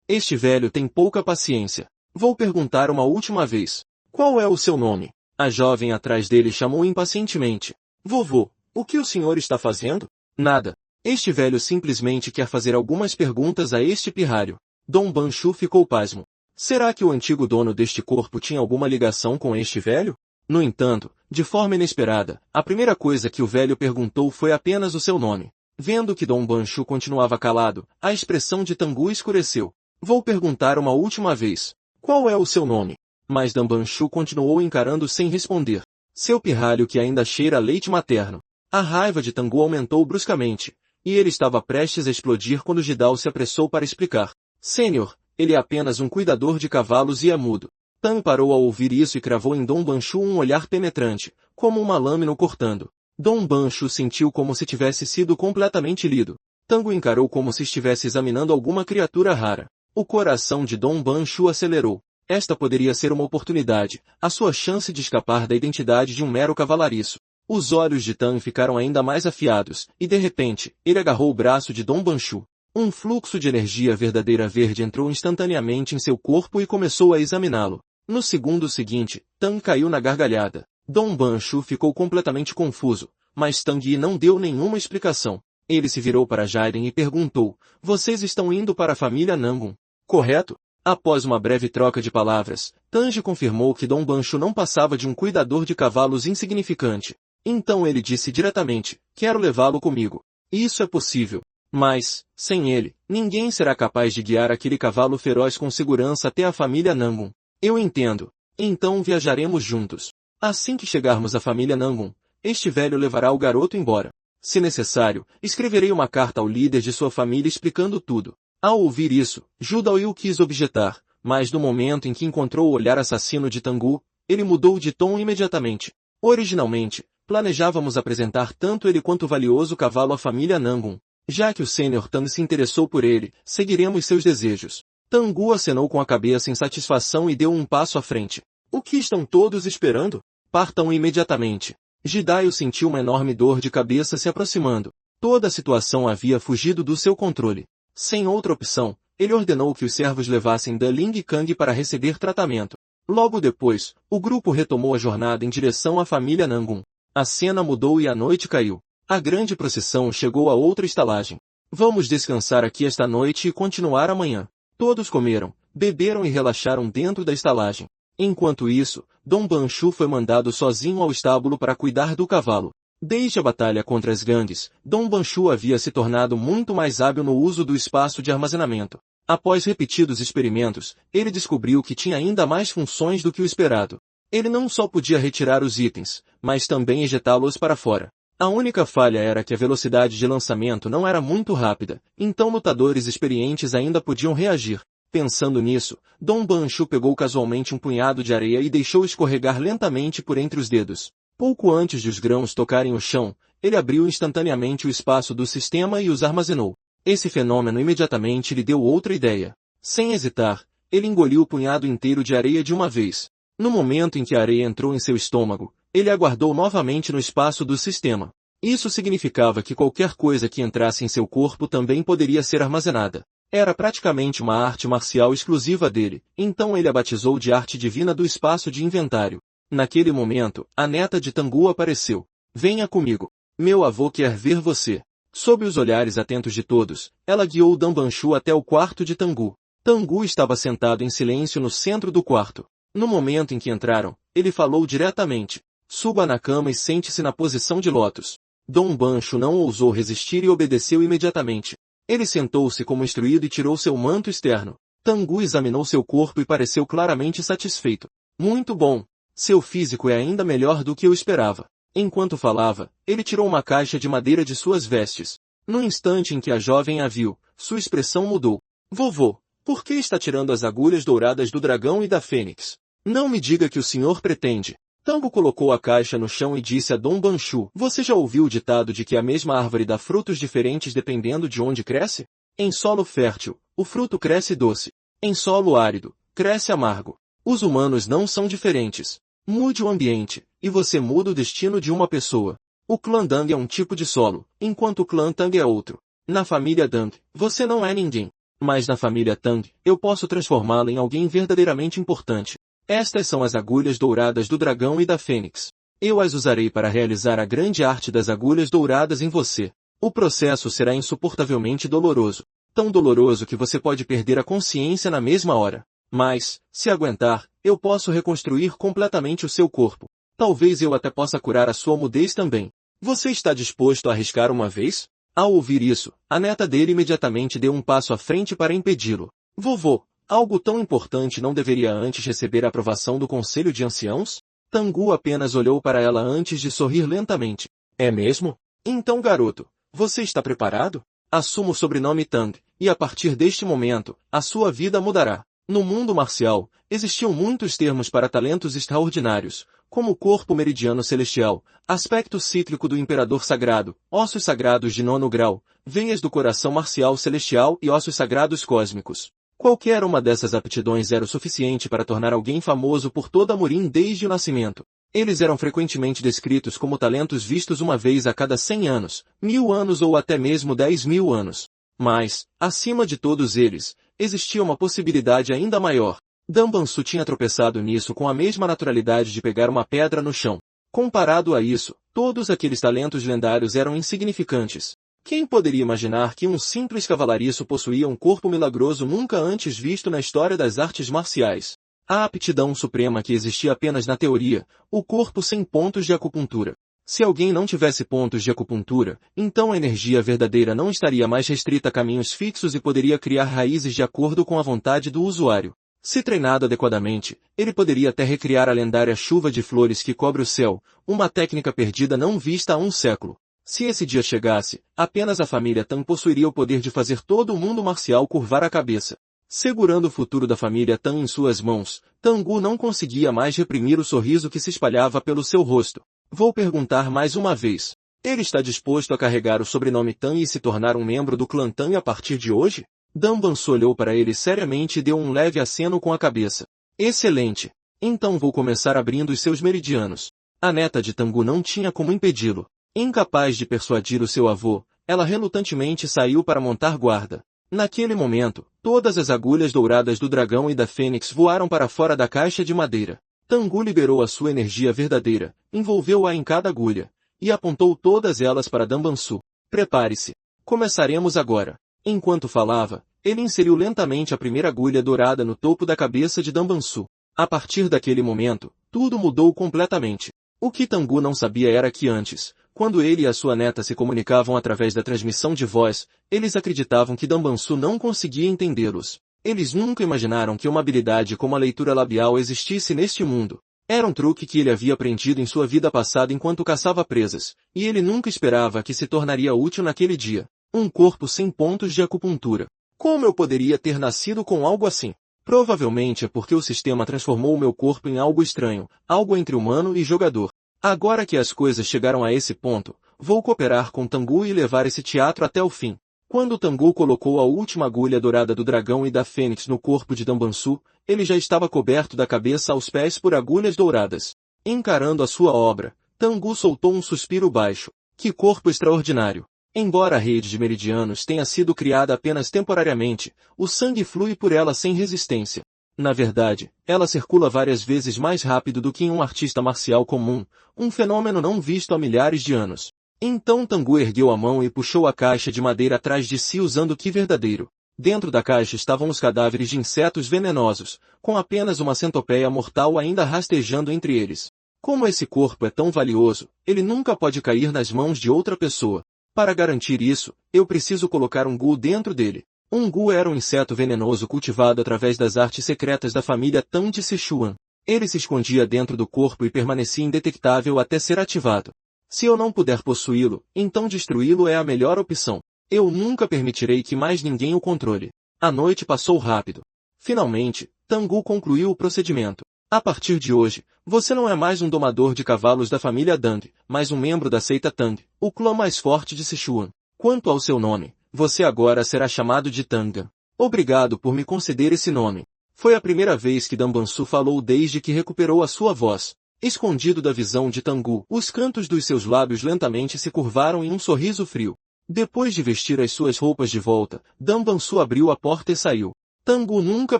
Este velho tem pouca paciência. Vou perguntar uma última vez. Qual é o seu nome? A jovem atrás dele chamou impacientemente. Vovô, o que o senhor está fazendo? Nada. Este velho simplesmente quer fazer algumas perguntas a este pirralho. Dom Banchu ficou pasmo. Será que o antigo dono deste corpo tinha alguma ligação com este velho? No entanto, de forma inesperada, a primeira coisa que o velho perguntou foi apenas o seu nome. Vendo que Dom Banchu continuava calado, a expressão de Tengu escureceu. Vou perguntar uma última vez. Qual é o seu nome? Mas Dom Banchu continuou encarando sem responder. Seu pirralho que ainda cheira a leite materno. A raiva de Tengu aumentou bruscamente, e ele estava prestes a explodir quando Jidao se apressou para explicar. Senhor, ele é apenas um cuidador de cavalos e é mudo. Tang parou ao ouvir isso e cravou em Dom Banchu um olhar penetrante, como uma lâmina o cortando. Dom Banchu sentiu como se tivesse sido completamente lido. Tang o encarou como se estivesse examinando alguma criatura rara. O coração de Dom Banchu acelerou. Esta poderia ser uma oportunidade, a sua chance de escapar da identidade de um mero cavalariço. Os olhos de Tang ficaram ainda mais afiados, e de repente, ele agarrou o braço de Dom Banchu. Um fluxo de energia verdadeira verde entrou instantaneamente em seu corpo e começou a examiná-lo. No segundo seguinte, Tang caiu na gargalhada. Dom Banchu ficou completamente confuso, mas Tang Yi não deu nenhuma explicação. Ele se virou para Jairen e perguntou, vocês estão indo para a família Nangun, correto? Após uma breve troca de palavras, Tange confirmou que Dom Banchu não passava de um cuidador de cavalos insignificante. Então ele disse diretamente, quero levá-lo comigo. Isso é possível. Mas, sem ele, ninguém será capaz de guiar aquele cavalo feroz com segurança até a família Nangun. Eu entendo. Então viajaremos juntos. Assim que chegarmos à família Nangun, este velho levará o garoto embora. Se necessário, escreverei uma carta ao líder de sua família explicando tudo. Ao ouvir isso, Judao quis objetar, mas no momento em que encontrou o olhar assassino de Tengu, ele mudou de tom imediatamente. Originalmente, planejávamos apresentar tanto ele quanto o valioso cavalo à família Nangun. Já que o Sr. Tang se interessou por ele, seguiremos seus desejos. Tengu acenou com a cabeça em satisfação e deu um passo à frente. O que estão todos esperando? Partam imediatamente. Jidao sentiu uma enorme dor de cabeça se aproximando. Toda a situação havia fugido do seu controle. Sem outra opção, ele ordenou que os servos levassem Da Ling Kang para receber tratamento. Logo depois, o grupo retomou a jornada em direção à família Nangun. A cena mudou e a noite caiu. A grande procissão chegou a outra estalagem. Vamos descansar aqui esta noite e continuar amanhã. Todos comeram, beberam e relaxaram dentro da estalagem. Enquanto isso, Dom Banchu foi mandado sozinho ao estábulo para cuidar do cavalo. Desde a batalha contra as gangues, Dom Banchu havia se tornado muito mais hábil no uso do espaço de armazenamento. Após repetidos experimentos, ele descobriu que tinha ainda mais funções do que o esperado. Ele não só podia retirar os itens, mas também ejetá-los para fora. A única falha era que a velocidade de lançamento não era muito rápida, então lutadores experientes ainda podiam reagir. Pensando nisso, Dom Banchu pegou casualmente um punhado de areia e deixou escorregar lentamente por entre os dedos. Pouco antes de os grãos tocarem o chão, ele abriu instantaneamente o espaço do sistema e os armazenou. Esse fenômeno imediatamente lhe deu outra ideia. Sem hesitar, ele engoliu o punhado inteiro de areia de uma vez. No momento em que a areia entrou em seu estômago, ele aguardou novamente no espaço do sistema. Isso significava que qualquer coisa que entrasse em seu corpo também poderia ser armazenada. Era praticamente uma arte marcial exclusiva dele, então ele a batizou de Arte Divina do Espaço de Inventário. Naquele momento, a neta de Tengu apareceu. Venha comigo. Meu avô quer ver você. Sob os olhares atentos de todos, ela guiou Dom Banchu até o quarto de Tengu. Tengu estava sentado em silêncio no centro do quarto. No momento em que entraram, ele falou diretamente. Suba na cama e sente-se na posição de lótus. Dom Banchu não ousou resistir e obedeceu imediatamente. Ele sentou-se como instruído e tirou seu manto externo. Tengu examinou seu corpo e pareceu claramente satisfeito. Muito bom. Seu físico é ainda melhor do que eu esperava. Enquanto falava, ele tirou uma caixa de madeira de suas vestes. No instante em que a jovem a viu, sua expressão mudou. Vovô, por que está tirando as agulhas douradas do dragão e da fênix? Não me diga que o senhor pretende. Tengu colocou a caixa no chão e disse a Dom Banchu, você já ouviu o ditado de que a mesma árvore dá frutos diferentes dependendo de onde cresce? Em solo fértil, o fruto cresce doce. Em solo árido, cresce amargo. Os humanos não são diferentes. Mude o ambiente, e você muda o destino de uma pessoa. O clã Dang é um tipo de solo, enquanto o clã Tang é outro. Na família Dang, você não é ninguém. Mas na família Tang, eu posso transformá-la em alguém verdadeiramente importante. Estas são as agulhas douradas do dragão e da fênix. Eu as usarei para realizar a grande arte das agulhas douradas em você. O processo será insuportavelmente doloroso. Tão doloroso que você pode perder a consciência na mesma hora. Mas, se aguentar, eu posso reconstruir completamente o seu corpo. Talvez eu até possa curar a sua mudez também. Você está disposto a arriscar uma vez? Ao ouvir isso, a neta dele imediatamente deu um passo à frente para impedi-lo. Vovô, algo tão importante não deveria antes receber a aprovação do Conselho de Anciãos? Tangu apenas olhou para ela antes de sorrir lentamente. É mesmo? Então, garoto, você está preparado? Assuma o sobrenome Tang, e a partir deste momento, a sua vida mudará. No mundo marcial, existiam muitos termos para talentos extraordinários, como o corpo meridiano celestial, aspecto cíclico do imperador sagrado, ossos sagrados de 9º grau, veias do coração marcial celestial e ossos sagrados cósmicos. Qualquer uma dessas aptidões era o suficiente para tornar alguém famoso por toda Murim desde o nascimento. Eles eram frequentemente descritos como talentos vistos uma vez a cada 100 anos, 1000 anos ou até mesmo 10.000 anos. Mas, acima de todos eles, existia uma possibilidade ainda maior. Danbansu tinha tropeçado nisso com a mesma naturalidade de pegar uma pedra no chão. Comparado a isso, todos aqueles talentos lendários eram insignificantes. Quem poderia imaginar que um simples cavalariço possuía um corpo milagroso nunca antes visto na história das artes marciais? A aptidão suprema que existia apenas na teoria, o corpo sem pontos de acupuntura. Se alguém não tivesse pontos de acupuntura, então a energia verdadeira não estaria mais restrita a caminhos fixos e poderia criar raízes de acordo com a vontade do usuário. Se treinado adequadamente, ele poderia até recriar a lendária chuva de flores que cobre o céu, uma técnica perdida não vista há um século. Se esse dia chegasse, apenas a família Tang possuiria o poder de fazer todo o mundo marcial curvar a cabeça. Segurando o futuro da família Tang em suas mãos, Tangu não conseguia mais reprimir o sorriso que se espalhava pelo seu rosto. Vou perguntar mais uma vez. Ele está disposto a carregar o sobrenome Tang e se tornar um membro do clã Tang a partir de hoje? Danbansu olhou para ele seriamente e deu um leve aceno com a cabeça. Excelente! Então vou começar abrindo os seus meridianos. A neta de Tangu não tinha como impedi-lo. Incapaz de persuadir o seu avô, ela relutantemente saiu para montar guarda. Naquele momento, todas as agulhas douradas do dragão e da fênix voaram para fora da caixa de madeira. Tangu liberou a sua energia verdadeira, envolveu-a em cada agulha, e apontou todas elas para Danbansu. Prepare-se. Começaremos agora. Enquanto falava, ele inseriu lentamente a primeira agulha dourada no topo da cabeça de Danbansu. A partir daquele momento, tudo mudou completamente. O que Tangu não sabia era que antes, quando ele e a sua neta se comunicavam através da transmissão de voz, eles acreditavam que Danbansu não conseguia entendê-los. Eles nunca imaginaram que uma habilidade como a leitura labial existisse neste mundo. Era um truque que ele havia aprendido em sua vida passada enquanto caçava presas, e ele nunca esperava que se tornaria útil naquele dia. Um corpo sem pontos de acupuntura. Como eu poderia ter nascido com algo assim? Provavelmente é porque o sistema transformou o meu corpo em algo estranho, algo entre humano e jogador. Agora que as coisas chegaram a esse ponto, vou cooperar com Tangu e levar esse teatro até o fim. Quando Tangu colocou a última agulha dourada do dragão e da fênix no corpo de Danbansu, ele já estava coberto da cabeça aos pés por agulhas douradas. Encarando a sua obra, Tangu soltou um suspiro baixo. Que corpo extraordinário! Embora a rede de meridianos tenha sido criada apenas temporariamente, o sangue flui por ela sem resistência. Na verdade, ela circula várias vezes mais rápido do que em um artista marcial comum, um fenômeno não visto há milhares de anos. Então Tangu ergueu a mão e puxou a caixa de madeira atrás de si usando o ki verdadeiro. Dentro da caixa estavam os cadáveres de insetos venenosos, com apenas uma centopeia mortal ainda rastejando entre eles. Como esse corpo é tão valioso, ele nunca pode cair nas mãos de outra pessoa. Para garantir isso, eu preciso colocar um gu dentro dele. Um gu era um inseto venenoso cultivado através das artes secretas da família Tang de Sichuan. Ele se escondia dentro do corpo e permanecia indetectável até ser ativado. Se eu não puder possuí-lo, então destruí-lo é a melhor opção. Eu nunca permitirei que mais ninguém o controle. A noite passou rápido. Finalmente, Tangu concluiu o procedimento. A partir de hoje, você não é mais um domador de cavalos da família Dang, mas um membro da seita Tang, o clã mais forte de Sichuan. Quanto ao seu nome, você agora será chamado de Tanga. Obrigado por me conceder esse nome. Foi a primeira vez que Danbansu falou desde que recuperou a sua voz. Escondido da visão de Tengu, os cantos dos seus lábios lentamente se curvaram em um sorriso frio. Depois de vestir as suas roupas de volta, Danbansu abriu a porta e saiu. Tengu nunca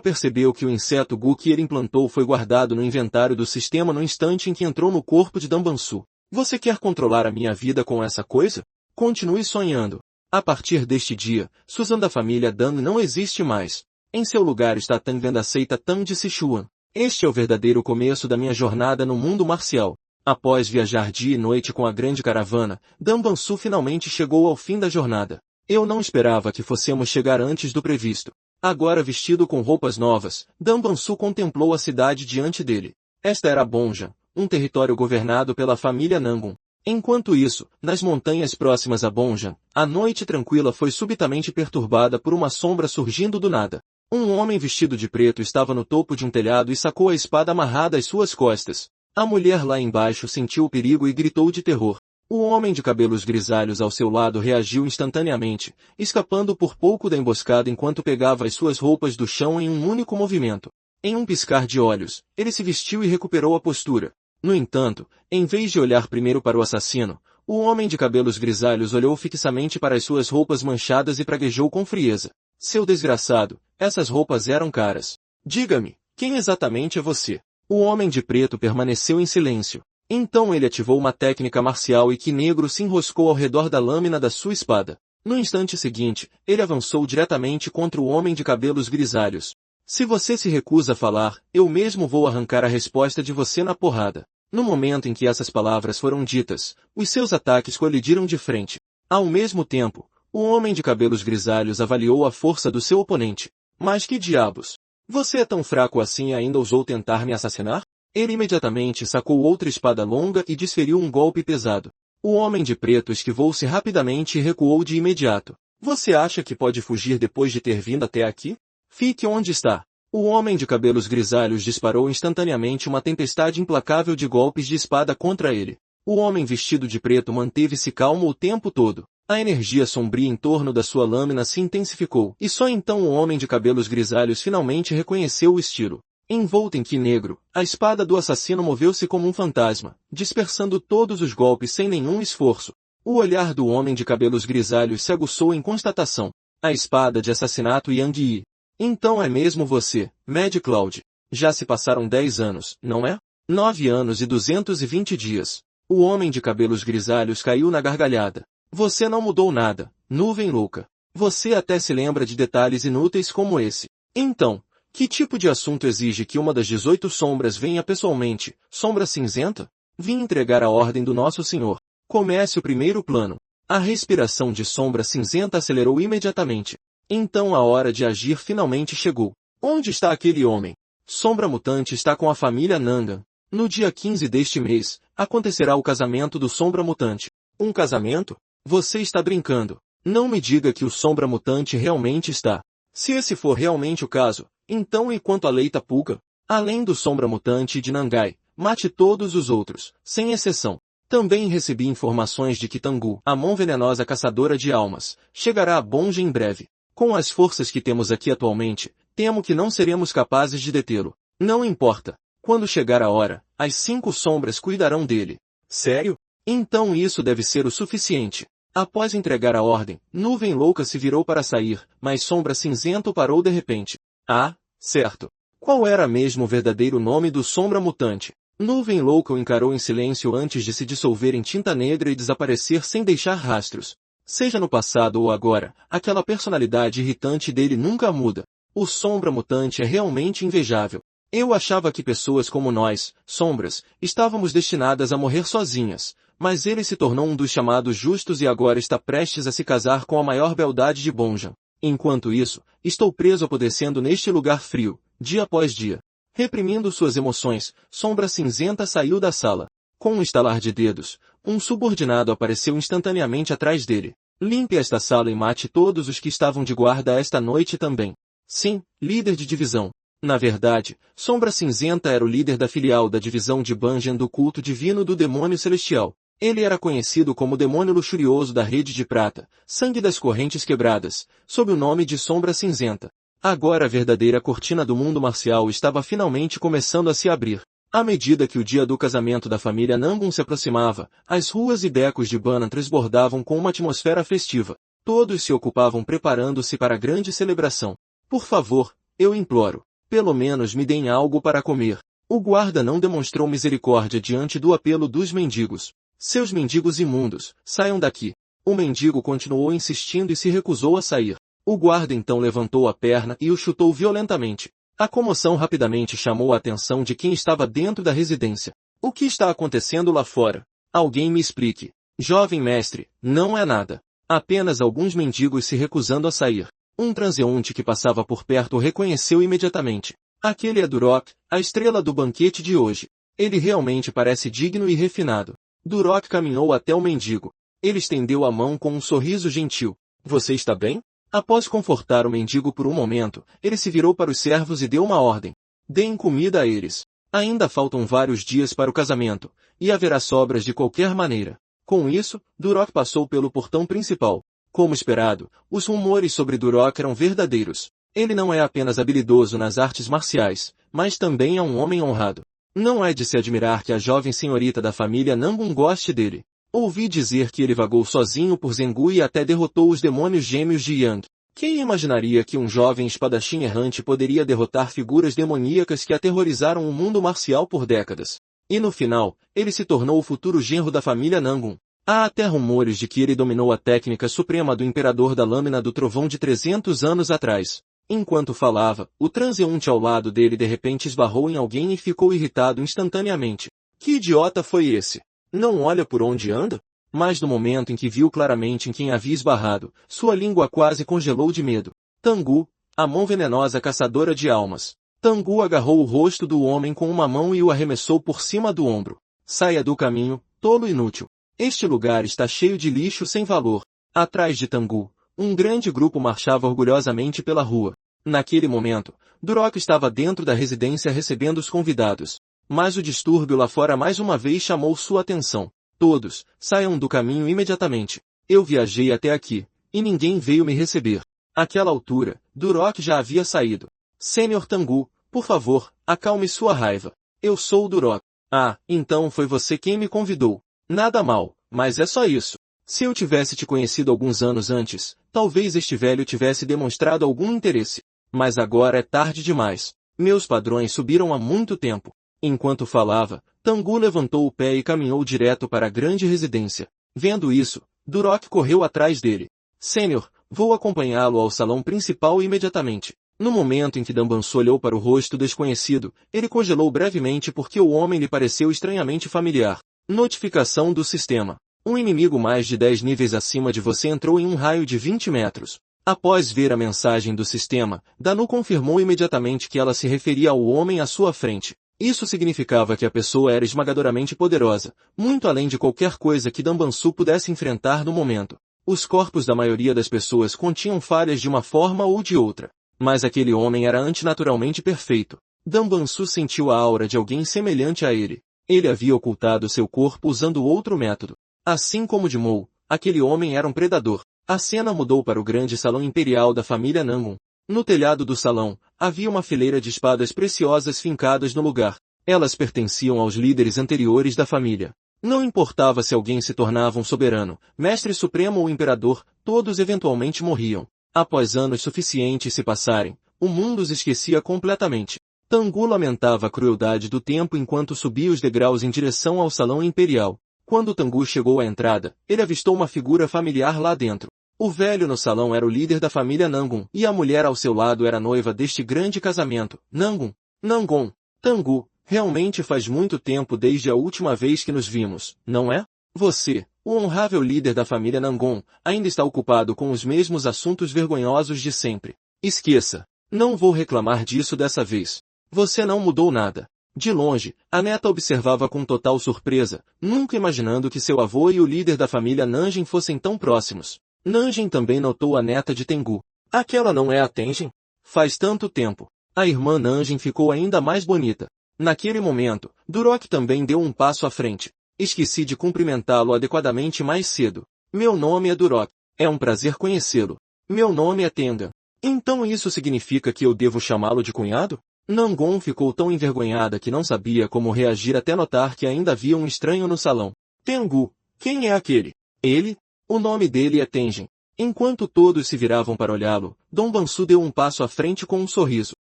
percebeu que o inseto Gu que ele implantou foi guardado no inventário do sistema no instante em que entrou no corpo de Danbansu. Você quer controlar a minha vida com essa coisa? Continue sonhando. A partir deste dia, Susan da família Dan não existe mais. Em seu lugar está Tang Ven da seita Tang de Sichuan. Este é o verdadeiro começo da minha jornada no mundo marcial. Após viajar dia e noite com a grande caravana, Danbansu finalmente chegou ao fim da jornada. Eu não esperava que fossemos chegar antes do previsto. Agora vestido com roupas novas, Danbansu contemplou a cidade diante dele. Esta era Bonjan, um território governado pela família Nangun. Enquanto isso, nas montanhas próximas a Bonjan, a noite tranquila foi subitamente perturbada por uma sombra surgindo do nada. Um homem vestido de preto estava no topo de um telhado e sacou a espada amarrada às suas costas. A mulher lá embaixo sentiu o perigo e gritou de terror. O homem de cabelos grisalhos ao seu lado reagiu instantaneamente, escapando por pouco da emboscada enquanto pegava as suas roupas do chão em um único movimento. Em um piscar de olhos, ele se vestiu e recuperou a postura. No entanto, em vez de olhar primeiro para o assassino, o homem de cabelos grisalhos olhou fixamente para as suas roupas manchadas e praguejou com frieza. Seu desgraçado, essas roupas eram caras. Diga-me, quem exatamente é você? O homem de preto permaneceu em silêncio. Então ele ativou uma técnica marcial e Ki negro se enroscou ao redor da lâmina da sua espada. No instante seguinte, ele avançou diretamente contra o homem de cabelos grisalhos. Se você se recusa a falar, eu mesmo vou arrancar a resposta de você na porrada. No momento em que essas palavras foram ditas, os seus ataques colidiram de frente. Ao mesmo tempo, o homem de cabelos grisalhos avaliou a força do seu oponente. Mas que diabos? Você é tão fraco assim e ainda ousou tentar me assassinar? Ele imediatamente sacou outra espada longa e desferiu um golpe pesado. O homem de preto esquivou-se rapidamente e recuou de imediato. Você acha que pode fugir depois de ter vindo até aqui? Fique onde está. O homem de cabelos grisalhos disparou instantaneamente uma tempestade implacável de golpes de espada contra ele. O homem vestido de preto manteve-se calmo o tempo todo. A energia sombria em torno da sua lâmina se intensificou, e só então o homem de cabelos grisalhos finalmente reconheceu o estilo. Envolto em Ki negro, a espada do assassino moveu-se como um fantasma, dispersando todos os golpes sem nenhum esforço. O olhar do homem de cabelos grisalhos se aguçou em constatação. A espada de assassinato Yang Yi. Então é mesmo você, Mad Cloud. Já se passaram 10 anos, não é? 9 anos e 220 dias. O homem de cabelos grisalhos caiu na gargalhada. Você não mudou nada, nuvem louca. Você até se lembra de detalhes inúteis como esse. Então, que tipo de assunto exige que uma das 18 sombras venha pessoalmente, sombra cinzenta? Vim entregar a ordem do nosso senhor. Comece o primeiro plano. A respiração de sombra cinzenta acelerou imediatamente. Então a hora de agir finalmente chegou. Onde está aquele homem? Sombra mutante está com a família Nangan. No dia 15 deste mês, acontecerá o casamento do Sombra Mutante. Um casamento? Você está brincando. Não me diga que o Sombra Mutante realmente está. Se esse for realmente o caso, então e quanto a Leita Puka? Além do Sombra Mutante e de Nangai, mate todos os outros, sem exceção. Também recebi informações de que Tengu, a mão venenosa caçadora de almas, chegará a Bonja em breve. Com as forças que temos aqui atualmente, temo que não seremos capazes de detê-lo. Não importa. Quando chegar a hora, as 5 sombras cuidarão dele. Sério? Então isso deve ser o suficiente. Após entregar a ordem, Nuvem Louca se virou para sair, mas Sombra Cinzento parou de repente. Ah, certo. Qual era mesmo o verdadeiro nome do Sombra Mutante? Nuvem Louca o encarou em silêncio antes de se dissolver em tinta negra e desaparecer sem deixar rastros. Seja no passado ou agora, aquela personalidade irritante dele nunca muda. O Sombra Mutante é realmente invejável. Eu achava que pessoas como nós, sombras, estávamos destinadas a morrer sozinhas, mas ele se tornou um dos chamados justos e agora está prestes a se casar com a maior beldade de Bonjan. Enquanto isso, estou preso apodrecendo neste lugar frio, dia após dia. Reprimindo suas emoções, Sombra Cinzenta saiu da sala. Com um estalar de dedos, um subordinado apareceu instantaneamente atrás dele. Limpe esta sala e mate todos os que estavam de guarda esta noite também. Sim, líder de divisão. Na verdade, Sombra Cinzenta era o líder da filial da divisão de Banjan do culto divino do demônio celestial. Ele era conhecido como o demônio luxurioso da rede de prata, sangue das correntes quebradas, sob o nome de Sombra Cinzenta. Agora a verdadeira cortina do mundo marcial estava finalmente começando a se abrir. À medida que o dia do casamento da família Nangun se aproximava, as ruas e becos de Banan transbordavam com uma atmosfera festiva. Todos se ocupavam preparando-se para a grande celebração. Por favor, eu imploro, pelo menos me deem algo para comer. O guarda não demonstrou misericórdia diante do apelo dos mendigos. Seus mendigos imundos, saiam daqui. O mendigo continuou insistindo e se recusou a sair. O guarda então levantou a perna e o chutou violentamente. A comoção rapidamente chamou a atenção de quem estava dentro da residência. O que está acontecendo lá fora? Alguém me explique. Jovem mestre, não é nada. Apenas alguns mendigos se recusando a sair. Um transeunte que passava por perto o reconheceu imediatamente. Aquele é Durok, a estrela do banquete de hoje. Ele realmente parece digno e refinado. Durok caminhou até o mendigo. Ele estendeu a mão com um sorriso gentil. Você está bem? Após confortar o mendigo por um momento, ele se virou para os servos e deu uma ordem. Deem comida a eles. Ainda faltam vários dias para o casamento, e haverá sobras de qualquer maneira. Com isso, Durok passou pelo portão principal. Como esperado, os rumores sobre Durok eram verdadeiros. Ele não é apenas habilidoso nas artes marciais, mas também é um homem honrado. Não é de se admirar que a jovem senhorita da família Nangun goste dele. Ouvi dizer que ele vagou sozinho por Zengu e até derrotou os demônios gêmeos de Yang. Quem imaginaria que um jovem espadachim errante poderia derrotar figuras demoníacas que aterrorizaram o mundo marcial por décadas? E no final, ele se tornou o futuro genro da família Nangun. Há até rumores de que ele dominou a técnica suprema do Imperador da Lâmina do Trovão de 300 anos atrás. Enquanto falava, o transeunte ao lado dele de repente esbarrou em alguém e ficou irritado instantaneamente. Que idiota foi esse? Não olha por onde anda? Mas no momento em que viu claramente em quem havia esbarrado, sua língua quase congelou de medo. Tengu, a mão venenosa caçadora de almas. Tengu agarrou o rosto do homem com uma mão e o arremessou por cima do ombro. Saia do caminho, tolo inútil. Este lugar está cheio de lixo sem valor. Atrás de Tengu, um grande grupo marchava orgulhosamente pela rua. Naquele momento, Durok estava dentro da residência recebendo os convidados. Mas o distúrbio lá fora mais uma vez chamou sua atenção. Todos, saiam do caminho imediatamente. Eu viajei até aqui, e ninguém veio me receber. Àquela altura, Durok já havia saído. Senhor Tengu, por favor, acalme sua raiva. Eu sou o Durok. Ah, então foi você quem me convidou. Nada mal, mas é só isso. Se eu tivesse te conhecido alguns anos antes, talvez este velho tivesse demonstrado algum interesse. Mas agora é tarde demais. Meus padrões subiram há muito tempo. Enquanto falava, Tengu levantou o pé e caminhou direto para a grande residência. Vendo isso, Durok correu atrás dele. Senhor, vou acompanhá-lo ao salão principal imediatamente. No momento em que Danbansu olhou para o rosto desconhecido, ele congelou brevemente porque o homem lhe pareceu estranhamente familiar. Notificação do sistema. Um inimigo mais de 10 níveis acima de você entrou em um raio de 20 metros. Após ver a mensagem do sistema, Danu confirmou imediatamente que ela se referia ao homem à sua frente. Isso significava que a pessoa era esmagadoramente poderosa, muito além de qualquer coisa que Danbansu pudesse enfrentar no momento. Os corpos da maioria das pessoas continham falhas de uma forma ou de outra. Mas aquele homem era antinaturalmente perfeito. Danbansu sentiu a aura de alguém semelhante a ele. Ele havia ocultado seu corpo usando outro método. Assim como de Mou, aquele homem era um predador. A cena mudou para o grande salão imperial da família Nangun. No telhado do salão, havia uma fileira de espadas preciosas fincadas no lugar. Elas pertenciam aos líderes anteriores da família. Não importava se alguém se tornava um soberano, mestre supremo ou imperador, todos eventualmente morriam. Após anos suficientes se passarem, o mundo os esquecia completamente. Tengu lamentava a crueldade do tempo enquanto subia os degraus em direção ao salão imperial. Quando Tengu chegou à entrada, ele avistou uma figura familiar lá dentro. O velho no salão era o líder da família Nangun, e a mulher ao seu lado era a noiva deste grande casamento, Nangun. Nangun. Tengu, realmente faz muito tempo desde a última vez que nos vimos, não é? Você, o honrável líder da família Nangun, ainda está ocupado com os mesmos assuntos vergonhosos de sempre. Esqueça. Não vou reclamar disso dessa vez. Você não mudou nada. De longe, a neta observava com total surpresa, nunca imaginando que seu avô e o líder da família Nanjin fossem tão próximos. Nanjin também notou a neta de Tengu. Aquela não é a Tenjin? Faz tanto tempo. A irmã Nanjin ficou ainda mais bonita. Naquele momento, Durok também deu um passo à frente. Esqueci de cumprimentá-lo adequadamente mais cedo. Meu nome é Durok. É um prazer conhecê-lo. Meu nome é Tenga. Então isso significa que eu devo chamá-lo de cunhado? Nangon ficou tão envergonhada que não sabia como reagir até notar que ainda havia um estranho no salão. Tengu, quem é aquele? Ele? O nome dele é Tenjin. Enquanto todos se viravam para olhá-lo, Donbansu deu um passo à frente com um sorriso.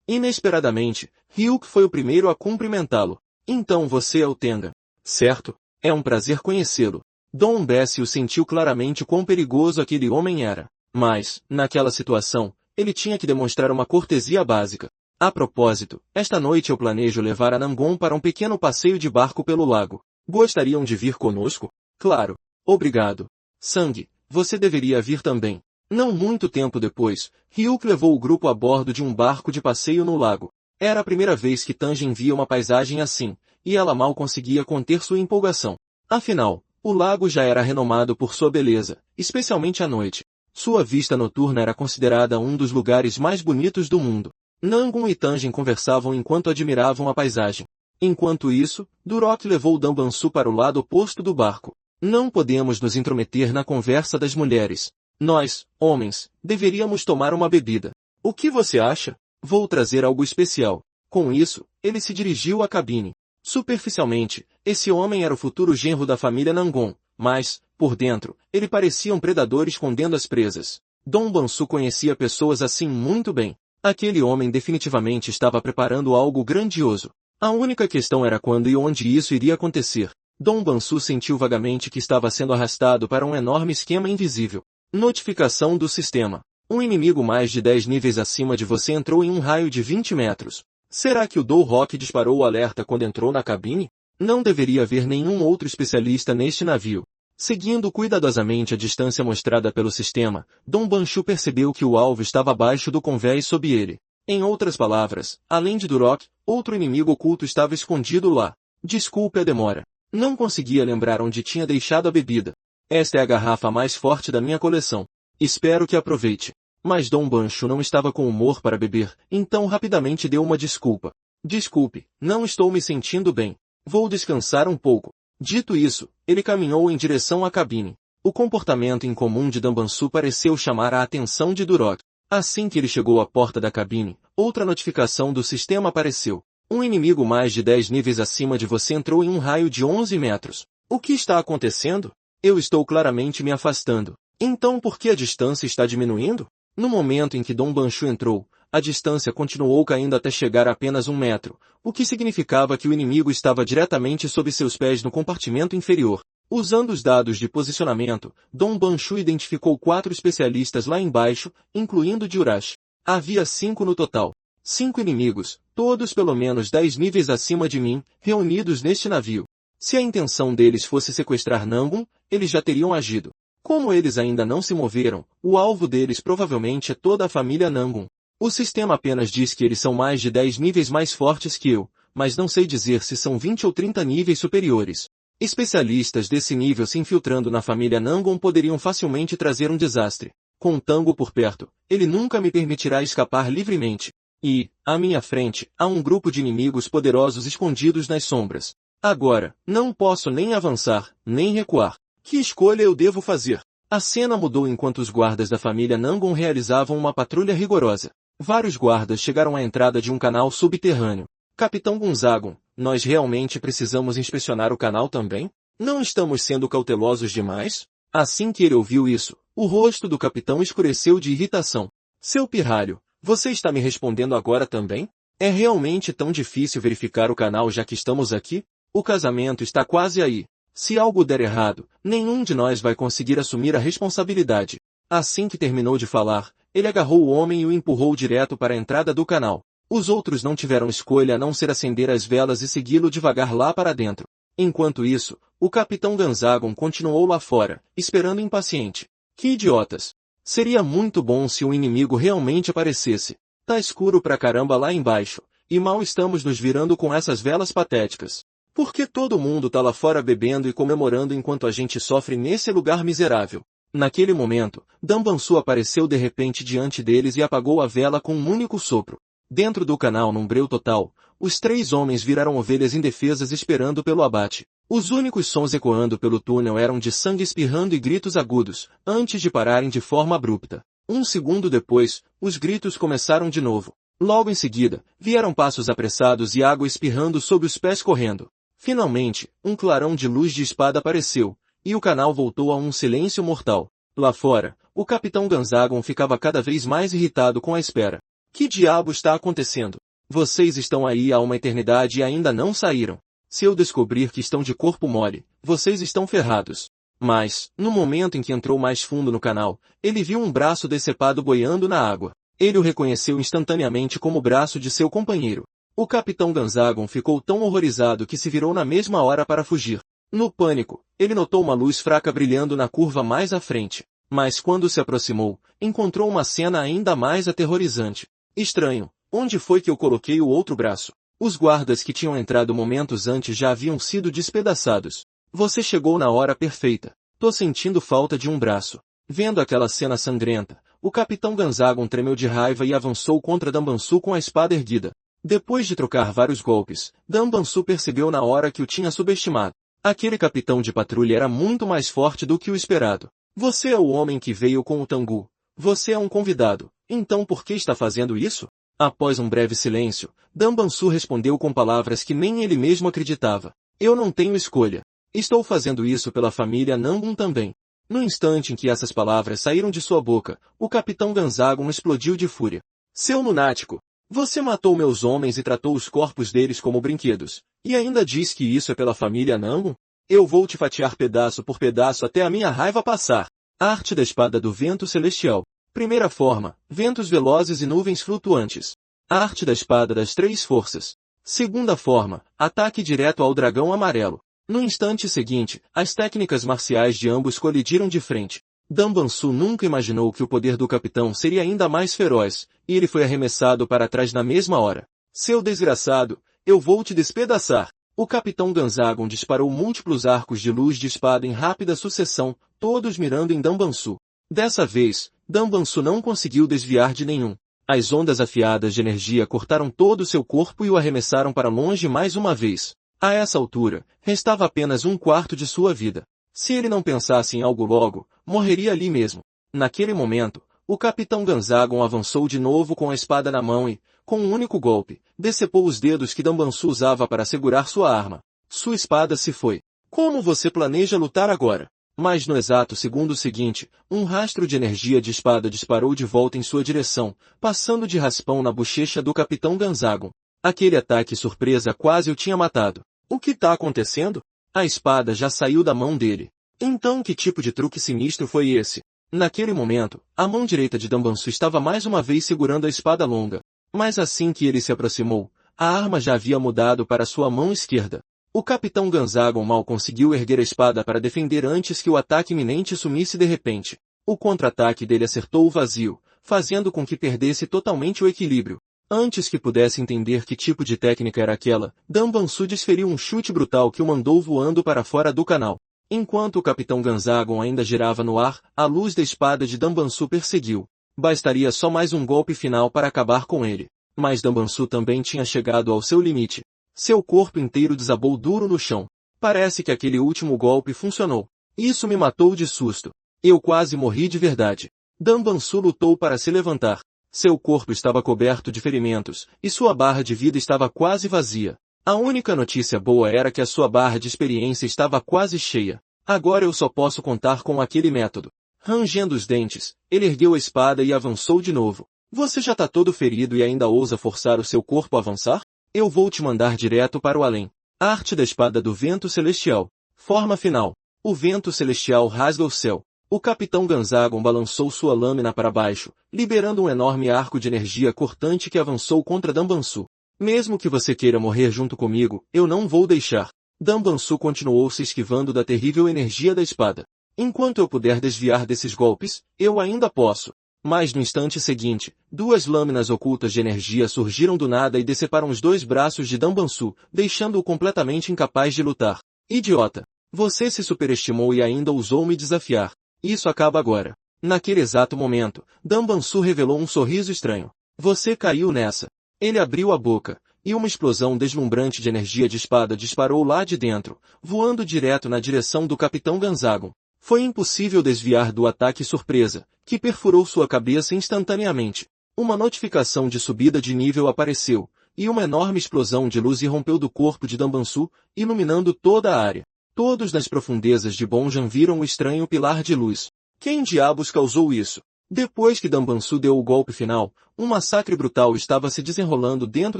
Inesperadamente, Ryuk foi o primeiro a cumprimentá-lo. Então você é o Tenga. Certo? É um prazer conhecê-lo. Dom Bessie sentiu claramente quão perigoso aquele homem era. Mas, naquela situação, ele tinha que demonstrar uma cortesia básica. A propósito, esta noite eu planejo levar a Nangon para um pequeno passeio de barco pelo lago. Gostariam de vir conosco? Claro. Obrigado. Sang, você deveria vir também. Não muito tempo depois, Ryuk levou o grupo a bordo de um barco de passeio no lago. Era a primeira vez que Tanjin via uma paisagem assim, e ela mal conseguia conter sua empolgação. Afinal, o lago já era renomado por sua beleza, especialmente à noite. Sua vista noturna era considerada um dos lugares mais bonitos do mundo. Nangon e Tanjin conversavam enquanto admiravam a paisagem. Enquanto isso, Durok levou Danbansu para o lado oposto do barco. Não podemos nos intrometer na conversa das mulheres. Nós, homens, deveríamos tomar uma bebida. O que você acha? Vou trazer algo especial. Com isso, ele se dirigiu à cabine. Superficialmente, esse homem era o futuro genro da família Nangon, mas, por dentro, ele parecia um predador escondendo as presas. Dom Bansu conhecia pessoas assim muito bem. Aquele homem definitivamente estava preparando algo grandioso. A única questão era quando e onde isso iria acontecer. Dom Bansu sentiu vagamente que estava sendo arrastado para um enorme esquema invisível. Notificação do sistema. Um inimigo mais de 10 níveis acima de você entrou em um raio de 20 metros. Será que o Rock disparou o alerta quando entrou na cabine? Não deveria haver nenhum outro especialista neste navio. Seguindo cuidadosamente a distância mostrada pelo sistema, Dom Banshu percebeu que o alvo estava abaixo do convés sob ele. Em outras palavras, além de Durok, outro inimigo oculto estava escondido lá. Desculpe a demora. Não conseguia lembrar onde tinha deixado a bebida. Esta é a garrafa mais forte da minha coleção. Espero que aproveite. Mas Dom Banshu não estava com humor para beber, então rapidamente deu uma desculpa. Desculpe, não estou me sentindo bem. Vou descansar um pouco. Dito isso, ele caminhou em direção à cabine. O comportamento incomum de Danbansu pareceu chamar a atenção de Durok. Assim que ele chegou à porta da cabine, outra notificação do sistema apareceu. Um inimigo mais de 10 níveis acima de você entrou em um raio de 11 metros. O que está acontecendo? Eu estou claramente me afastando. Então por que a distância está diminuindo? No momento em que Dom Banshu entrou, a distância continuou caindo até chegar a apenas 1 metro, o que significava que o inimigo estava diretamente sob seus pés no compartimento inferior. Usando os dados de posicionamento, Dom Banshu identificou 4 especialistas lá embaixo, incluindo Jurash. Havia 5 no total. 5 inimigos, todos pelo menos 10 níveis acima de mim, reunidos neste navio. Se a intenção deles fosse sequestrar Nangon, eles já teriam agido. Como eles ainda não se moveram, o alvo deles provavelmente é toda a família Nangon. O sistema apenas diz que eles são mais de 10 níveis mais fortes que eu, mas não sei dizer se são 20 ou 30 níveis superiores. Especialistas desse nível se infiltrando na família Nangon poderiam facilmente trazer um desastre. Com Tango por perto, ele nunca me permitirá escapar livremente. E, à minha frente, há um grupo de inimigos poderosos escondidos nas sombras. Agora, não posso nem avançar, nem recuar. Que escolha eu devo fazer? A cena mudou enquanto os guardas da família Nangon realizavam uma patrulha rigorosa. Vários guardas chegaram à entrada de um canal subterrâneo. Capitão Gonzagon, nós realmente precisamos inspecionar o canal também? Não estamos sendo cautelosos demais? Assim que ele ouviu isso, o rosto do capitão escureceu de irritação. Seu pirralho, você está me respondendo agora também? É realmente tão difícil verificar o canal já que estamos aqui? O casamento está quase aí. Se algo der errado, nenhum de nós vai conseguir assumir a responsabilidade. Assim que terminou de falar, ele agarrou o homem e o empurrou direto para a entrada do canal. Os outros não tiveram escolha a não ser acender as velas e segui-lo devagar lá para dentro. Enquanto isso, o capitão Ganzagon continuou lá fora, esperando impaciente. Que idiotas! Seria muito bom se o inimigo realmente aparecesse. Tá escuro pra caramba lá embaixo, e mal estamos nos virando com essas velas patéticas. Por que todo mundo tá lá fora bebendo e comemorando enquanto a gente sofre nesse lugar miserável? Naquele momento, Danbansu apareceu de repente diante deles e apagou a vela com um único sopro. Dentro do canal num breu total, os 3 homens viraram ovelhas indefesas esperando pelo abate. Os únicos sons ecoando pelo túnel eram de sangue espirrando e gritos agudos, antes de pararem de forma abrupta. 1 segundo depois, os gritos começaram de novo. Logo em seguida, vieram passos apressados e água espirrando sob os pés correndo. Finalmente, um clarão de luz de espada apareceu, e o canal voltou a um silêncio mortal. Lá fora, o Capitão Gonzagon ficava cada vez mais irritado com a espera. Que diabo está acontecendo? Vocês estão aí há uma eternidade e ainda não saíram. Se eu descobrir que estão de corpo mole, vocês estão ferrados. Mas, no momento em que entrou mais fundo no canal, ele viu um braço decepado boiando na água. Ele o reconheceu instantaneamente como o braço de seu companheiro. O Capitão Gonzagon ficou tão horrorizado que se virou na mesma hora para fugir. No pânico, ele notou uma luz fraca brilhando na curva mais à frente. Mas quando se aproximou, encontrou uma cena ainda mais aterrorizante. Estranho, onde foi que eu coloquei o outro braço? Os guardas que tinham entrado momentos antes já haviam sido despedaçados. Você chegou na hora perfeita. Tô sentindo falta de um braço. Vendo aquela cena sangrenta, o Capitão Gonzagon tremeu de raiva e avançou contra Danbansu com a espada erguida. Depois de trocar vários golpes, Danbansu percebeu na hora que o tinha subestimado. Aquele capitão de patrulha era muito mais forte do que o esperado. Você é o homem que veio com o Tengu. Você é um convidado. Então por que está fazendo isso? Após um breve silêncio, Danbansu respondeu com palavras que nem ele mesmo acreditava. Eu não tenho escolha. Estou fazendo isso pela família Nangun também. No instante em que essas palavras saíram de sua boca, o Capitão Gonzagon explodiu de fúria. Seu lunático! Você matou meus homens e tratou os corpos deles como brinquedos, e ainda diz que isso é pela família Nangun? Eu vou te fatiar pedaço por pedaço até a minha raiva passar. Arte da Espada do Vento Celestial. Primeira forma, ventos velozes e nuvens flutuantes. Arte da Espada das Três Forças. Segunda forma, ataque direto ao dragão amarelo. No instante seguinte, as técnicas marciais de ambos colidiram de frente. Danbansu nunca imaginou que o poder do capitão seria ainda mais feroz, e ele foi arremessado para trás na mesma hora. Seu desgraçado, eu vou te despedaçar! O Capitão Gonzagon disparou múltiplos arcos de luz de espada em rápida sucessão, todos mirando em Danbansu. Dessa vez, Danbansu não conseguiu desviar de nenhum. As ondas afiadas de energia cortaram todo o seu corpo e o arremessaram para longe mais uma vez. A essa altura, restava apenas um quarto de sua vida. Se ele não pensasse em algo logo, morreria ali mesmo. Naquele momento, o Capitão Gonzagon avançou de novo com a espada na mão e, com um único golpe, decepou os dedos que Danbansu usava para segurar sua arma. Sua espada se foi. Como você planeja lutar agora? Mas no exato segundo seguinte, um rastro de energia de espada disparou de volta em sua direção, passando de raspão na bochecha do Capitão Gonzagon. Aquele ataque surpresa quase o tinha matado. O que está acontecendo? A espada já saiu da mão dele. Então que tipo de truque sinistro foi esse? Naquele momento, a mão direita de Danbansu estava mais uma vez segurando a espada longa. Mas assim que ele se aproximou, a arma já havia mudado para sua mão esquerda. O Capitão Gonzagon mal conseguiu erguer a espada para defender antes que o ataque iminente sumisse de repente. O contra-ataque dele acertou o vazio, fazendo com que perdesse totalmente o equilíbrio. Antes que pudesse entender que tipo de técnica era aquela, Danbansu desferiu um chute brutal que o mandou voando para fora do canal. Enquanto o Capitão Gonzagon ainda girava no ar, a luz da espada de Danbansu perseguiu. Bastaria só mais um golpe final para acabar com ele. Mas Danbansu também tinha chegado ao seu limite. Seu corpo inteiro desabou duro no chão. Parece que aquele último golpe funcionou. Isso me matou de susto. Eu quase morri de verdade. Danbansu lutou para se levantar. Seu corpo estava coberto de ferimentos, e sua barra de vida estava quase vazia. A única notícia boa era que a sua barra de experiência estava quase cheia. Agora eu só posso contar com aquele método. Rangendo os dentes, ele ergueu a espada e avançou de novo. Você já está todo ferido e ainda ousa forçar o seu corpo a avançar? Eu vou te mandar direto para o além. Arte da Espada do Vento Celestial. Forma final. O vento celestial rasga o céu. O Capitão Gonzagon balançou sua lâmina para baixo, liberando um enorme arco de energia cortante que avançou contra Danbansu. Mesmo que você queira morrer junto comigo, eu não vou deixar. Danbansu continuou se esquivando da terrível energia da espada. Enquanto eu puder desviar desses golpes, eu ainda posso. Mas no instante seguinte, duas lâminas ocultas de energia surgiram do nada e deceparam os dois braços de Danbansu, deixando-o completamente incapaz de lutar. Idiota! Você se superestimou e ainda ousou me desafiar. Isso acaba agora. Naquele exato momento, Danbansu revelou um sorriso estranho. Você caiu nessa. Ele abriu a boca, e uma explosão deslumbrante de energia de espada disparou lá de dentro, voando direto na direção do Capitão Gonzagon. Foi impossível desviar do ataque surpresa, que perfurou sua cabeça instantaneamente. uma notificação de subida de nível apareceu, e uma enorme explosão de luz irrompeu do corpo de Danbansu, iluminando toda a área. Todos nas profundezas de Bonjan viram o estranho pilar de luz. Quem diabos causou isso? Depois que Danbansu deu o golpe final, um massacre brutal estava se desenrolando dentro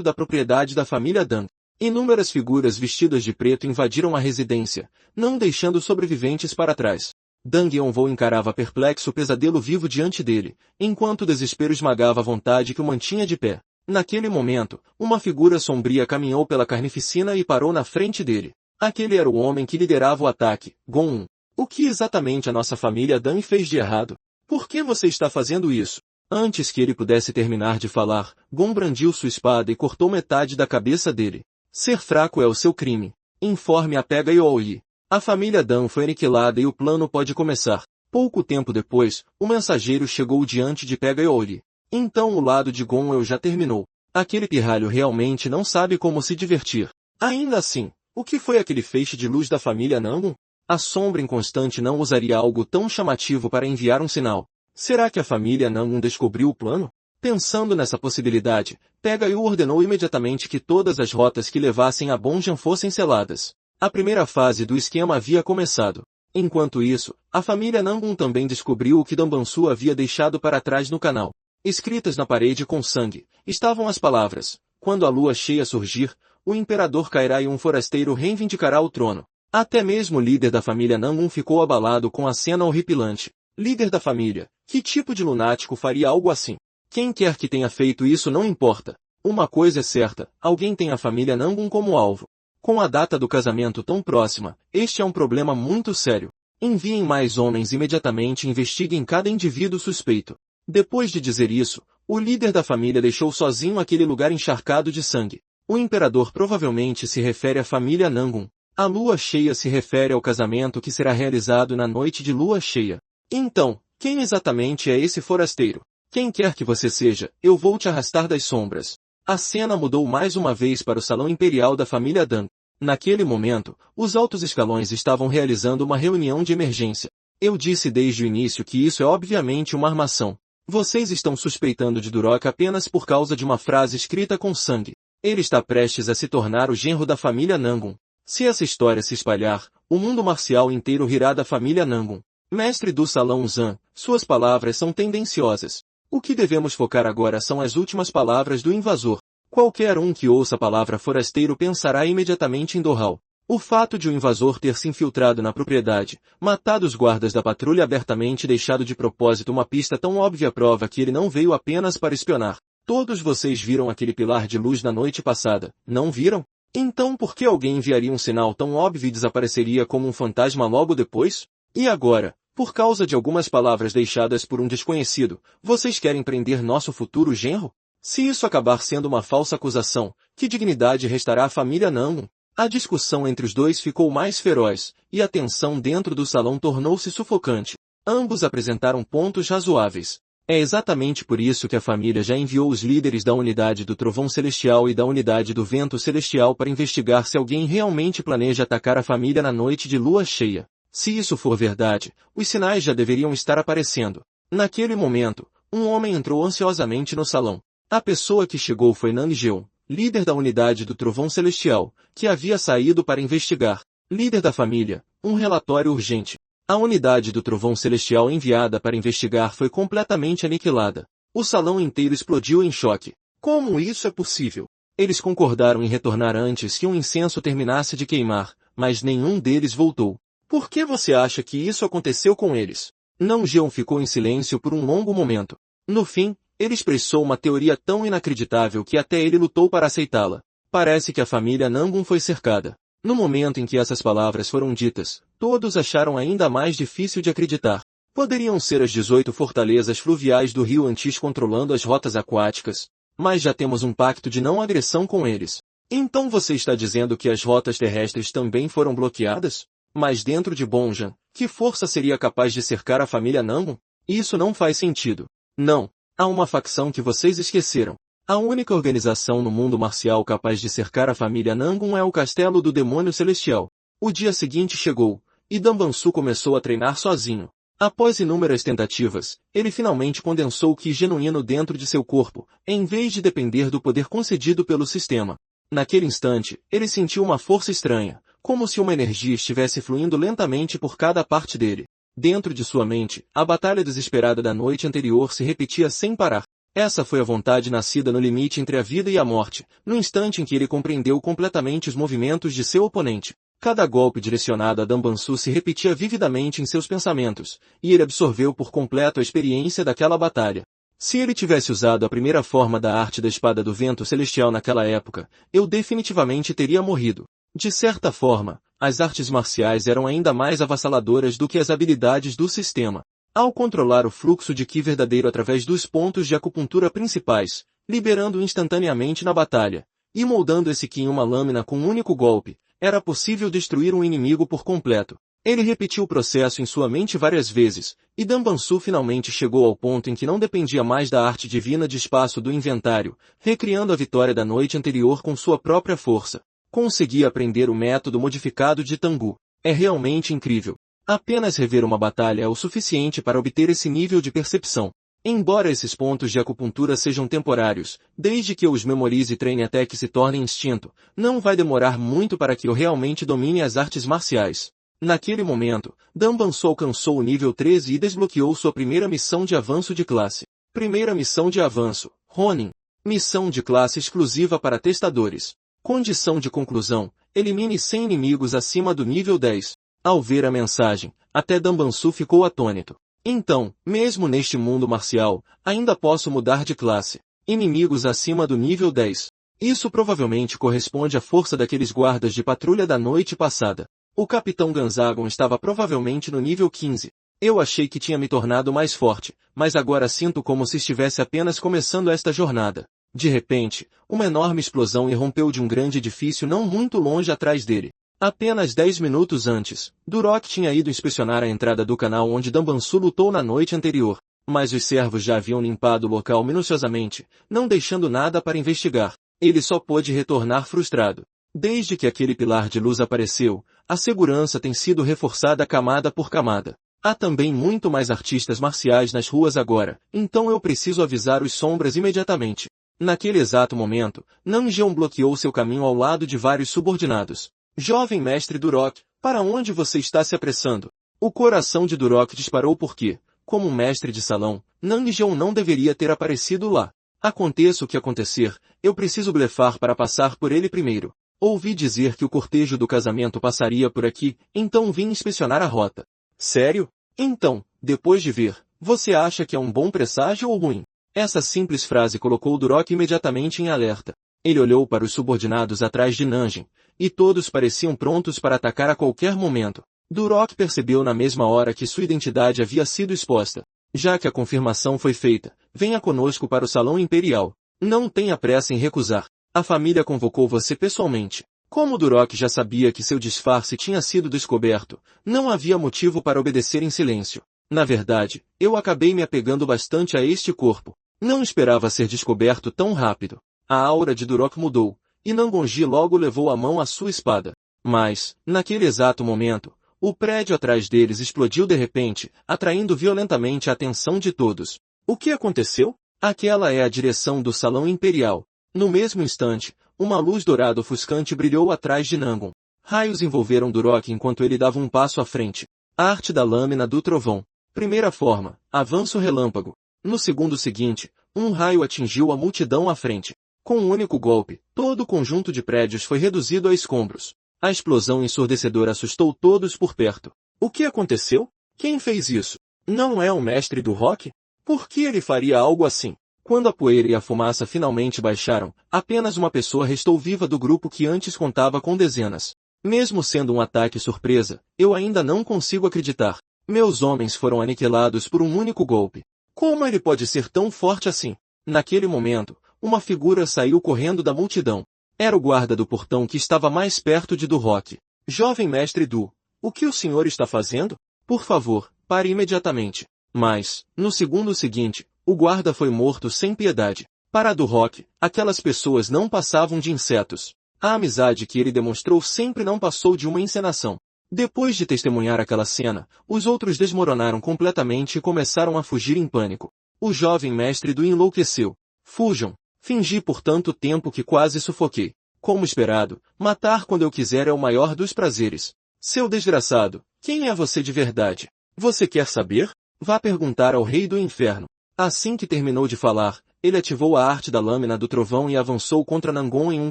da propriedade da família Dang. Inúmeras figuras vestidas de preto invadiram a residência, não deixando sobreviventes para trás. Dang Yonvou encarava perplexo o pesadelo vivo diante dele, enquanto o desespero esmagava a vontade que o mantinha de pé. Naquele momento, uma figura sombria caminhou pela carnificina e parou na frente dele. Aquele era o homem que liderava o ataque, Gon. O que exatamente a nossa família Dan fez de errado? Por que você está fazendo isso? Antes que ele pudesse terminar de falar, Gon brandiu sua espada e cortou metade da cabeça dele. Ser fraco é o seu crime. Informe a Pega Yoyi. A família Dan foi aniquilada e o plano pode começar. Pouco tempo depois, o mensageiro chegou diante de Pega Yoyi. Então o lado de Gon já terminou. Aquele pirralho realmente não sabe como se divertir. Ainda assim, o que foi aquele feixe de luz da família Nangun? A sombra inconstante não usaria algo tão chamativo para enviar um sinal. Será que a família Nangun descobriu o plano? Pensando nessa possibilidade, Pega-Yu ordenou imediatamente que todas as rotas que levassem a Bonjan fossem seladas. A primeira fase do esquema havia começado. Enquanto isso, a família Nangun também descobriu o que Danbansu havia deixado para trás no canal. Escritas na parede com sangue, estavam as palavras: quando a lua cheia surgir, o imperador cairá e um forasteiro reivindicará o trono. Até mesmo o líder da família Nangun ficou abalado com a cena horripilante. Líder da família, que tipo de lunático faria algo assim? Quem quer que tenha feito isso não importa. Uma coisa é certa, alguém tem a família Nangun como alvo. Com a data do casamento tão próxima, este é um problema muito sério. Enviem mais homens imediatamente e investiguem cada indivíduo suspeito. Depois de dizer isso, o líder da família deixou sozinho aquele lugar encharcado de sangue. O imperador provavelmente se refere à família Nangun. A lua cheia se refere ao casamento que será realizado na noite de lua cheia. Então, quem exatamente é esse forasteiro? Quem quer que você seja, eu vou te arrastar das sombras. A cena mudou mais uma vez para o salão imperial da família Dan. Naquele momento, os altos escalões estavam realizando uma reunião de emergência. Eu disse desde o início que isso é obviamente uma armação. Vocês estão suspeitando de Durok apenas por causa de uma frase escrita com sangue. Ele está prestes a se tornar o genro da família Nangun. Se essa história se espalhar, o mundo marcial inteiro rirá da família Nangun. Mestre do Salão Zan, suas palavras são tendenciosas. O que devemos focar agora são as últimas palavras do invasor. Qualquer um que ouça a palavra forasteiro pensará imediatamente em Dohal. O fato de o invasor ter se infiltrado na propriedade, matado os guardas da patrulha abertamente e deixado de propósito uma pista tão óbvia prova que ele não veio apenas para espionar. Todos vocês viram aquele pilar de luz na noite passada, não viram? Então por que alguém enviaria um sinal tão óbvio e desapareceria como um fantasma logo depois? E agora, por causa de algumas palavras deixadas por um desconhecido, vocês querem prender nosso futuro genro? Se isso acabar sendo uma falsa acusação, que dignidade restará à família Nangun? A discussão entre os dois ficou mais feroz, e a tensão dentro do salão tornou-se sufocante. Ambos apresentaram pontos razoáveis. É exatamente por isso que a família já enviou os líderes da unidade do Trovão Celestial e da unidade do Vento Celestial para investigar se alguém realmente planeja atacar a família na noite de lua cheia. Se isso for verdade, os sinais já deveriam estar aparecendo. Naquele momento, um homem entrou ansiosamente no salão. A pessoa que chegou foi Nangeon, líder da unidade do Trovão Celestial, que havia saído para investigar. Líder da família, um relatório urgente. A unidade do Trovão Celestial enviada para investigar foi completamente aniquilada. O salão inteiro explodiu em choque. Como isso é possível? Eles concordaram em retornar antes que um incenso terminasse de queimar, mas nenhum deles voltou. Por que você acha que isso aconteceu com eles? Nangeon ficou em silêncio por um longo momento. No fim, ele expressou uma teoria tão inacreditável que até ele lutou para aceitá-la. Parece que a família Nangun foi cercada. No momento em que essas palavras foram ditas, todos acharam ainda mais difícil de acreditar. Poderiam ser as 18 fortalezas fluviais do rio Antis controlando as rotas aquáticas, mas já temos um pacto de não agressão com eles. Então você está dizendo que as rotas terrestres também foram bloqueadas? Mas dentro de Bonjan, que força seria capaz de cercar a família Nangun? Isso não faz sentido. Não. Há uma facção que vocês esqueceram. A única organização no mundo marcial capaz de cercar a família Nangun é o Castelo do Demônio Celestial. O dia seguinte chegou, e Danbansu começou a treinar sozinho. Após inúmeras tentativas, ele finalmente condensou o Ki genuíno dentro de seu corpo, em vez de depender do poder concedido pelo sistema. Naquele instante, ele sentiu uma força estranha, como se uma energia estivesse fluindo lentamente por cada parte dele. Dentro de sua mente, a batalha desesperada da noite anterior se repetia sem parar. Essa foi a vontade nascida no limite entre a vida e a morte, no instante em que ele compreendeu completamente os movimentos de seu oponente. Cada golpe direcionado a Danbansu se repetia vividamente em seus pensamentos, e ele absorveu por completo a experiência daquela batalha. Se ele tivesse usado a primeira forma da arte da espada do vento celestial naquela época, eu definitivamente teria morrido. De certa forma, as artes marciais eram ainda mais avassaladoras do que as habilidades do sistema. Ao controlar o fluxo de Ki verdadeiro através dos pontos de acupuntura principais, liberando instantaneamente na batalha, e moldando esse Ki em uma lâmina com um único golpe, era possível destruir um inimigo por completo. Ele repetiu o processo em sua mente várias vezes, e Danbansu finalmente chegou ao ponto em que não dependia mais da arte divina de espaço do inventário, recriando a vitória da noite anterior com sua própria força. Conseguia aprender o método modificado de Tengu. É realmente incrível. Apenas rever uma batalha é o suficiente para obter esse nível de percepção. Embora esses pontos de acupuntura sejam temporários, desde que eu os memorize e treine até que se tornem instinto, não vai demorar muito para que eu realmente domine as artes marciais. Naquele momento, Danbansu alcançou o nível 13 e desbloqueou sua primeira missão de avanço de classe. Primeira missão de avanço, Ronin. Missão de classe exclusiva para testadores. Condição de conclusão, elimine 100 inimigos acima do nível 10. Ao ver a mensagem, até Danbansu ficou atônito. Então, mesmo neste mundo marcial, ainda posso mudar de classe. Inimigos acima do nível 10. Isso provavelmente corresponde à força daqueles guardas de patrulha da noite passada. O Capitão Ganzagon estava provavelmente no nível 15. Eu achei que tinha me tornado mais forte, mas agora sinto como se estivesse apenas começando esta jornada. De repente, uma enorme explosão irrompeu de um grande edifício não muito longe atrás dele. Apenas 10 minutos antes, Durok tinha ido inspecionar a entrada do canal onde Danbansu lutou na noite anterior, mas os servos já haviam limpado o local minuciosamente, não deixando nada para investigar. Ele só pôde retornar frustrado. Desde que aquele pilar de luz apareceu, a segurança tem sido reforçada camada por camada. Há também muito mais artistas marciais nas ruas agora, então eu preciso avisar os sombras imediatamente. Naquele exato momento, Nanjeon bloqueou seu caminho ao lado de vários subordinados. Jovem mestre Durok, para onde você está se apressando? O coração de Durok disparou porque, como mestre de salão, Nanjeon não deveria ter aparecido lá. Aconteça o que acontecer, eu preciso blefar para passar por ele primeiro. Ouvi dizer que o cortejo do casamento passaria por aqui, então vim inspecionar a rota. Sério? Então, depois de ver, você acha que é um bom presságio ou ruim? Essa simples frase colocou Durok imediatamente em alerta. Ele olhou para os subordinados atrás de Nanjin, e todos pareciam prontos para atacar a qualquer momento. Durok percebeu na mesma hora que sua identidade havia sido exposta. Já que a confirmação foi feita, venha conosco para o Salão Imperial. Não tenha pressa em recusar. A família convocou você pessoalmente. Como Durok já sabia que seu disfarce tinha sido descoberto, não havia motivo para obedecer em silêncio. Na verdade, eu acabei me apegando bastante a este corpo. Não esperava ser descoberto tão rápido. A aura de Durok mudou, e Nangonji logo levou a mão à sua espada. Mas, naquele exato momento, o prédio atrás deles explodiu de repente, atraindo violentamente a atenção de todos. O que aconteceu? Aquela é a direção do Salão Imperial. No mesmo instante, uma luz dourada ofuscante brilhou atrás de Nangon. Raios envolveram Durok enquanto ele dava um passo à frente. A arte da lâmina do trovão. Primeira forma, avanço relâmpago. No segundo seguinte, um raio atingiu a multidão à frente. Com um único golpe, todo o conjunto de prédios foi reduzido a escombros. A explosão ensurdecedora assustou todos por perto. O que aconteceu? Quem fez isso? Não é o mestre do rock? Por que ele faria algo assim? Quando a poeira e a fumaça finalmente baixaram, apenas uma pessoa restou viva do grupo que antes contava com dezenas. Mesmo sendo um ataque surpresa, eu ainda não consigo acreditar. Meus homens foram aniquilados por um único golpe. Como ele pode ser tão forte assim? Naquele momento, uma figura saiu correndo da multidão. Era o guarda do portão que estava mais perto de Durok. Jovem mestre Du, o que o senhor está fazendo? Por favor, pare imediatamente. Mas, no segundo seguinte, o guarda foi morto sem piedade. Para Durok, aquelas pessoas não passavam de insetos. A amizade que ele demonstrou sempre não passou de uma encenação. Depois de testemunhar aquela cena, os outros desmoronaram completamente e começaram a fugir em pânico. O jovem mestre do enlouqueceu. Fujam! Fingi por tanto tempo que quase sufoquei. Como esperado, matar quando eu quiser é o maior dos prazeres. Seu desgraçado, quem é você de verdade? Você quer saber? Vá perguntar ao rei do inferno. Assim que terminou de falar, ele ativou a arte da lâmina do trovão e avançou contra Nangon em um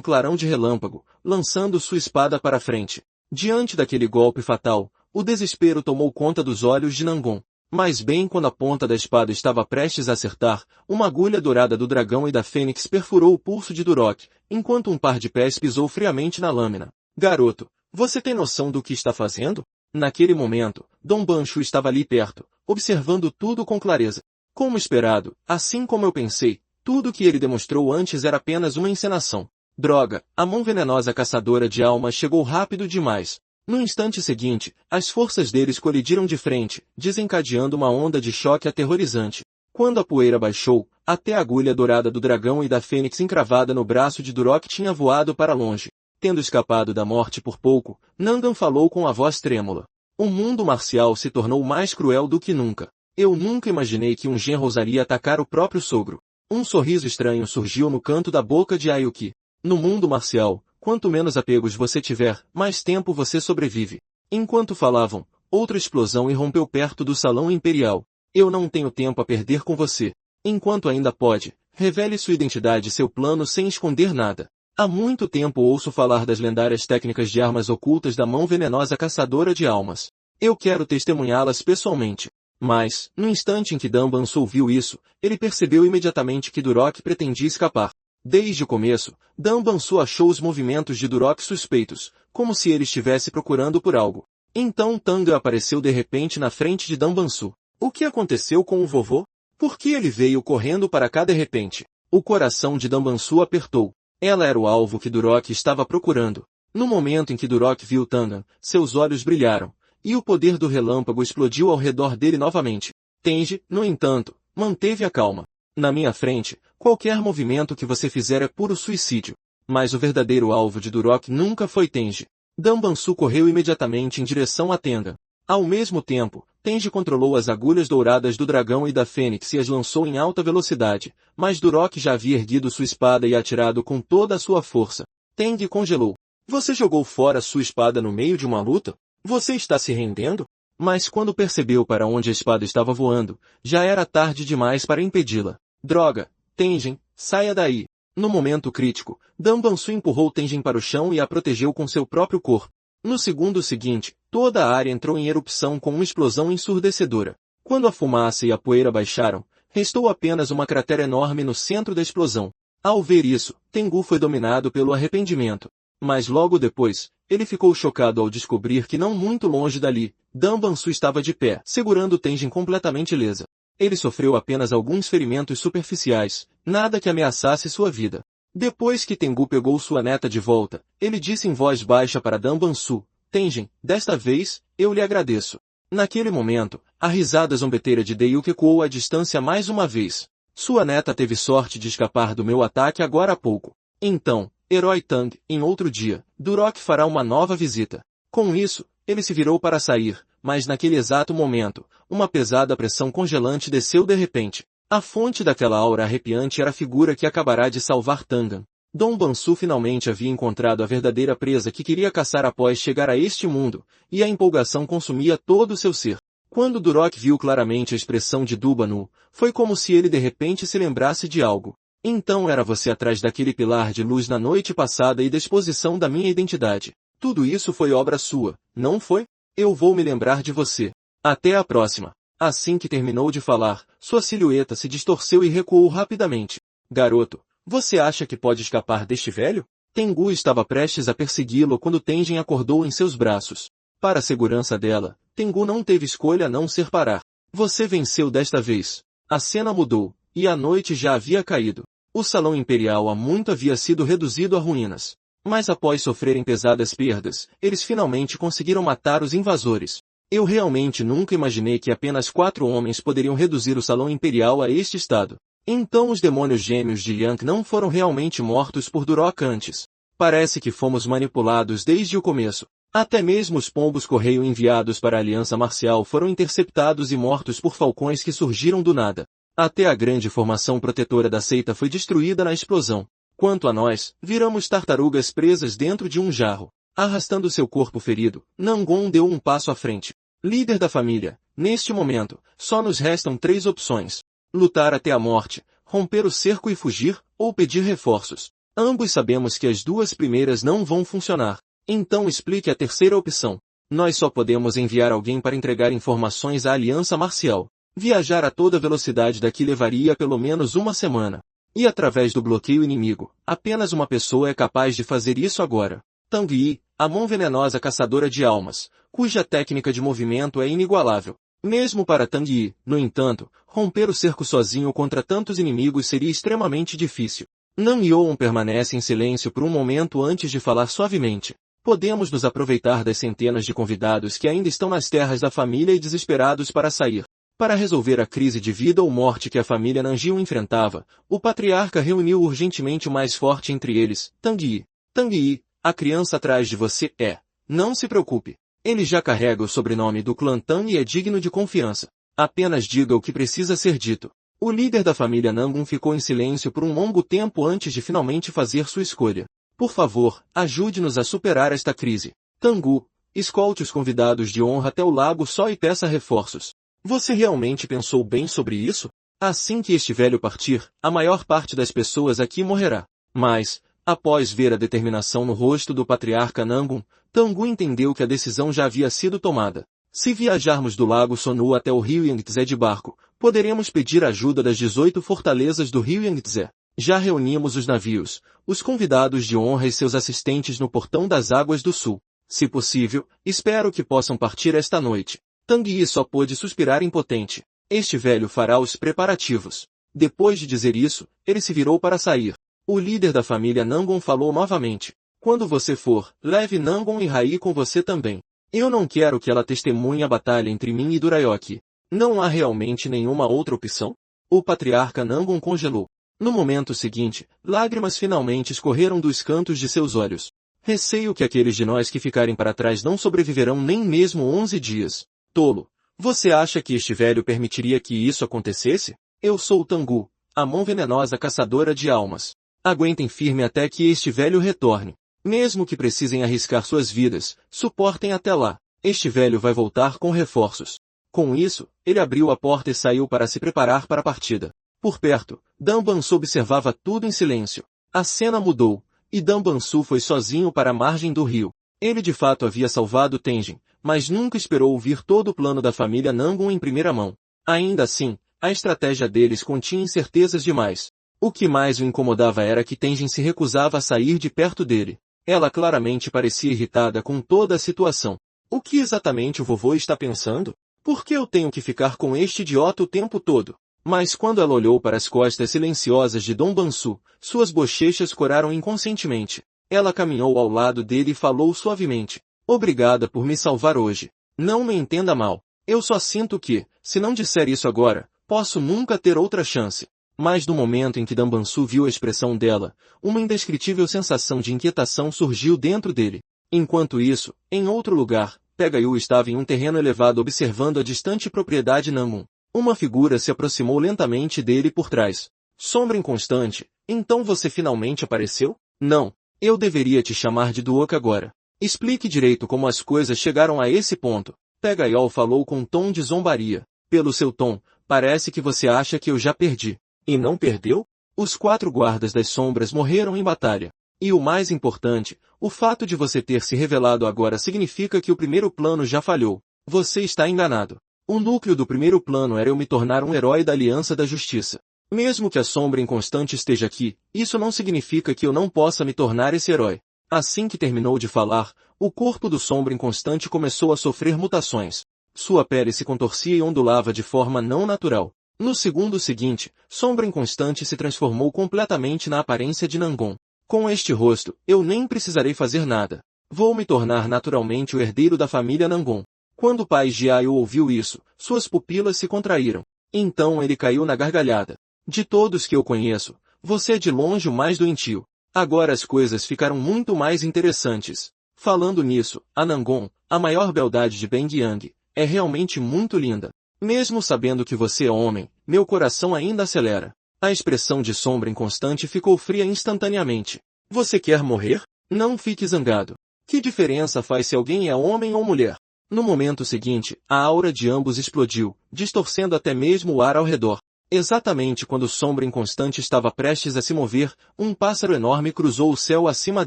clarão de relâmpago, lançando sua espada para a frente. Diante daquele golpe fatal, o desespero tomou conta dos olhos de Nangon. Mas bem quando a ponta da espada estava prestes a acertar, uma agulha dourada do dragão e da fênix perfurou o pulso de Durok, enquanto um par de pés pisou friamente na lâmina. Garoto, você tem noção do que está fazendo? Naquele momento, Dom Bancho estava ali perto, observando tudo com clareza. Como esperado, assim como eu pensei, tudo que ele demonstrou antes era apenas uma encenação. Droga, a mão venenosa caçadora de almas chegou rápido demais. No instante seguinte, as forças deles colidiram de frente, desencadeando uma onda de choque aterrorizante. Quando a poeira baixou, até a agulha dourada do dragão e da fênix encravada no braço de Durok tinha voado para longe. Tendo escapado da morte por pouco, Nandan falou com a voz trêmula. O mundo marcial se tornou mais cruel do que nunca. Eu nunca imaginei que um genro ousaria atacar o próprio sogro. Um sorriso estranho surgiu no canto da boca de Ayuki. No mundo marcial, quanto menos apegos você tiver, mais tempo você sobrevive. Enquanto falavam, outra explosão irrompeu perto do salão imperial. Eu não tenho tempo a perder com você. Enquanto ainda pode, revele sua identidade e seu plano sem esconder nada. Há muito tempo ouço falar das lendárias técnicas de armas ocultas da mão venenosa caçadora de almas. Eu quero testemunhá-las pessoalmente. Mas, no instante em que Dan Bansu viu isso, ele percebeu imediatamente que Durok pretendia escapar. Desde o começo, Dan Bansu achou os movimentos de Durok suspeitos, como se ele estivesse procurando por algo. Então Tanga apareceu de repente na frente de Dan Bansu. O que aconteceu com o vovô? Por que ele veio correndo para cá de repente? O coração de Dan Bansu apertou. Ela era o alvo que Durok estava procurando. No momento em que Durok viu Tanga, seus olhos brilharam, e o poder do relâmpago explodiu ao redor dele novamente. Tenji, no entanto, manteve a calma. Na minha frente, qualquer movimento que você fizer é puro suicídio. Mas o verdadeiro alvo de Durok nunca foi Tenji. Dan Bansu correu imediatamente em direção a Tenga. Ao mesmo tempo, Tenji controlou as agulhas douradas do dragão e da fênix e as lançou em alta velocidade, mas Durok já havia erguido sua espada e atirado com toda a sua força. Tengi congelou. Você jogou fora sua espada no meio de uma luta? Você está se rendendo? Mas quando percebeu para onde a espada estava voando, já era tarde demais para impedi-la. Droga, Tenjin, saia daí. No momento crítico, Dan Bansu empurrou Tenjin para o chão e a protegeu com seu próprio corpo. No segundo seguinte, toda a área entrou em erupção com uma explosão ensurdecedora. Quando a fumaça e a poeira baixaram, restou apenas uma cratera enorme no centro da explosão. Ao ver isso, Tengu foi dominado pelo arrependimento. Mas logo depois, ele ficou chocado ao descobrir que não muito longe dali, Dan Bansu estava de pé, segurando Tenjin completamente ilesa. Ele sofreu apenas alguns ferimentos superficiais, nada que ameaçasse sua vida. Depois que Tengu pegou sua neta de volta, ele disse em voz baixa para Dan Bansu, Tenjin, desta vez, eu lhe agradeço. Naquele momento, a risada zombeteira de Dayuki ecoou à distância mais uma vez. Sua neta teve sorte de escapar do meu ataque agora há pouco. Então, Herói Tang, em outro dia, Durok fará uma nova visita. Com isso, ele se virou para sair, mas naquele exato momento, uma pesada pressão congelante desceu de repente. A fonte daquela aura arrepiante era a figura que acabará de salvar Tangan. Dom Bansu finalmente havia encontrado a verdadeira presa que queria caçar após chegar a este mundo, e a empolgação consumia todo o seu ser. Quando Durok viu claramente a expressão de Dubanu, foi como se ele de repente se lembrasse de algo. Então era você atrás daquele pilar de luz na noite passada e da exposição da minha identidade. Tudo isso foi obra sua, não foi? Eu vou me lembrar de você. Até a próxima. Assim que terminou de falar, sua silhueta se distorceu e recuou rapidamente. Garoto, você acha que pode escapar deste velho? Tengu estava prestes a persegui-lo quando Tenjin acordou em seus braços. Para a segurança dela, Tengu não teve escolha a não ser parar. Você venceu desta vez. A cena mudou, e a noite já havia caído. O salão imperial há muito havia sido reduzido a ruínas. Mas após sofrerem pesadas perdas, eles finalmente conseguiram matar os invasores. Eu realmente nunca imaginei que apenas 4 homens poderiam reduzir o salão imperial a este estado. Então os demônios gêmeos de Yang não foram realmente mortos por Durok antes. Parece que fomos manipulados desde o começo. Até mesmo os pombos-correio enviados para a Aliança Marcial foram interceptados e mortos por falcões que surgiram do nada. Até a grande formação protetora da seita foi destruída na explosão. Quanto a nós, viramos tartarugas presas dentro de um jarro. Arrastando seu corpo ferido, Nangon deu um passo à frente. Líder da família, neste momento, só nos restam 3 opções. Lutar até a morte, romper o cerco e fugir, ou pedir reforços. Ambos sabemos que as 2 primeiras não vão funcionar. Então explique a terceira opção. Nós só podemos enviar alguém para entregar informações à Aliança Marcial. Viajar a toda velocidade daqui levaria pelo menos 1 semana. E através do bloqueio inimigo, apenas uma pessoa é capaz de fazer isso agora. Tang Yi, a mão venenosa caçadora de almas, cuja técnica de movimento é inigualável. Mesmo para Tang Yi, no entanto, romper o cerco sozinho contra tantos inimigos seria extremamente difícil. Nan Yoon permanece em silêncio por um momento antes de falar suavemente. Podemos nos aproveitar das centenas de convidados que ainda estão nas terras da família e desesperados para sair. Para resolver a crise de vida ou morte que a família Nanjiu enfrentava, o patriarca reuniu urgentemente o mais forte entre eles, Tang Yi. Tang Yi, a criança atrás de você é. Não se preocupe. Ele já carrega o sobrenome do clã Tang e é digno de confiança. Apenas diga o que precisa ser dito. O líder da família Nangun ficou em silêncio por um longo tempo antes de finalmente fazer sua escolha. Por favor, ajude-nos a superar esta crise. Tangu, escolte os convidados de honra até o lago só e peça reforços. Você realmente pensou bem sobre isso? Assim que este velho partir, a maior parte das pessoas aqui morrerá. Mas, após ver a determinação no rosto do patriarca Nangun, Tangu entendeu que a decisão já havia sido tomada. Se viajarmos do lago Sonu até o rio Yangtze de barco, poderemos pedir ajuda das 18 fortalezas do rio Yangtze. Já reunimos os navios, os convidados de honra e seus assistentes no portão das águas do sul. Se possível, espero que possam partir esta noite. Tang Yi só pôde suspirar impotente. Este velho fará os preparativos. Depois de dizer isso, ele se virou para sair. O líder da família Nangon falou novamente. Quando você for, leve Nangon e Rai com você também. Eu não quero que ela testemunhe a batalha entre mim e Durayoki. Não há realmente nenhuma outra opção? O patriarca Nangon congelou. No momento seguinte, lágrimas finalmente escorreram dos cantos de seus olhos. Receio que aqueles de nós que ficarem para trás não sobreviverão nem mesmo 11 dias. Tolo. Você acha que este velho permitiria que isso acontecesse? Eu sou Tangu, a mão venenosa caçadora de almas. Aguentem firme até que este velho retorne. Mesmo que precisem arriscar suas vidas, suportem até lá. Este velho vai voltar com reforços. Com isso, ele abriu a porta e saiu para se preparar para a partida. Por perto, Dan Bansu observava tudo em silêncio. A cena mudou, e Dan Bansu foi sozinho para a margem do rio. Ele de fato havia salvado Tenjin, mas nunca esperou ouvir todo o plano da família Nangun em primeira mão. Ainda assim, a estratégia deles continha incertezas demais. O que mais o incomodava era que Tenjin se recusava a sair de perto dele. Ela claramente parecia irritada com toda a situação. O que exatamente o vovô está pensando? Por que eu tenho que ficar com este idiota o tempo todo? Mas quando ela olhou para as costas silenciosas de Dom Bansu, suas bochechas coraram inconscientemente. Ela caminhou ao lado dele e falou suavemente. Obrigada por me salvar hoje. Não me entenda mal. Eu só sinto que, se não disser isso agora, posso nunca ter outra chance. Mas no momento em que Dan Bansu viu a expressão dela, uma indescritível sensação de inquietação surgiu dentro dele. Enquanto isso, em outro lugar, Pegayu estava em um terreno elevado observando a distante propriedade Nangun. Uma figura se aproximou lentamente dele por trás. Sombra inconstante, então você finalmente apareceu? Não. Eu deveria te chamar de Duoka agora. Explique direito como as coisas chegaram a esse ponto. Pegayu falou com um tom de zombaria. Pelo seu tom, parece que você acha que eu já perdi. E não perdeu? Os 4 guardas das sombras morreram em batalha. E o mais importante, o fato de você ter se revelado agora significa que o primeiro plano já falhou. Você está enganado. O núcleo do primeiro plano era eu me tornar um herói da Aliança da Justiça. Mesmo que a sombra inconstante esteja aqui, isso não significa que eu não possa me tornar esse herói. Assim que terminou de falar, o corpo do sombra inconstante começou a sofrer mutações. Sua pele se contorcia e ondulava de forma não natural. No segundo seguinte, sombra inconstante se transformou completamente na aparência de Nangon. Com este rosto, eu nem precisarei fazer nada. Vou me tornar naturalmente o herdeiro da família Nangon. Quando o pai Jiayu ouviu isso, suas pupilas se contraíram. Então ele caiu na gargalhada. De todos que eu conheço, você é de longe o mais doentio. Agora as coisas ficaram muito mais interessantes. Falando nisso, a Nangon, a maior beldade de Bengyang, é realmente muito linda. Mesmo sabendo que você é homem, meu coração ainda acelera. A expressão de sombra inconstante ficou fria instantaneamente. Você quer morrer? Não fique zangado. Que diferença faz se alguém é homem ou mulher? No momento seguinte, a aura de ambos explodiu, distorcendo até mesmo o ar ao redor. Exatamente quando Sombra Inconstante estava prestes a se mover, um pássaro enorme cruzou o céu acima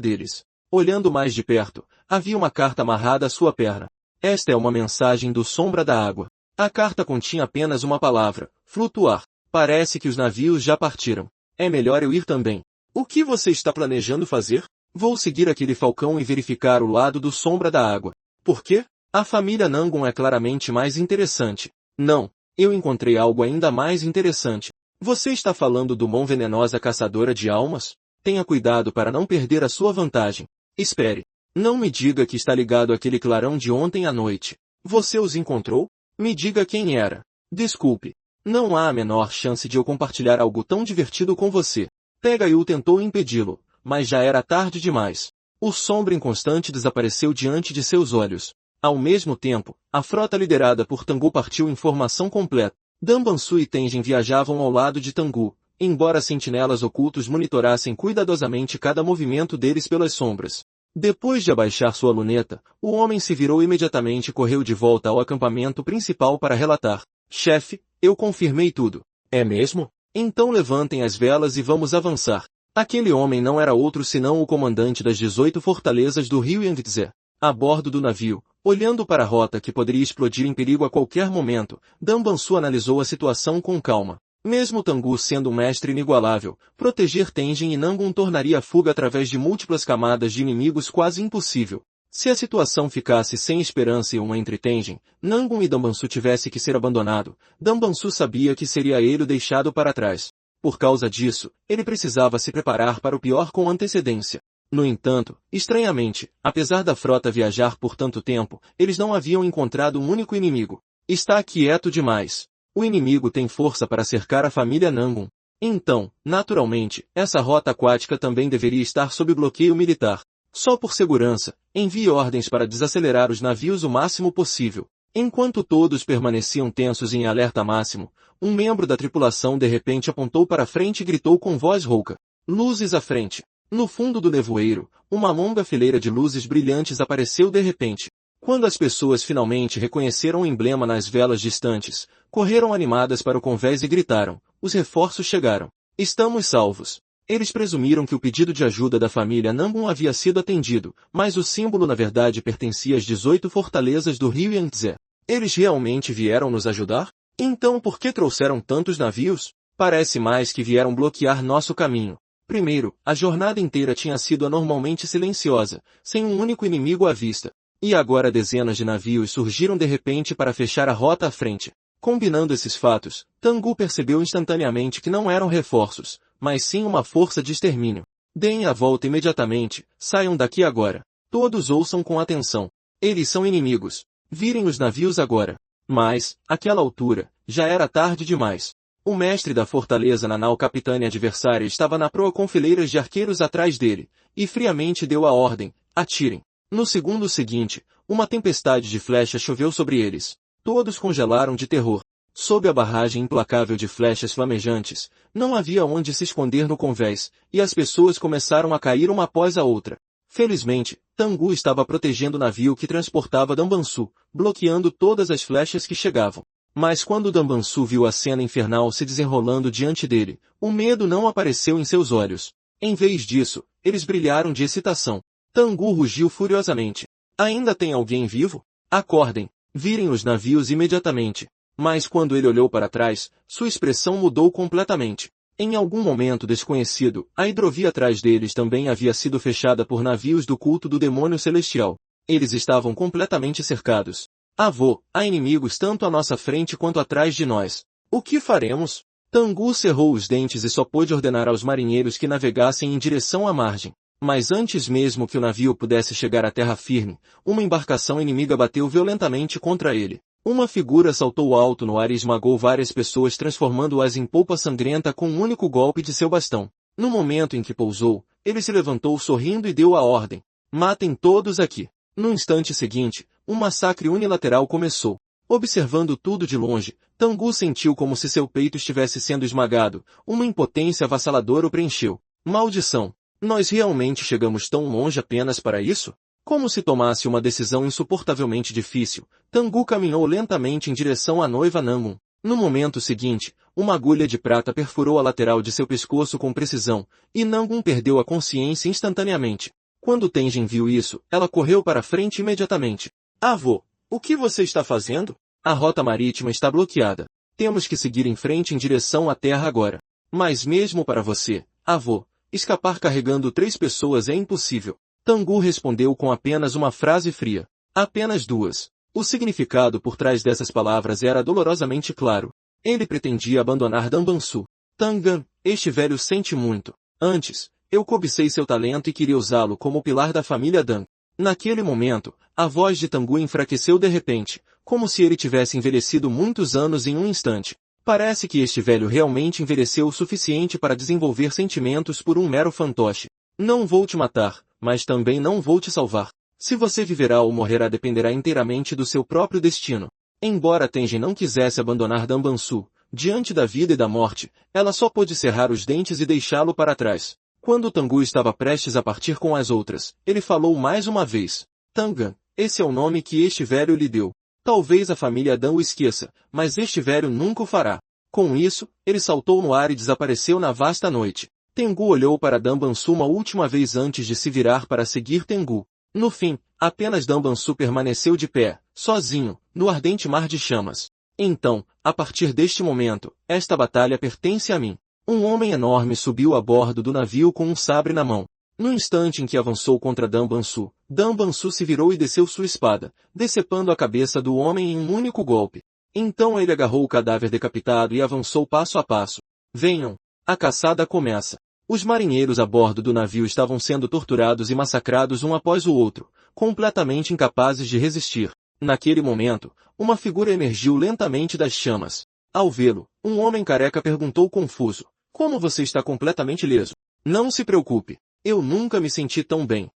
deles. Olhando mais de perto, havia uma carta amarrada à sua perna. Esta é uma mensagem do Sombra da Água. A carta continha apenas uma palavra: flutuar. Parece que os navios já partiram. É melhor eu ir também. O que você está planejando fazer? Vou seguir aquele falcão e verificar o lado do Sombra da Água. Por quê? A família Nangon é claramente mais interessante. Não, eu encontrei algo ainda mais interessante. Você está falando do Mão Venenosa Caçadora de Almas? Tenha cuidado para não perder a sua vantagem. Espere. Não me diga que está ligado àquele clarão de ontem à noite. Você os encontrou? Me diga quem era. Desculpe. Não há a menor chance de eu compartilhar algo tão divertido com você. Pega-Yu tentou impedi-lo, mas já era tarde demais. O Sombra Inconstante desapareceu diante de seus olhos. Ao mesmo tempo, a frota liderada por Tengu partiu em formação completa. Danbansu e Tenjin viajavam ao lado de Tengu, embora sentinelas ocultos monitorassem cuidadosamente cada movimento deles pelas sombras. Depois de abaixar sua luneta, o homem se virou imediatamente e correu de volta ao acampamento principal para relatar. Chefe, eu confirmei tudo. É mesmo? Então levantem as velas e vamos avançar. Aquele homem não era outro senão o comandante das 18 fortalezas do rio Yangtze. A bordo do navio, olhando para a rota que poderia explodir em perigo a qualquer momento, Danbansu analisou a situação com calma. Mesmo Tengu sendo um mestre inigualável, proteger Tenjin e Nangon tornaria a fuga através de múltiplas camadas de inimigos quase impossível. Se a situação ficasse sem esperança e uma entre Tenjin, Nangon e Danbansu tivesse que ser abandonado, Danbansu sabia que seria ele o deixado para trás. Por causa disso, ele precisava se preparar para o pior com antecedência. No entanto, estranhamente, apesar da frota viajar por tanto tempo, eles não haviam encontrado um único inimigo. Está quieto demais. O inimigo tem força para cercar a família Nangon. Então, naturalmente, essa rota aquática também deveria estar sob bloqueio militar. Só por segurança, envie ordens para desacelerar os navios o máximo possível. Enquanto todos permaneciam tensos e em alerta máximo, um membro da tripulação de repente apontou para frente e gritou com voz rouca. Luzes à frente. No fundo do nevoeiro, uma longa fileira de luzes brilhantes apareceu de repente. Quando as pessoas finalmente reconheceram o emblema nas velas distantes, correram animadas para o convés e gritaram: os reforços chegaram. Estamos salvos. Eles presumiram que o pedido de ajuda da família Nangon havia sido atendido, mas o símbolo na verdade pertencia às 18 fortalezas do rio Yangtze. Eles realmente vieram nos ajudar? Então por que trouxeram tantos navios? Parece mais que vieram bloquear nosso caminho. Primeiro, a jornada inteira tinha sido anormalmente silenciosa, sem um único inimigo à vista. E agora dezenas de navios surgiram de repente para fechar a rota à frente. Combinando esses fatos, Tengu percebeu instantaneamente que não eram reforços, mas sim uma força de extermínio. Deem a volta imediatamente, saiam daqui agora. Todos ouçam com atenção. Eles são inimigos. Virem os navios agora. Mas, àquela altura, já era tarde demais. O mestre da fortaleza na nau capitânia adversária estava na proa com fileiras de arqueiros atrás dele, e friamente deu a ordem: atirem. No segundo seguinte, uma tempestade de flechas choveu sobre eles. Todos congelaram de terror. Sob a barragem implacável de flechas flamejantes, não havia onde se esconder no convés, e as pessoas começaram a cair uma após a outra. Felizmente, Tengu estava protegendo o navio que transportava Danbansu, bloqueando todas as flechas que chegavam. Mas quando Danbansu viu a cena infernal se desenrolando diante dele, o medo não apareceu em seus olhos. Em vez disso, eles brilharam de excitação. Tengu rugiu furiosamente. Ainda tem alguém vivo? Acordem! Virem os navios imediatamente. Mas quando ele olhou para trás, sua expressão mudou completamente. Em algum momento desconhecido, a hidrovia atrás deles também havia sido fechada por navios do culto do demônio celestial. Eles estavam completamente cercados. Avô, há inimigos tanto à nossa frente quanto atrás de nós. O que faremos? Tengu cerrou os dentes e só pôde ordenar aos marinheiros que navegassem em direção à margem. Mas antes mesmo que o navio pudesse chegar à terra firme, uma embarcação inimiga bateu violentamente contra ele. Uma figura saltou alto no ar e esmagou várias pessoas, transformando-as em polpa sangrenta com um único golpe de seu bastão. No momento em que pousou, ele se levantou sorrindo e deu a ordem. Matem todos aqui. No instante seguinte, um massacre unilateral começou. Observando tudo de longe, Tengu sentiu como se seu peito estivesse sendo esmagado, uma impotência avassaladora o preencheu. Maldição! Nós realmente chegamos tão longe apenas para isso? Como se tomasse uma decisão insuportavelmente difícil, Tengu caminhou lentamente em direção à noiva Nangun. No momento seguinte, uma agulha de prata perfurou a lateral de seu pescoço com precisão, e Nangun perdeu a consciência instantaneamente. Quando Tenjin viu isso, ela correu para frente imediatamente. Avô, o que você está fazendo? A rota marítima está bloqueada. Temos que seguir em frente em direção à terra agora. Mas mesmo para você, avô, escapar carregando 3 pessoas é impossível. Tengu respondeu com apenas uma frase fria. Apenas 2. O significado por trás dessas palavras era dolorosamente claro. Ele pretendia abandonar Danbansu. Tangan, este velho sente muito. Antes, eu cobicei seu talento e queria usá-lo como pilar da família Dan. Naquele momento, a voz de Tengu enfraqueceu de repente, como se ele tivesse envelhecido muitos anos em um instante. Parece que este velho realmente envelheceu o suficiente para desenvolver sentimentos por um mero fantoche. Não vou te matar, mas também não vou te salvar. Se você viverá ou morrerá dependerá inteiramente do seu próprio destino. Embora Tenjin não quisesse abandonar Danbansu, diante da vida e da morte, ela só pôde cerrar os dentes e deixá-lo para trás. Quando Tengu estava prestes a partir com as outras, ele falou mais uma vez. Tangan, esse é o nome que este velho lhe deu. Talvez a família Dan o esqueça, mas este velho nunca o fará. Com isso, ele saltou no ar e desapareceu na vasta noite. Tengu olhou para Danbansu uma última vez antes de se virar para seguir Tengu. No fim, apenas Danbansu permaneceu de pé, sozinho, no ardente mar de chamas. Então, a partir deste momento, esta batalha pertence a mim. Um homem enorme subiu a bordo do navio com um sabre na mão. No instante em que avançou contra Danbansu se virou e desceu sua espada, decepando a cabeça do homem em um único golpe. Então ele agarrou o cadáver decapitado e avançou passo a passo. Venham! A caçada começa. Os marinheiros a bordo do navio estavam sendo torturados e massacrados um após o outro, completamente incapazes de resistir. Naquele momento, uma figura emergiu lentamente das chamas. Ao vê-lo, um homem careca perguntou confuso. Como você está completamente ileso? Não se preocupe. Eu nunca me senti tão bem.